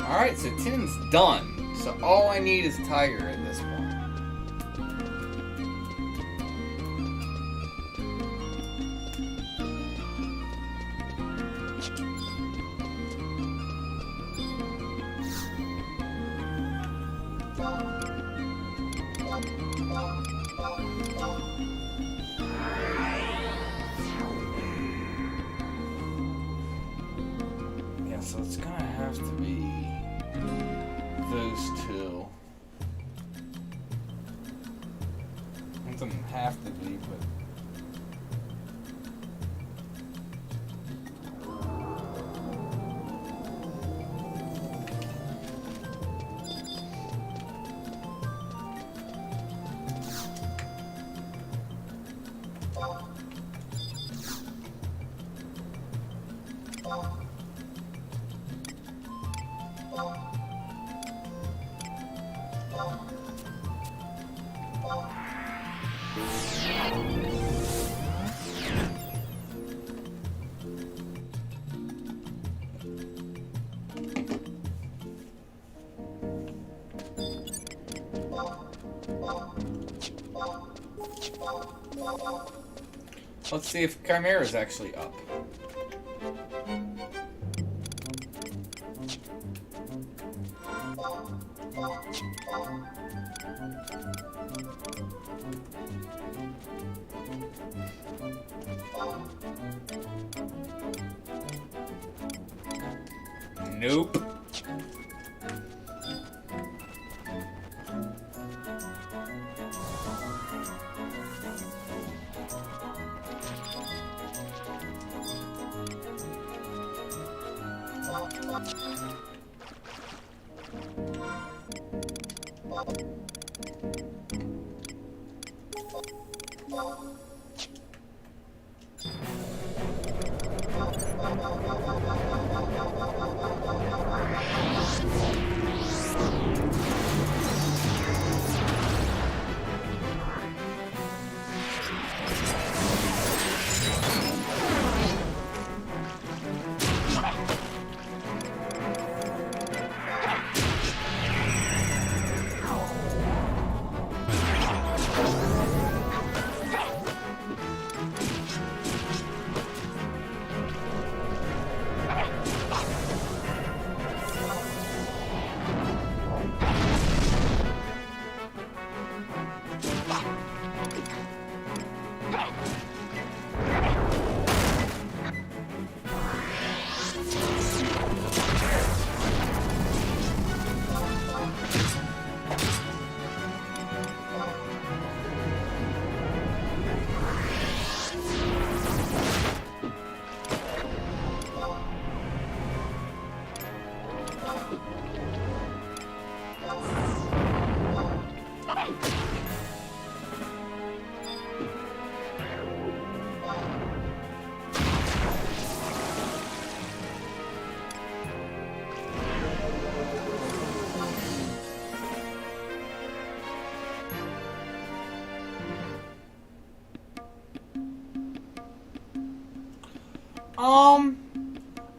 Alright, so tin's done. So all I need is Tiger at this point. Yeah, so it's gonna have to be those two. It doesn't have to be, but let's see if Chimera is actually up. Nope.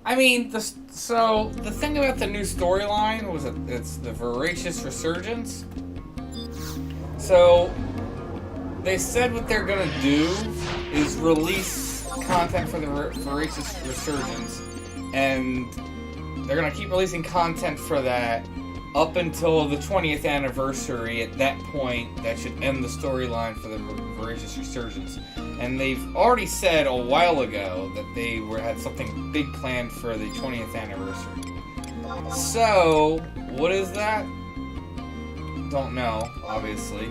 I mean, the thing about the new storyline was that it's the Voracious Resurgence. So, they said what they're gonna do is release content for the Voracious Resurgence, and they're gonna keep releasing content for that up until the 20th anniversary. At that point, that should end the storyline for the Voracious Resurgence. And they've already said a while ago that they had something big planned for the 20th anniversary. So, what is that? Don't know, obviously.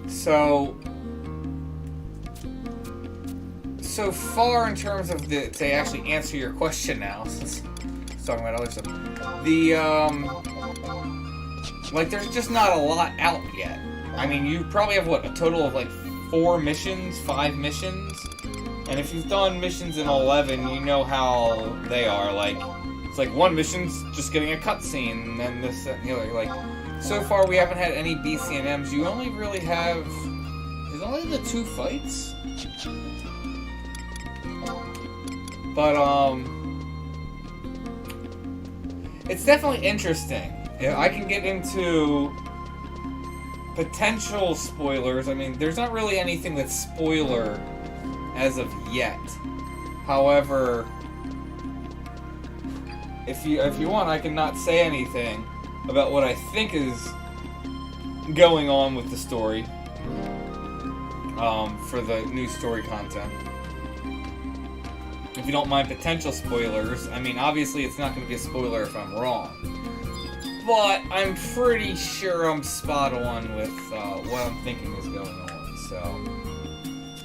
So so far in terms of to actually answer your question now, since I'm talking about other stuff, like, there's just not a lot out yet. I mean, you probably have, what, a total of, like, 5 missions? And if you've done missions in 11, you know how they are. Like, it's like one mission's just getting a cutscene, and then this, you know, like, so far we haven't had any BCNMs. You only really have, is only the 2 fights? But, it's definitely interesting. I can get into potential spoilers. I mean, there's not really anything that's spoiler as of yet. However, if you want, I can not say anything about what I think is going on with the story for the new story content. If you don't mind potential spoilers, I mean, obviously it's not going to be a spoiler if I'm wrong. But I'm pretty sure I'm spot on with what I'm thinking is going on. So,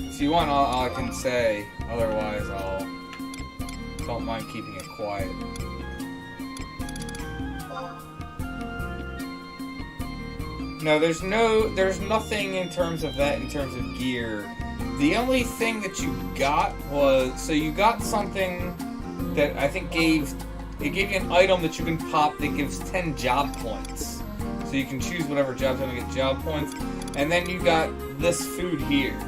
if you want, I can say. Otherwise, don't mind keeping it quiet. No, there's nothing in terms of that, in terms of gear. The only thing that you got was, so you got something that I think gave you an item that you can pop that gives 10 job points. So you can choose whatever job's going to get job points. And then you got this food here.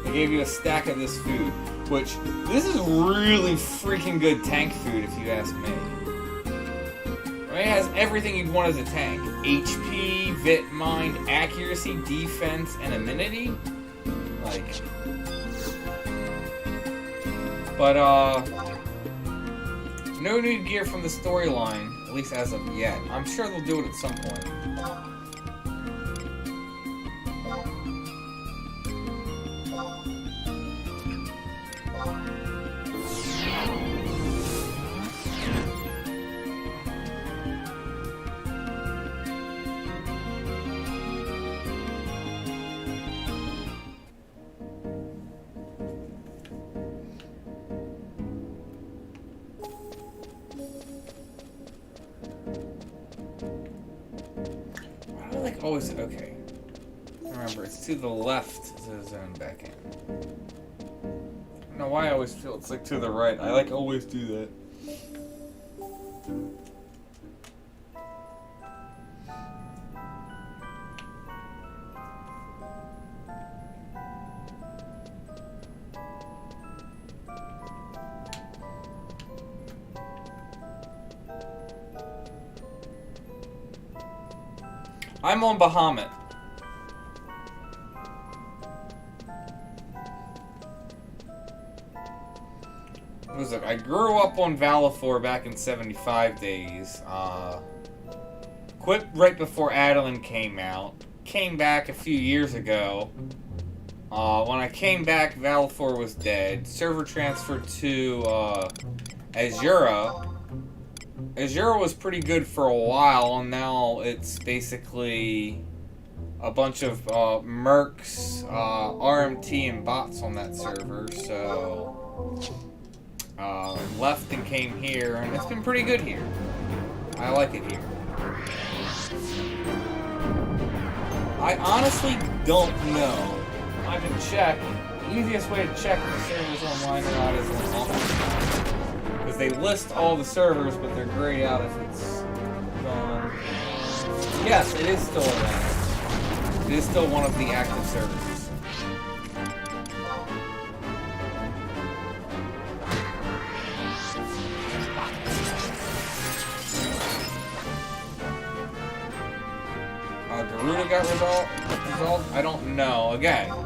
They gave you a stack of this food, which, this is really freaking good tank food if you ask me. I mean, it has everything you'd want as a tank. HP, Vit Mind, accuracy, defense, and amenity. Like, but, no new gear from the storyline, at least as of yet. I'm sure they'll do it at some point. Always okay. Remember, it's to the left to zone back in. I don't know why I always feel it's like to the right. I like always do that. I'm on Bahamut. Look, I grew up on Valifor back in 75 days. Quit right before Adeline came out. Came back a few years ago. When I came back, Valifor was dead. Server transferred to Azura. Azura was pretty good for a while, and now it's basically a bunch of mercs, RMT, and bots on that server, so left and came here, and it's been pretty good here. I like it here. I honestly don't know. I can check. The easiest way to check if the server's online or not is on. Because they list all the servers, but they're grayed out if it's gone. Yes, it is still around. It is still one of the active servers. Garuda got resolved? I don't know. Again, let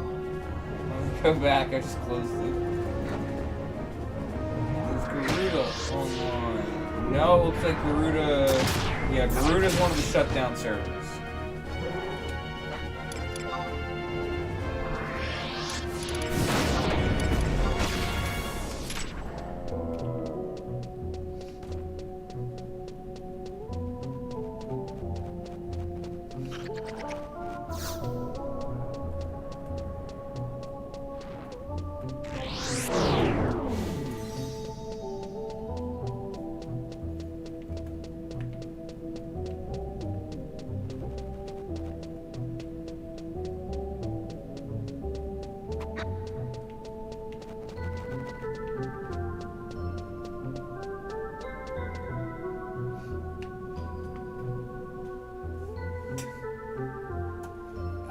me go back. I just closed it. Garuda online. No, it looks like Garuda. Yeah, Garuda's one of the shutdown servers.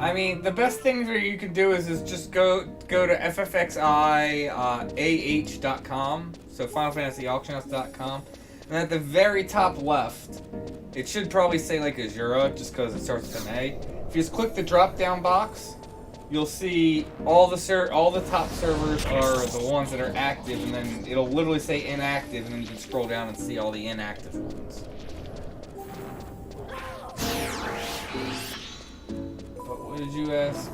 I mean, the best thing that you can do is just go to FFXI.com, so FinalFantasyAuctionhouse.com, and at the very top left, it should probably say like Azura, just because it starts with an A. If you just click the drop-down box, you'll see all the top servers are the ones that are active, and then it'll literally say inactive, and then you can scroll down and see all the inactive ones. What did you ask?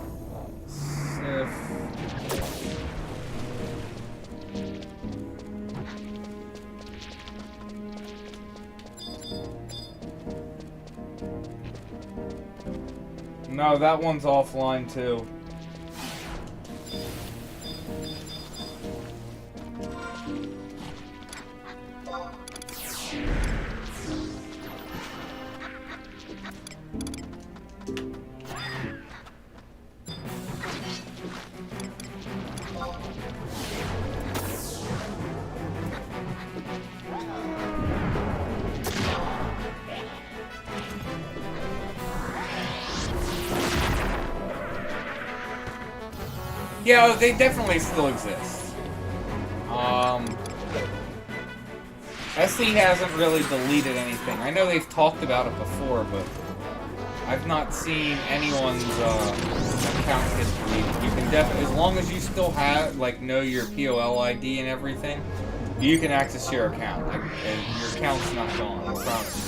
No, that one's offline too. Yeah, they definitely still exist. SE hasn't really deleted anything. I know they've talked about it before, but I've not seen anyone's account get deleted. You can definitely, as long as you still have, like, know your POL ID and everything, you can access your account. Like, and your account's not gone, I promise.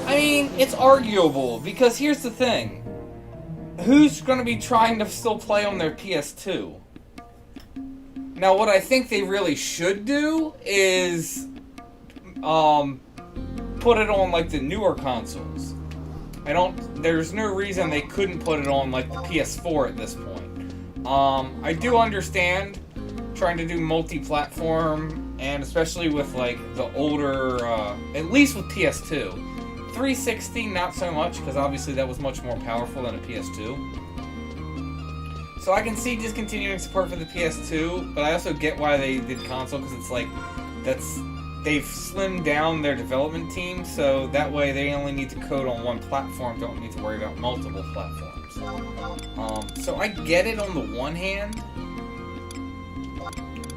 I mean, it's arguable, because here's the thing. Who's going to be trying to still play on their PS2? Now, what I think they really should do is put it on, like, the newer consoles. There's no reason they couldn't put it on, like, the PS4 at this point. I do understand trying to do multi-platform, and especially with, like, the older, at least with PS2. 360, not so much, because obviously that was much more powerful than a PS2. So I can see discontinuing support for the PS2, but I also get why they did console, because it's like, they've slimmed down their development team, so that way they only need to code on one platform, don't need to worry about multiple platforms. So I get it on the one hand,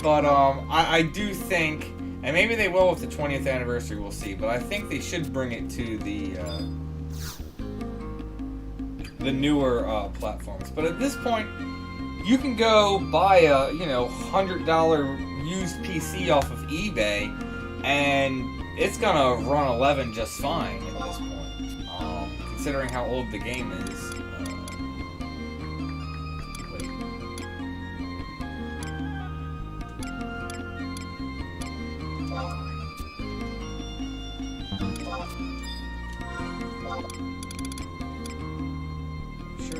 but I do think, and maybe they will with the 20th anniversary, we'll see, but I think they should bring it to the newer platforms. But at this point, you can go buy a, $100 used PC off of eBay, and it's gonna run 11 just fine at this point, considering how old the game is.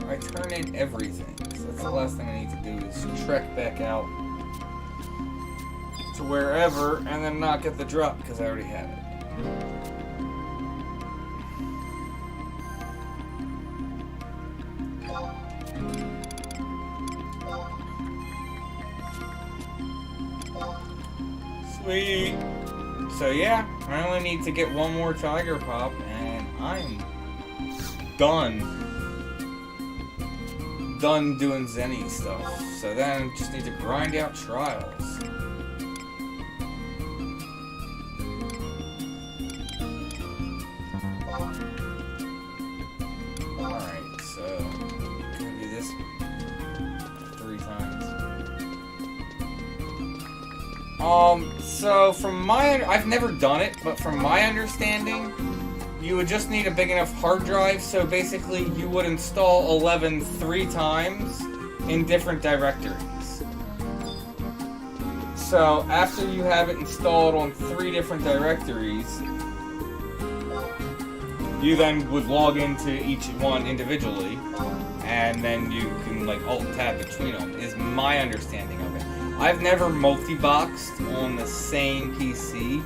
I turn in everything, so that's the last thing I need to do is trek back out to wherever and then not get the drop because I already have it. Sweet! So yeah, I only need to get one more Tiger Pop and I'm done doing Zenny stuff. So then just need to grind out trials. Alright, so I'm gonna do this 3 times. So from I've never done it, but from my understanding, you would just need a big enough hard drive, so basically you would install 11 3 times in different directories. So after you have it installed on 3 different directories, you then would log into each one individually, and then you can like alt-tab between them, is my understanding of it. I've never multi-boxed on the same PC,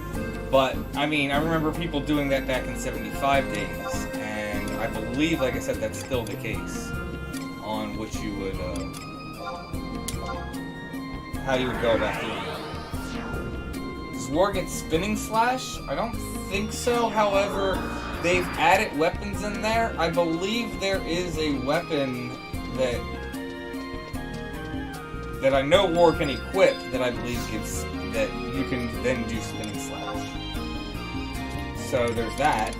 but, I mean, I remember people doing that back in 75 days, and I believe, like I said, that's still the case on which you would, how you would go about doing it. Does War get Spinning Slash? I don't think so. However, they've added weapons in there. I believe there is a weapon that I know War can equip that I believe gives that you can then do Spinning Slash. So there's that.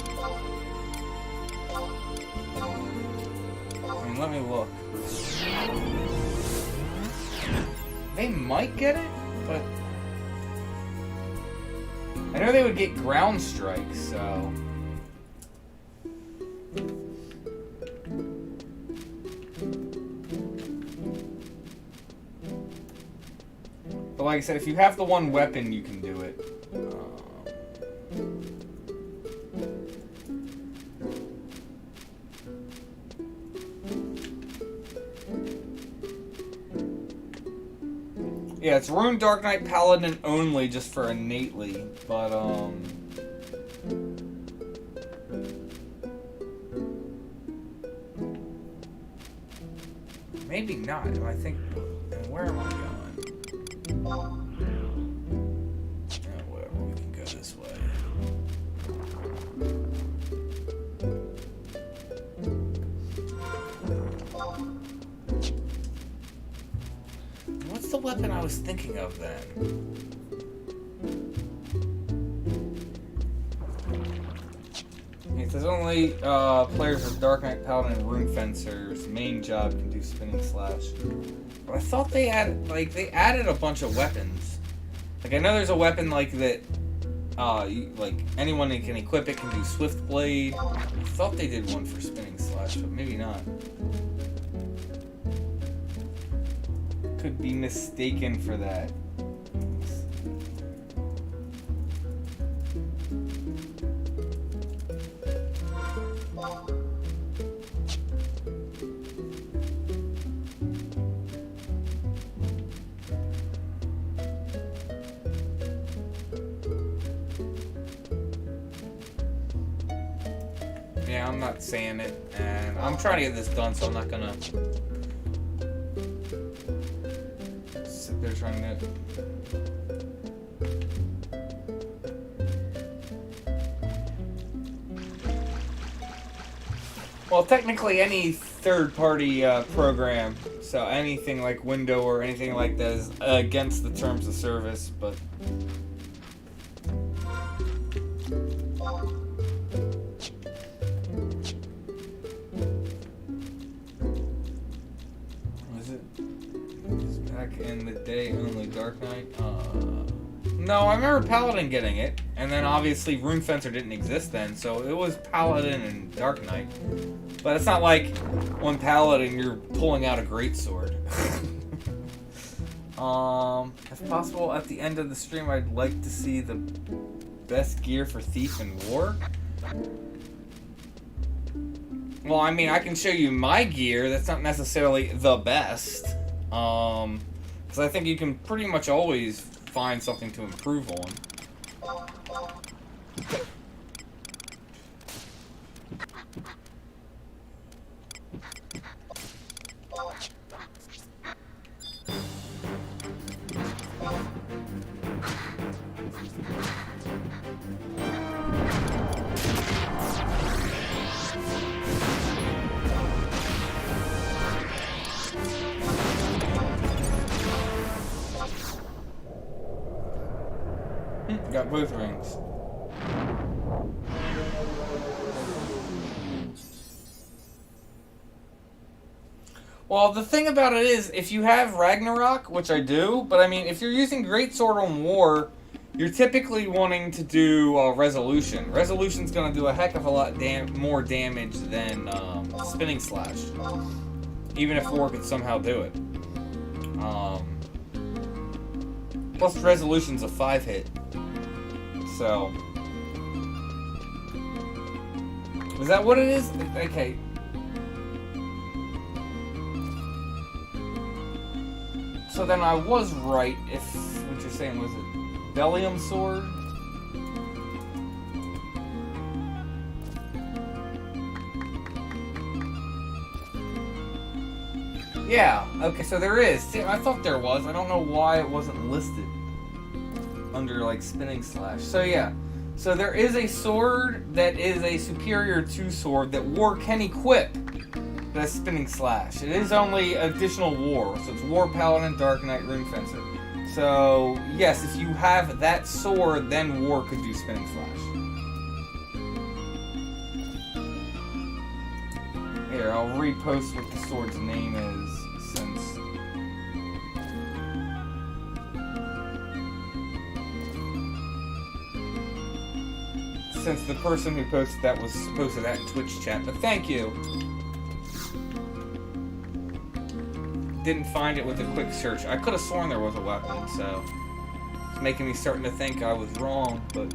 I mean, let me look. They might get it, but I know they would get Ground Strike, so. But like I said, if you have the one weapon, you can do it. Yeah, it's Rune Dark Knight Paladin only, just for innately, but maybe not. I think. Where am I going? Whatever, we can go this way. What's the weapon I was thinking of then? If there's only players with Dark Knight Paladin and Rune Fencer's main job can do Spinning Slash. But I thought they added a bunch of weapons. Like, I know there's a weapon like that, like anyone that can equip it can do Swift Blade. I thought they did one for Spinning Slash, but maybe not. Could be mistaken for that. Yeah, I'm not saying it, and I'm trying to get this done, so I'm not gonna sit there trying to. Well, technically, any third-party program, so anything like Window or anything like that is against the terms of service, but. In the day only Dark Knight? No, I remember Paladin getting it, and then obviously Rune Fencer didn't exist then, so it was Paladin and Dark Knight. But it's not like on Paladin you're pulling out a greatsword. If possible, at the end of the stream, I'd like to see the best gear for Thief in War. Well, I mean, I can show you my gear. That's not necessarily the best. Because I think you can pretty much always find something to improve on. Got both rings. Well, the thing about it is, if you have Ragnarok, which I do, but I mean, if you're using Greatsword on War, you're typically wanting to do Resolution. Resolution's going to do a heck of a lot more damage than Spinning Slash, even if War could somehow do it. Plus, Resolution's a 5-hit. So, is that what it is? Okay. So then I was right if what you're saying was it Bellium Sword? Yeah, okay, so there is. See, I thought there was. I don't know why it wasn't listed. under like spinning slash. So yeah. So there is a sword that is a superior to sword that war can equip. That's spinning slash. It is only additional war. So it's War Paladin, Dark Knight, Rune Fencer. So yes, if you have that sword, then war could do spinning slash. Here, I'll repost what the sword's name is since the person who posted that was posted that in Twitch chat, but thank you. Didn't find it with a quick search. I could have sworn there was a weapon, so it's making me starting to think I was wrong, but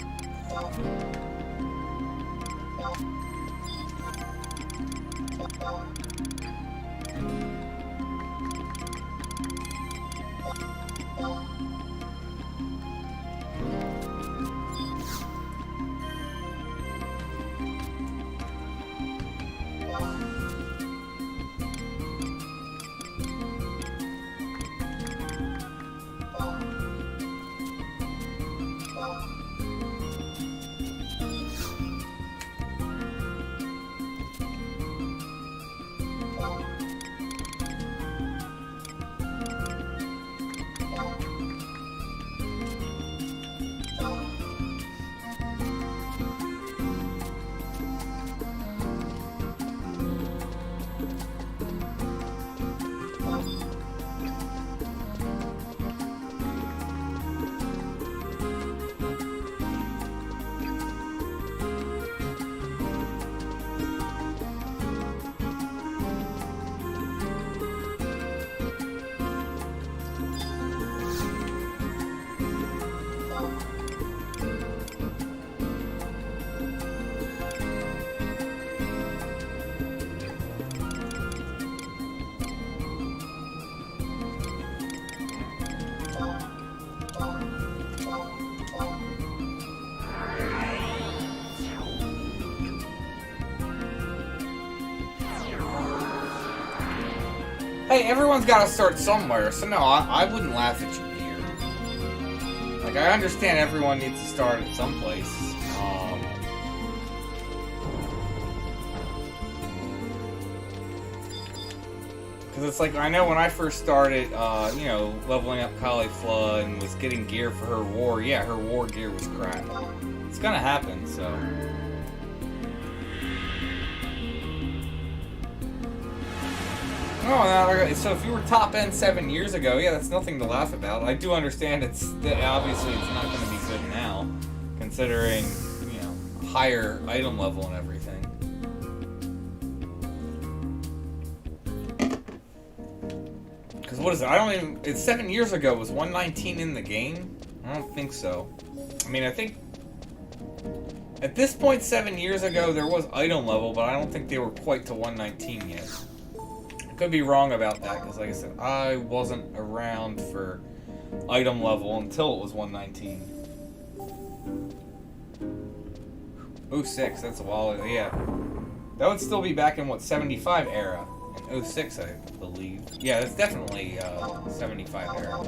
hey, everyone's got to start somewhere, so no, I wouldn't laugh at you here. Like, I understand everyone needs to start at some place. Because it's like, I know when I first started, you know, leveling up Caulifla and was getting gear for her war, yeah, her war gear was crap. It's gonna happen, so... Oh, so if you were top end 7 years ago, yeah, that's nothing to laugh about. I do understand obviously it's not going to be good now, considering, you know, higher item level and everything. Because what is it? I don't even. It's 7 years ago. Was 119 in the game? I don't think so. I mean, I think at this point 7 years ago there was item level, but I don't think they were quite to 119 yet. Could be wrong about that, because like I said, I wasn't around for item level until it was 119. 06, that's a while ago, yeah. That would still be back in, what, 75 era? In 06, I believe. Yeah, that's definitely 75 era.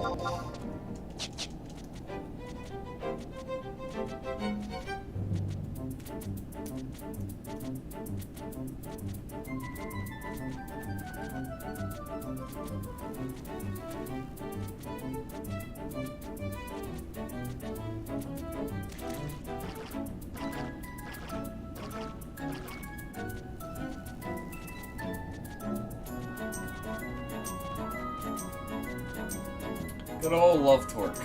Good old Love Torque.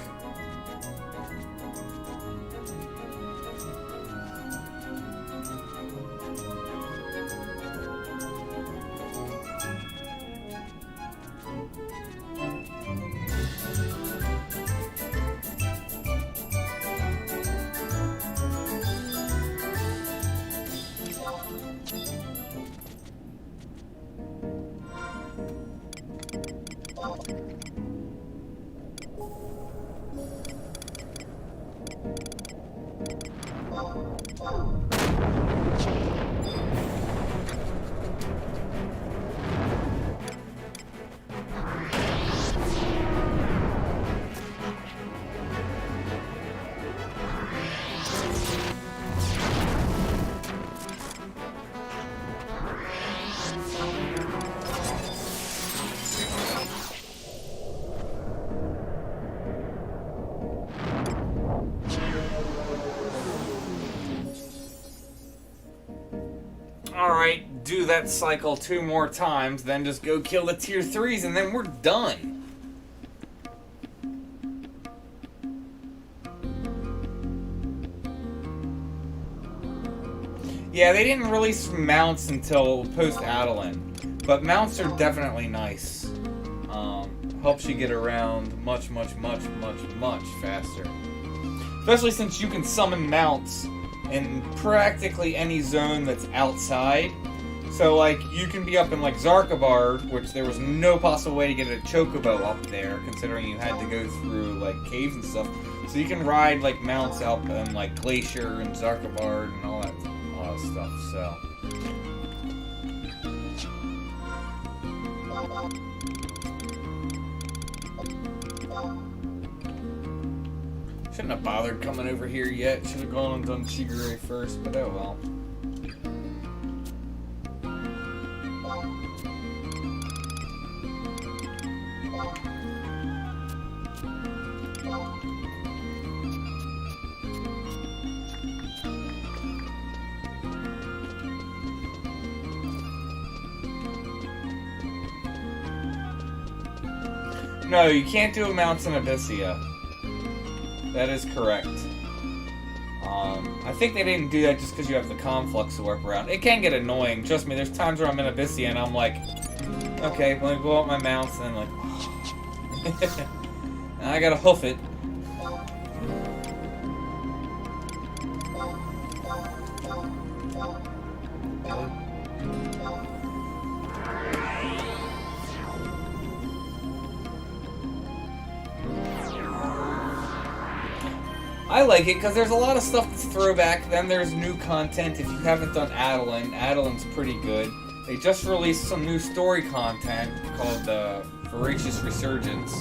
that cycle 2 more times, then just go kill the tier 3s, and then we're done. Yeah, they didn't release mounts until post-Adeline, but mounts are definitely nice. Helps you get around much faster. Especially since you can summon mounts in practically any zone that's outside. So, like, you can be up in, like, Zarkabard, which there was no possible way to get a chocobo up there, considering you had to go through, like, caves and stuff. So you can ride, like, mounts out in, like, Glacier and Zarkabard and all that stuff, so... Shouldn't have bothered coming over here yet. Should have gone and done Chigure first, but oh well. No, you can't do mounts in Abyssea. That is correct. I think they didn't do that just because you have the conflux to work around. It can get annoying. Trust me, there's times where I'm in Abyssea and I'm like, okay, let me blow up my mounts, and then I'm like, and I gotta hoof it. I like it because there's a lot of stuff that's throwback. Then there's new content. If you haven't done Adeline, Adeline's pretty good. They just released some new story content called Voracious Resurgence.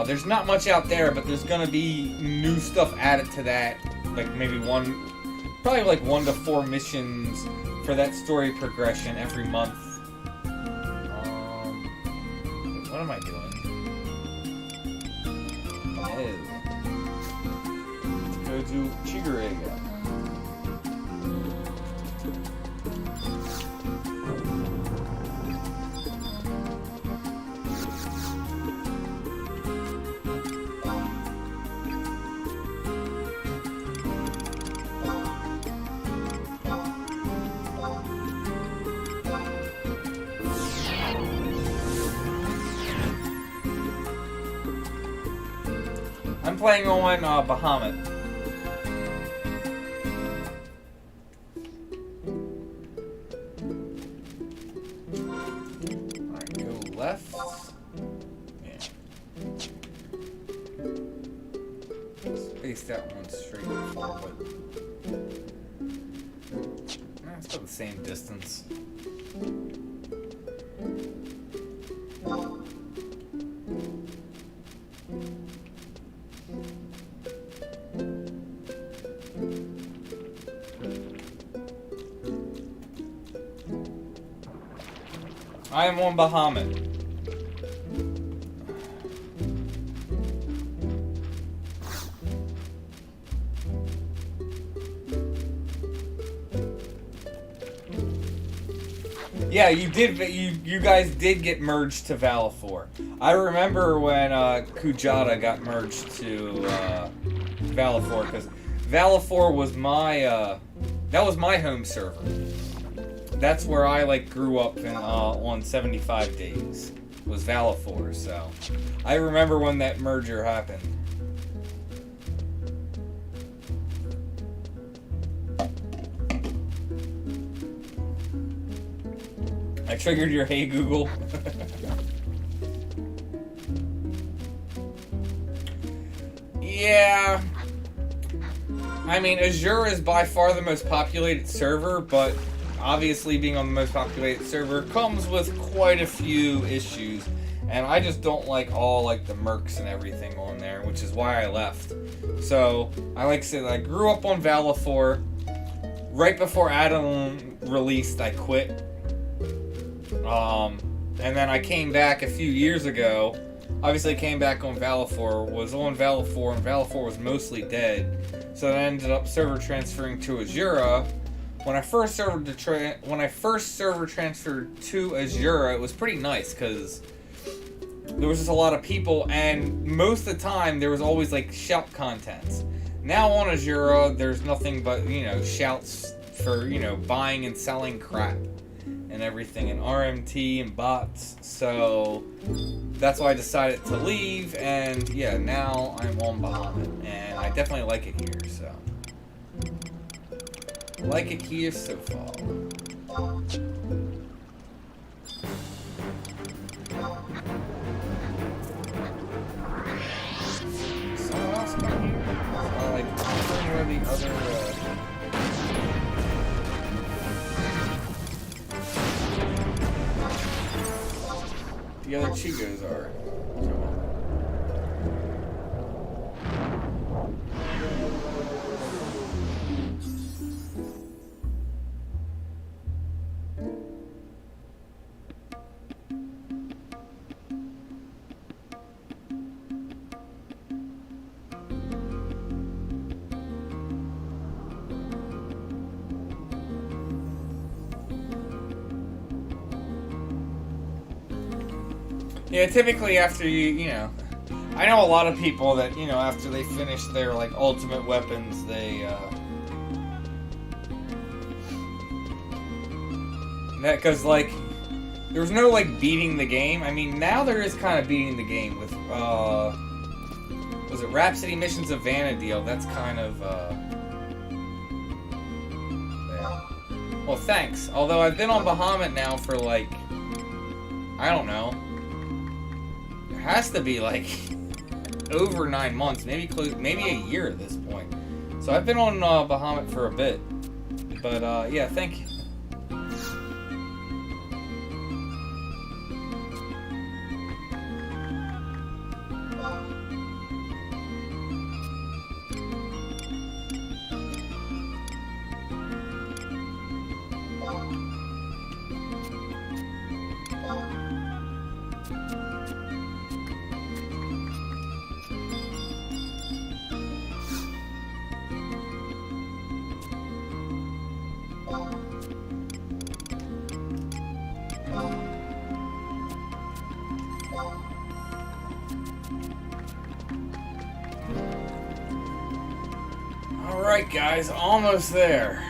There's not much out there, but there's gonna be new stuff added to that. Like maybe probably like 1 to 4 missions for that story progression every month. What am I doing? Go to Chigure again. I'm playing on Bahamut. That one straight before, but it's about the same distance. I am on Bahamut. Yeah, you guys did get merged to Valifor. I remember when Kujata got merged to Valifor, because Valifor was my that was my home server. That's where I like grew up in, on 75 days. Was Valifor, so I remember when that merger happened. I triggered your Hey Google. Yeah. I mean, Azure is by far the most populated server, but obviously being on the most populated server comes with quite a few issues. And I just don't like all like the mercs and everything on there, which is why I left. So, like I said, I grew up on Valifor. Right before Adeline released, I quit. And then I came back a few years ago. Obviously, I came back on Valifor, was on Valifor, and Valifor was mostly dead. So I ended up server transferring to Azura, when I first server transferred to Azure, it was pretty nice because there was just a lot of people, and most of the time there was always like shout contents. Now on Azure, there's nothing but, you know, shouts for, you know, buying and selling crap and everything, and RMT and bots. So that's why I decided to leave, and yeah, now I'm on Bahamut, and I definitely like it here. So like it here so far. Someone else come here? So, like, where the other, the other Chigos are. Yeah, typically after you know, I know a lot of people that, you know, after they finish their, like, ultimate weapons, they, because, like, there was no, like, beating the game. I mean, now there is kind of beating the game with, was it Rhapsody Missions of Vana'diel? That's kind of, yeah. Well, thanks. Although I've been on Bahamut now for, like, I don't know. Has to be like over 9 months, maybe a year at this point. So I've been on Bahamut for a bit, but yeah, thank you. Alright guys, almost there.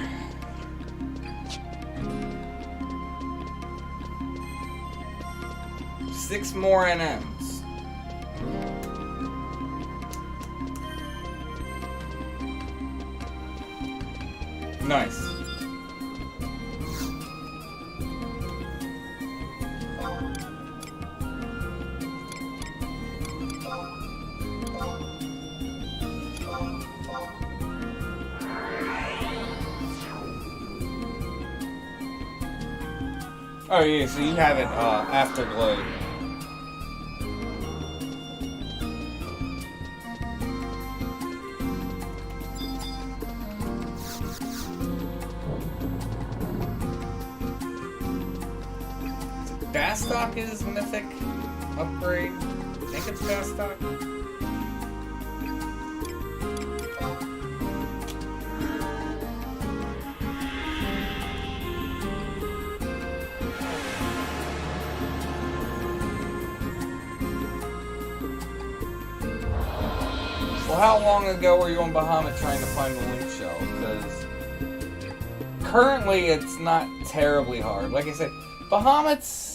Six more NMs. Nice. Oh yeah, so you have it afterglow. Bastock is Mythic upgrade. I think it's Bastock. Well, how long ago were you on Bahamut trying to find the loot shell? Because currently it's not terribly hard. Like I said, Bahamut's...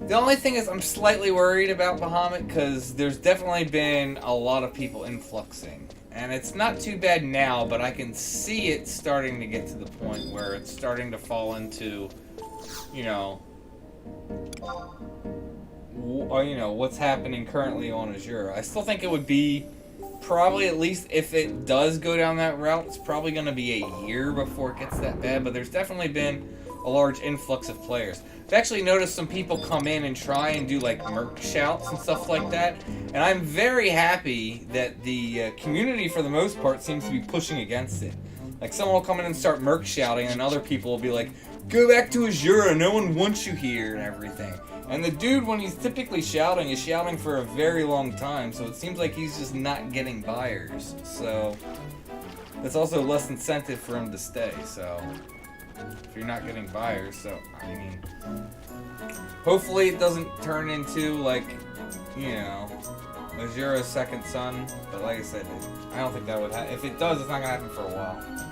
The only thing is I'm slightly worried about Bahamut because there's definitely been a lot of people influxing. And it's not too bad now, but I can see it starting to get to the point where it's starting to fall into, you know, what's happening currently on Azure. I still think it would be probably, at least if it does go down that route, it's probably going to be a year before it gets that bad, but there's definitely been a large influx of players. I've actually noticed some people come in and try and do like merc shouts and stuff like that, and I'm very happy that the community for the most part seems to be pushing against it. Like someone will come in and start merc shouting and other people will be like, go back to Azure, no one wants you here and everything. And the dude, when he's typically shouting, is shouting for a very long time, so it seems like he's just not getting buyers. So, That's also less incentive for him to stay, so if you're not getting buyers, so I mean, hopefully it doesn't turn into like, you know, Azura's second son, but like I said, I don't think that would happen. If it does, it's not gonna happen for a while.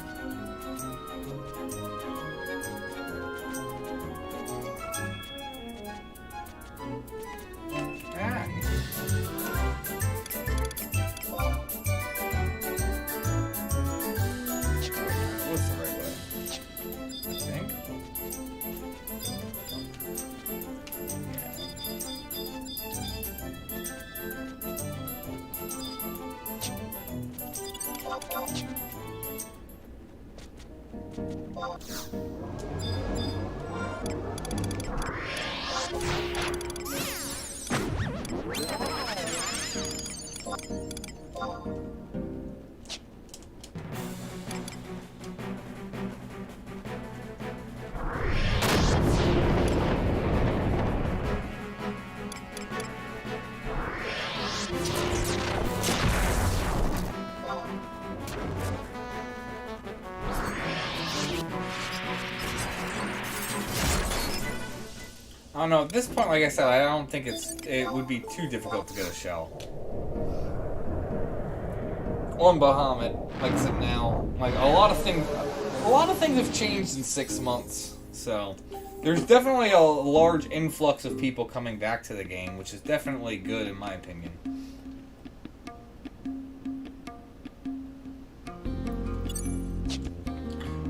I don't know, at this point, like I said, I don't think it would be too difficult to get a shell. On Bahamut, like I said now, like a lot of things have changed in 6 months, so there's definitely a large influx of people coming back to the game, which is definitely good in my opinion.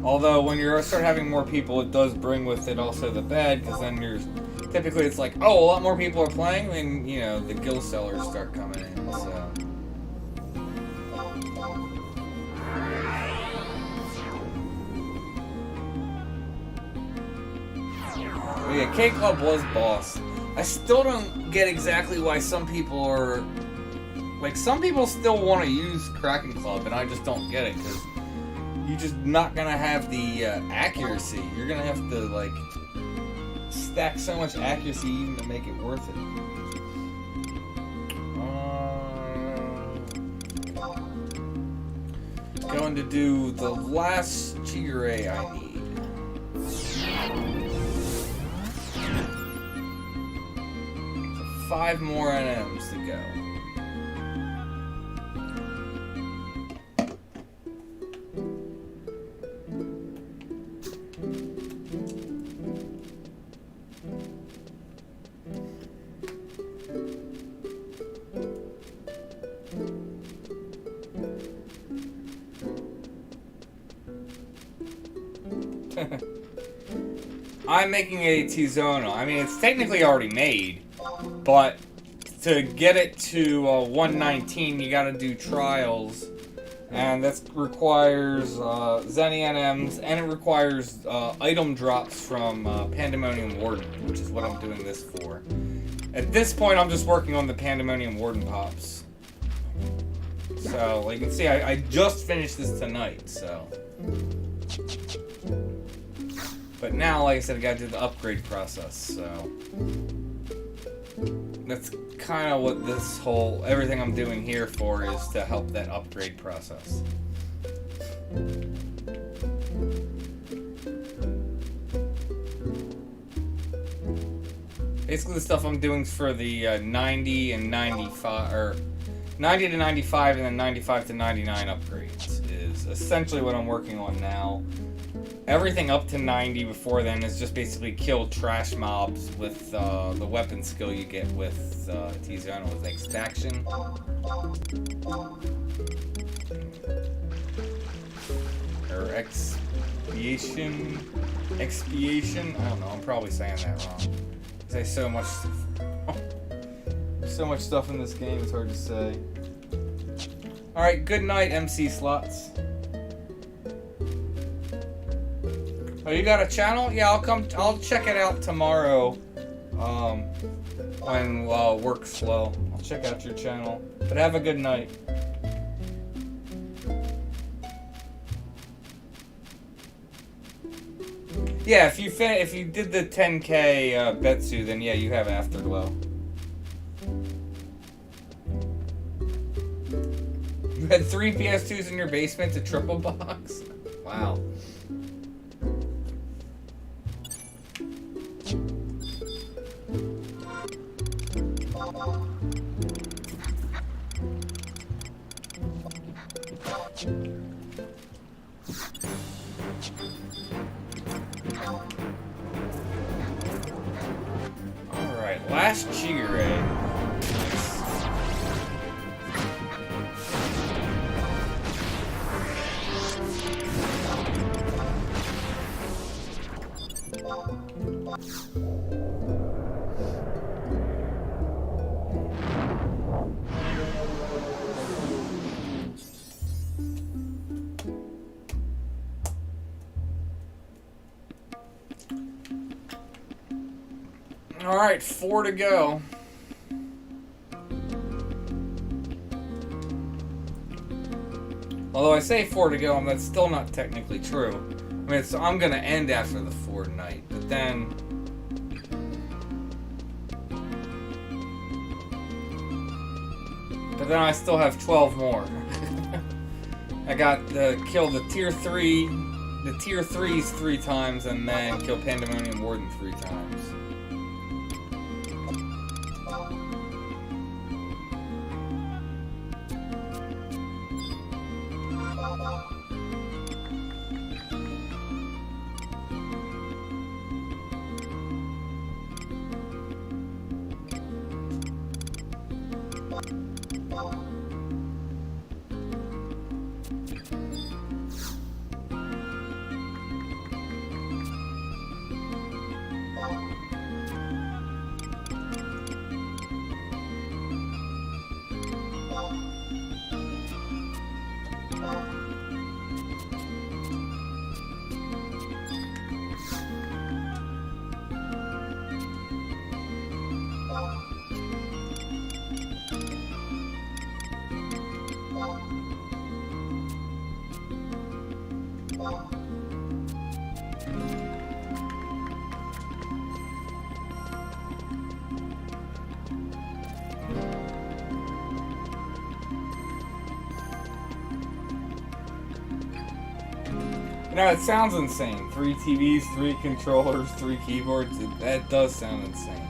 Although when you start having more people, it does bring with it also the bad, because then typically it's like, oh, a lot more people are playing, then, you know, the guild sellers start coming in, so. But yeah, K-Club was boss. I still don't get exactly why some people are, like, some people still want to use Kraken Club, and I just don't get it, because you're just not gonna have the accuracy. You're gonna have to, like, stack so much accuracy even to make it worth it. Going to do the last Chigure I need. 5 more NMs to go. I'm making a Tizona. I mean, it's technically already made, but to get it to 119, you gotta do trials, and that requires ZNMs, and it requires item drops from Pandemonium Warden, which is what I'm doing this for. At this point, I'm just working on the Pandemonium Warden pops. So, like you can see, I just finished this tonight, so. But now, like I said, I gotta do the upgrade process, so. That's kind of what this everything I'm doing here for is, to help that upgrade process. Basically, the stuff I'm doing is for the 90 and 95, or 90 to 95 and then 95 to 99 upgrades is essentially what I'm working on now. Everything up to 90 before then is just basically kill trash mobs with the weapon skill you get with Tizona with Extraction. Or Expiation? Expiation? I don't know, I'm probably saying that wrong. There's so much so much stuff in this game, it's hard to say. Alright, good night, MC Slots. Oh, you got a channel? Yeah, I'll check it out tomorrow. When work's slow. I'll check out your channel. But have a good night. Yeah, if you did the 10K Betsu, then yeah, you have Afterglow. You had 3 PS2s in your basement to triple box? Wow. Alright, last Chigure. Alright, 4 to go. Although I say 4 to go, that's still not technically true. I mean, I'm gonna end after the 4 tonight, but then... I still have 12 more. I got to kill the tier 3, the tier 3s 3 times, and then kill Pandemonium Warden 3 times. Now, it sounds insane. 3 TVs, 3 controllers, 3 keyboards. That does sound insane.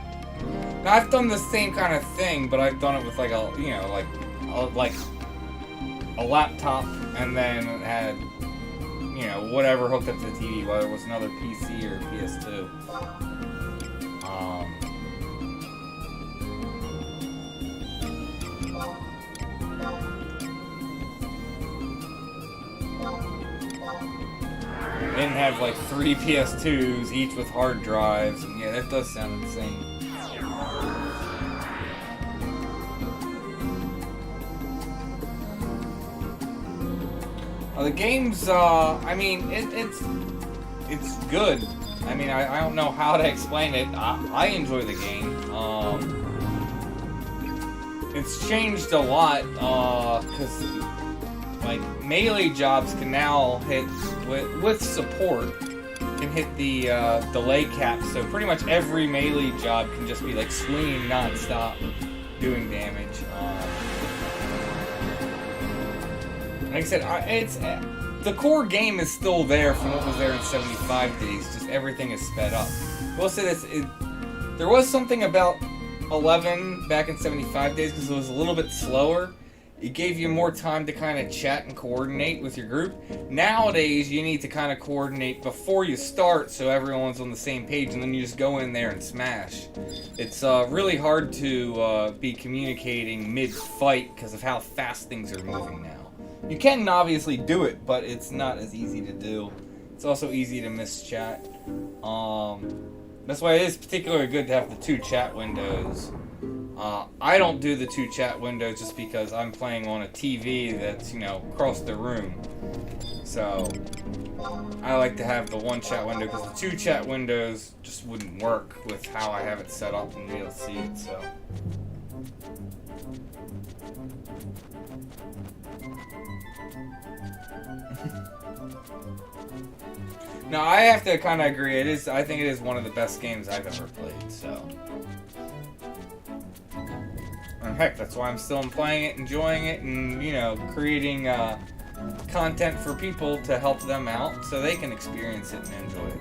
Now, I've done the same kind of thing, but I've done it with like a, you know, like a laptop, and then had, you know, whatever hooked up to the TV, whether it was another PC or PS2. Didn't have like 3 PS2s, each with hard drives, and yeah, that does sound insane. Well, the game's, I mean, it's good. I mean, I don't know how to explain it. I enjoy the game. It's changed a lot, because like melee jobs can now hit with support, can hit the delay cap, so pretty much every melee job can just be like swinging non-stop, doing damage. Like I said, it's the core game is still there from what was there in 75 days. Just everything is sped up. I will say this: there was something about 11 back in 75 days because it was a little bit slower. It gave you more time to kind of chat and coordinate with your group. Nowadays, you need to kind of coordinate before you start so everyone's on the same page, and then you just go in there and smash. It's really hard to be communicating mid-fight because of how fast things are moving now. You can obviously do it, but it's not as easy to do. It's also easy to miss chat. That's why it is particularly good to have the 2 chat windows. I don't do the 2 chat windows just because I'm playing on a TV that's, you know, across the room. So, I like to have the 1 chat window because the 2 chat windows just wouldn't work with how I have it set up and be able to see it, so. No, I have to kind of agree. I think it is one of the best games I've ever played, so. heck, that's why I'm still playing it, enjoying it, and, you know, creating content for people to help them out so they can experience it and enjoy it.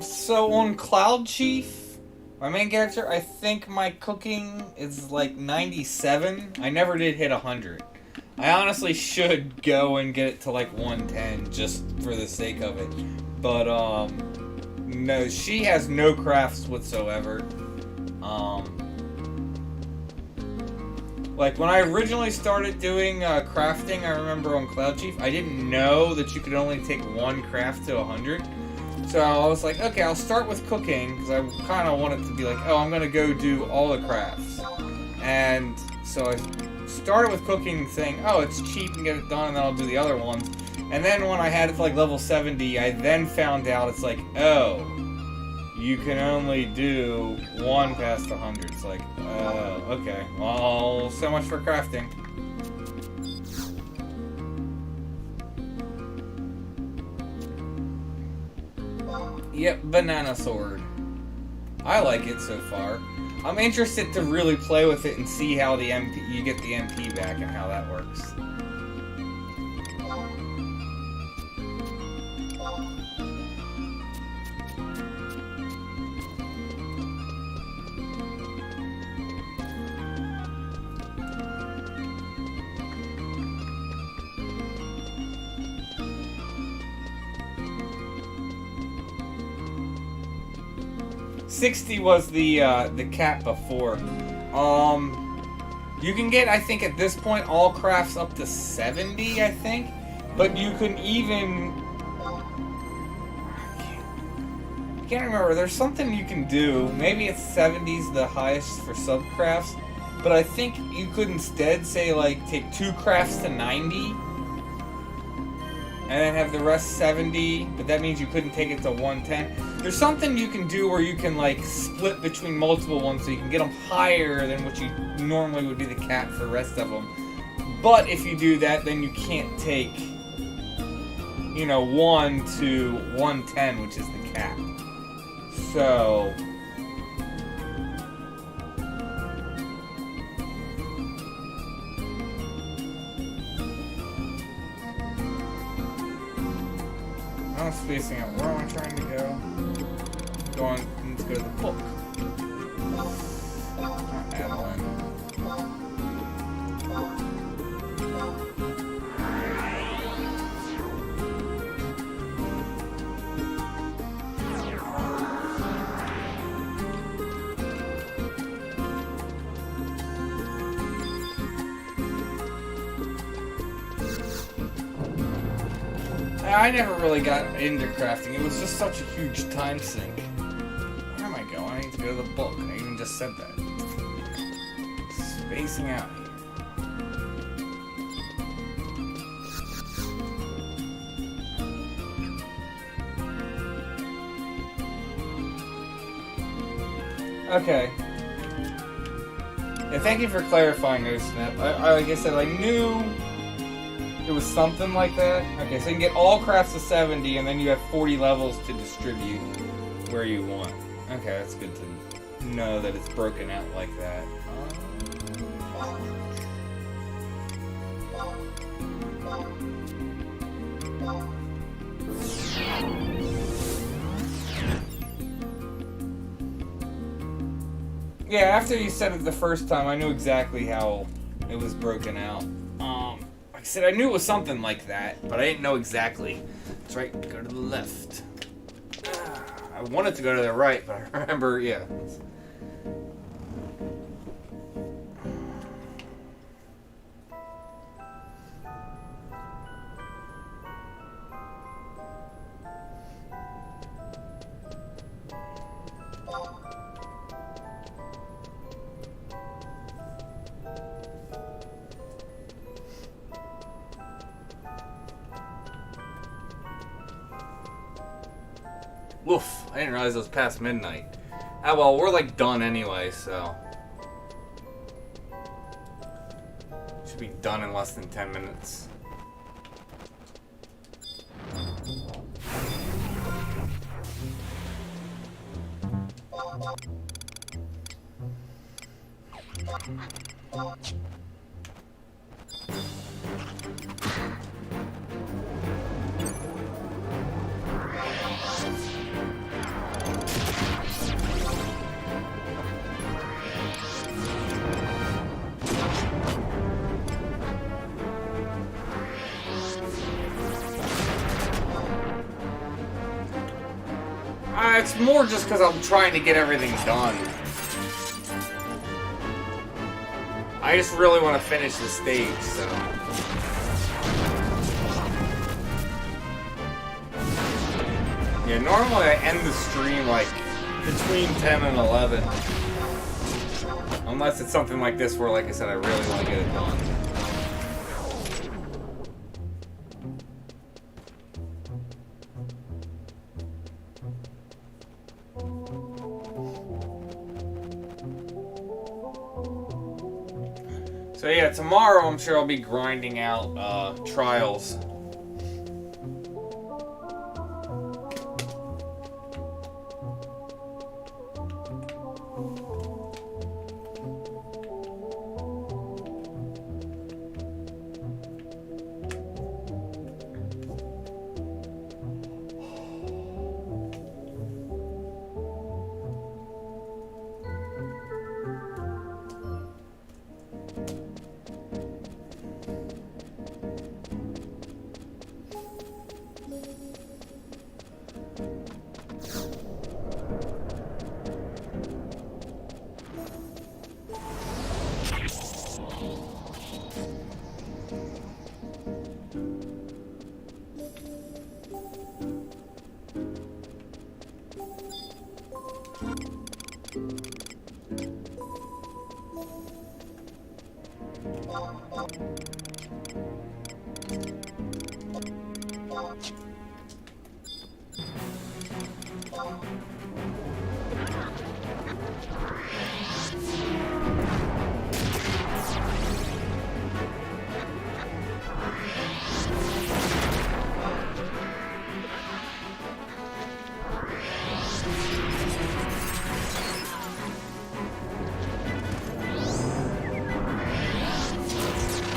So on cloudchief, my main character, I think my cooking is like 97. I never did hit 100. I honestly should go and get it to like 110 just for the sake of it. But, no, she has no crafts whatsoever. Like, when I originally started doing crafting, I remember on cloudchief, I didn't know that you could only take one craft to 100. So I was like, okay, I'll start with cooking, because I kind of wanted to be like, oh, I'm going to go do all the crafts. And so I started with cooking, saying, oh, it's cheap and get it done, and then I'll do the other ones. And then when I had it to like level 70, I then found out it's like, oh, you can only do one past 100. It's like, oh, okay. Well, so much for crafting. Yep, banana sword. I like it so far. I'm interested to really play with it and see how the MP, you get the MP back and how that works. $60 was the cap before. You can get, I think at this point, all crafts up to 70, I think. But you can even... I can't remember. There's something you can do. Maybe it's 70's the highest for subcrafts. But I think you could instead say, like, take 2 crafts to 90. And then have the rest 70, but that means you couldn't take it to 110. There's something you can do where you can, like, split between multiple ones so you can get them higher than what you normally would be the cap for the rest of them. But if you do that, then you can't take, you know, 1 to 110, which is the cap. So... I'm spacing out. Where am I trying to go? Let's go to the book. Adeline. I never really got into crafting. It was just such a huge time sink. Where am I going? I need to go to the book. I even just said that. Spacing out here. Okay. Yeah, thank you for clarifying those, Snap. Like I said, I knew it was something like that. Okay, so you can get all crafts to 70, and then you have 40 levels to distribute where you want. Okay, that's good to know that it's broken out like that. Yeah, after you said it the first time, I knew exactly how it was broken out. Like I said, I knew it was something like that, but I didn't know exactly. That's right, go to the left. I wanted to go to the right, but I remember, yeah. Oof, I didn't realize it was past midnight. Ah, well, we're like done anyway, so. Should be done in less than 10 minutes. It's more just because I'm trying to get everything done. I just really want to finish the stage, so. Yeah, normally I end the stream like between 10 and 11. Unless it's something like this where, like I said, I really want to get it done. So yeah, tomorrow I'm sure I'll be grinding out trials.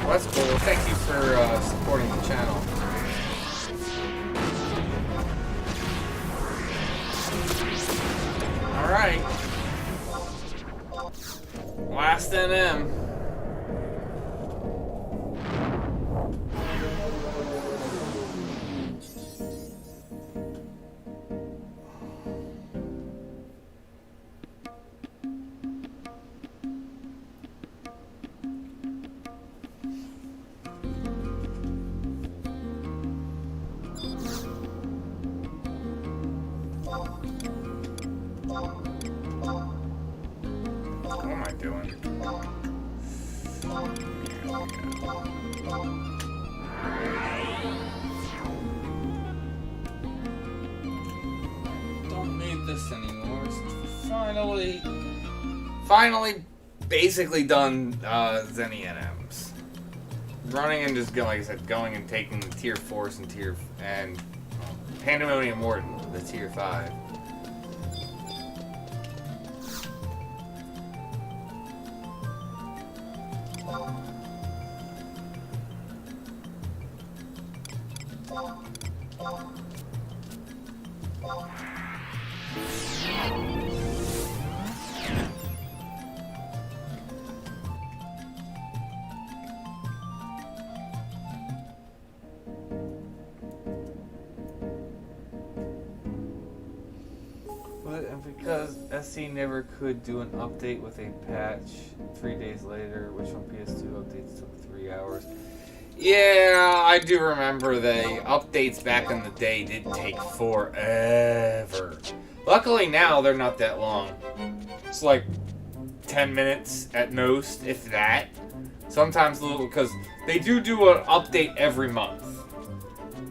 Well, that's cool. Thank you for supporting the channel. Alright. Last NM. Finally, basically done ZNMs. Running and just like I said, going and taking the tier 4s and Pandemonium Warden, the tier 5. because SC never could do an update with a patch 3 days later, which on PS2 updates took 3 hours. Yeah, I do remember the updates back in the day did take forever. Luckily now they're not that long. It's like 10 minutes at most, if that. Sometimes a little, because they do an update every month.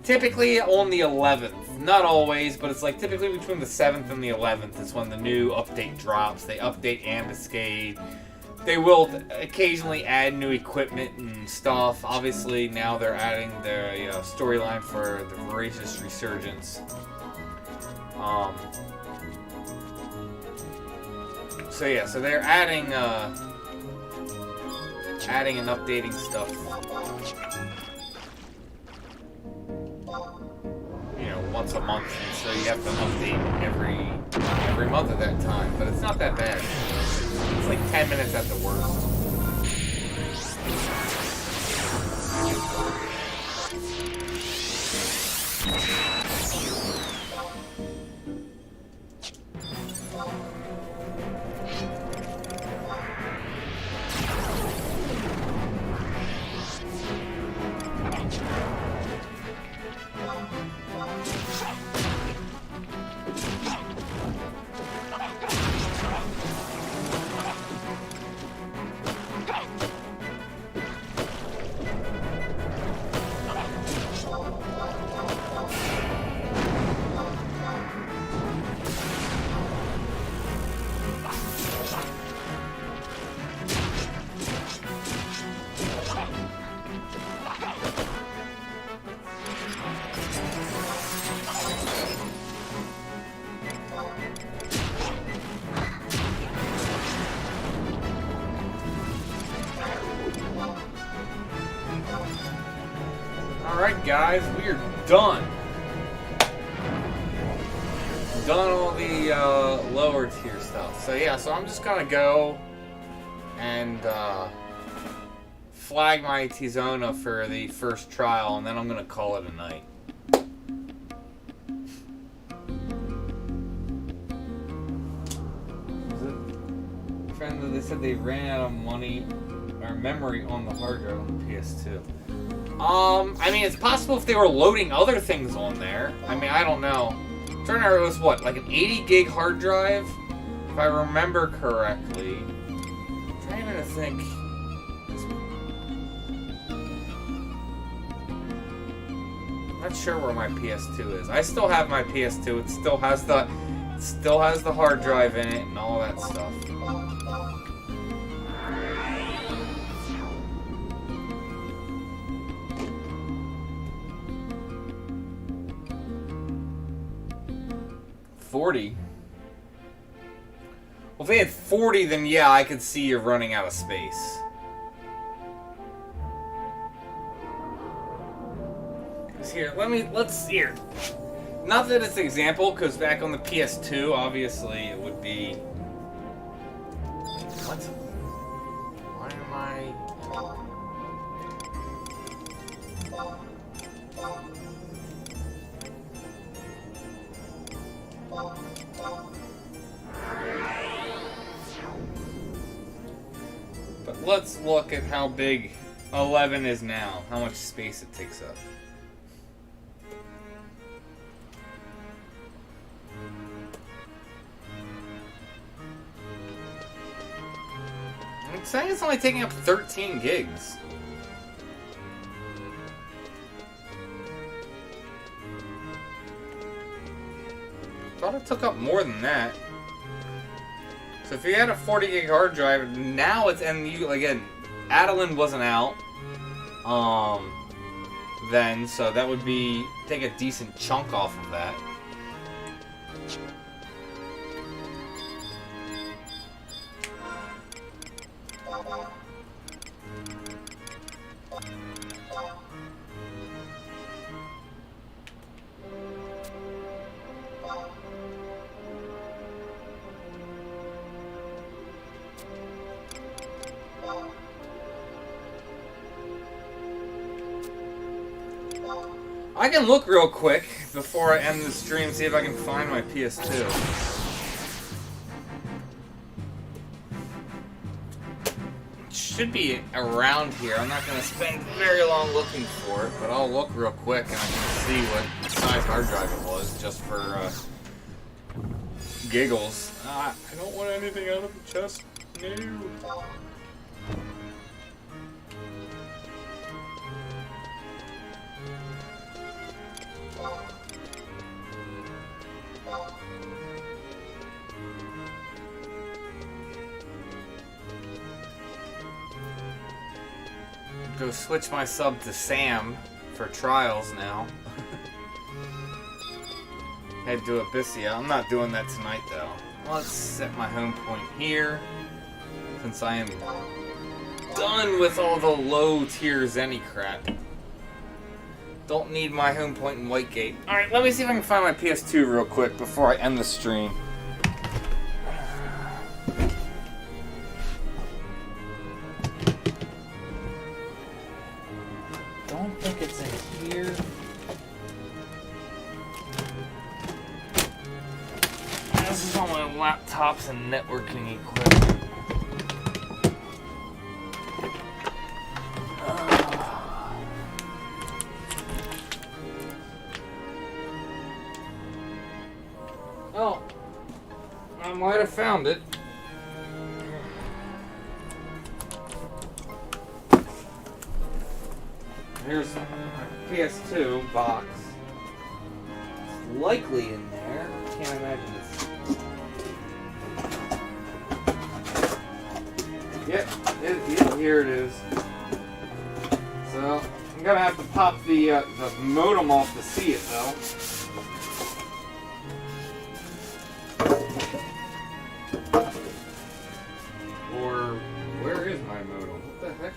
Typically on the 11th. Not always, but it's like typically between the 7th and the 11th is when the new update drops. They update Ambuscade. They will occasionally add new equipment and stuff. Obviously, now they're adding the storyline for the Voracious Resurgence. So yeah, so they're adding and updating stuff. You know, once a month, and so you have to update every month at that time. But it's not that bad. It's like 10 minutes at the worst. Alright guys, we are done. Done all the lower tier stuff. So yeah, so I'm just gonna go and flag my Tizona for the first trial, and then I'm gonna call it a night. Friend, they said they ran out of money or memory on the hard drive on the PS2. I mean, it's possible if they were loading other things on there. I mean, I don't know. Turner, it was what, like an 80 gig hard drive? If I remember correctly. I'm trying to think. I'm not sure where my PS2 is. I still have my PS2. It still has the hard drive in it and all that stuff. Well, if they had 40, then yeah, I could see you running out of space. Here, let's here. Not that it's an example, because back on the PS2, obviously, it would be... What? Why am I... But let's look at how big 11 is now, how much space it takes up. It's saying it's only taking up 13 gigs. Thought it took up more than that. So if you had a 40 gig hard drive, now it's, and you, again, Adeline wasn't out, then, so that would be, take a decent chunk off of that. I can look real quick before I end the stream, see if I can find my PS2. should be around here. I'm not going to spend very long looking for it, but I'll look real quick and I can see what size hard drive it was, just for giggles. I don't want anything out of the chest. No. Go switch my sub to Sam for trials now. Head to Abyssea. I'm not doing that tonight though. Let's set my home point here, since I am done with all the low tier Zenny crap. Don't need my home point in Whitegate. Alright, let me see if I can find my PS2 real quick before I end the stream. Don't think it's in here. This is all my laptops and networking equipment. Oh, I might have found it. Here's my PS2 box. It's likely in there. Can't imagine it's. Yep, here it is. So I'm gonna have to pop the modem off to see it though. Or where is my modem? What the heck?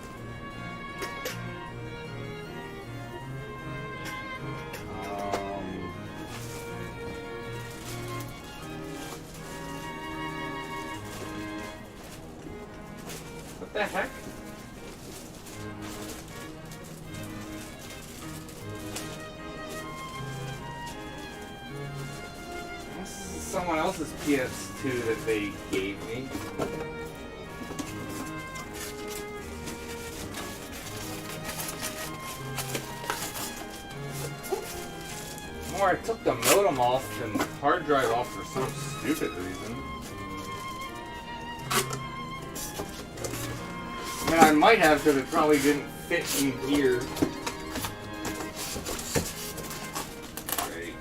What the heck? This is someone else's PS2 that they gave me. The more I took the modem off and the hard drive off for some stupid reason. I mean, I might have, because it probably didn't fit in here. Great.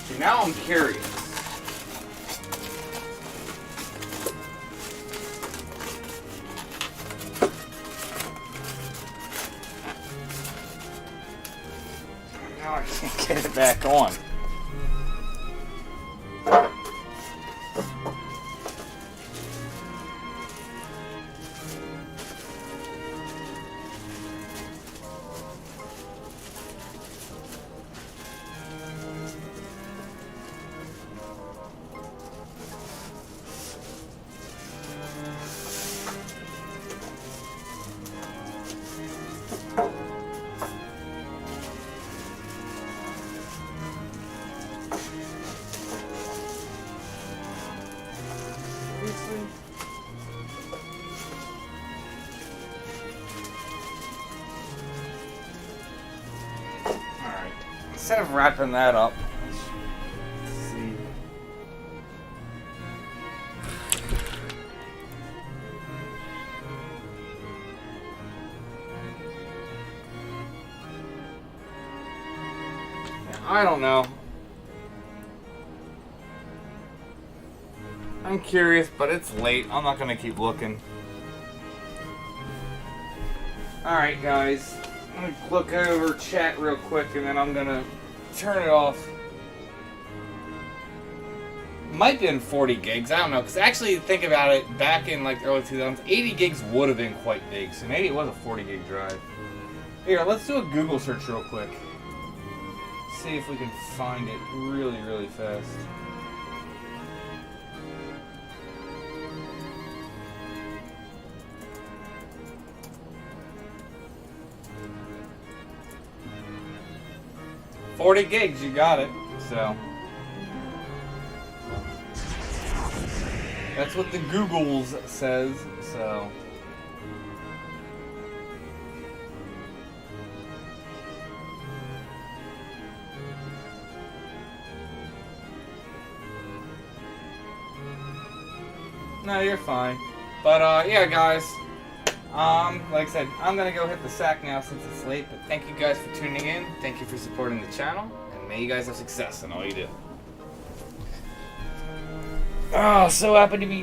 See, now I'm curious. Now I can't get it back on. Instead of wrapping that up, let's see. I don't know. I'm curious, but it's late. I'm not gonna keep looking. Alright, guys. I'm gonna look over chat real quick and then I'm gonna turn it off. Might be in 40 gigs, I don't know, because actually think about it, back in like the early 2000s, 80 gigs would have been quite big, so maybe it was a 40 gig drive. Here, let's do a Google search real quick. See if we can find it really, really fast. 40 gigs, you got it. So that's what the Googles says. So no, you're fine. But yeah, guys. Like I said, I'm gonna go hit the sack now since it's late. But thank you guys for tuning in. Thank you for supporting the channel, and may you guys have success in all you do. Oh, so happy to be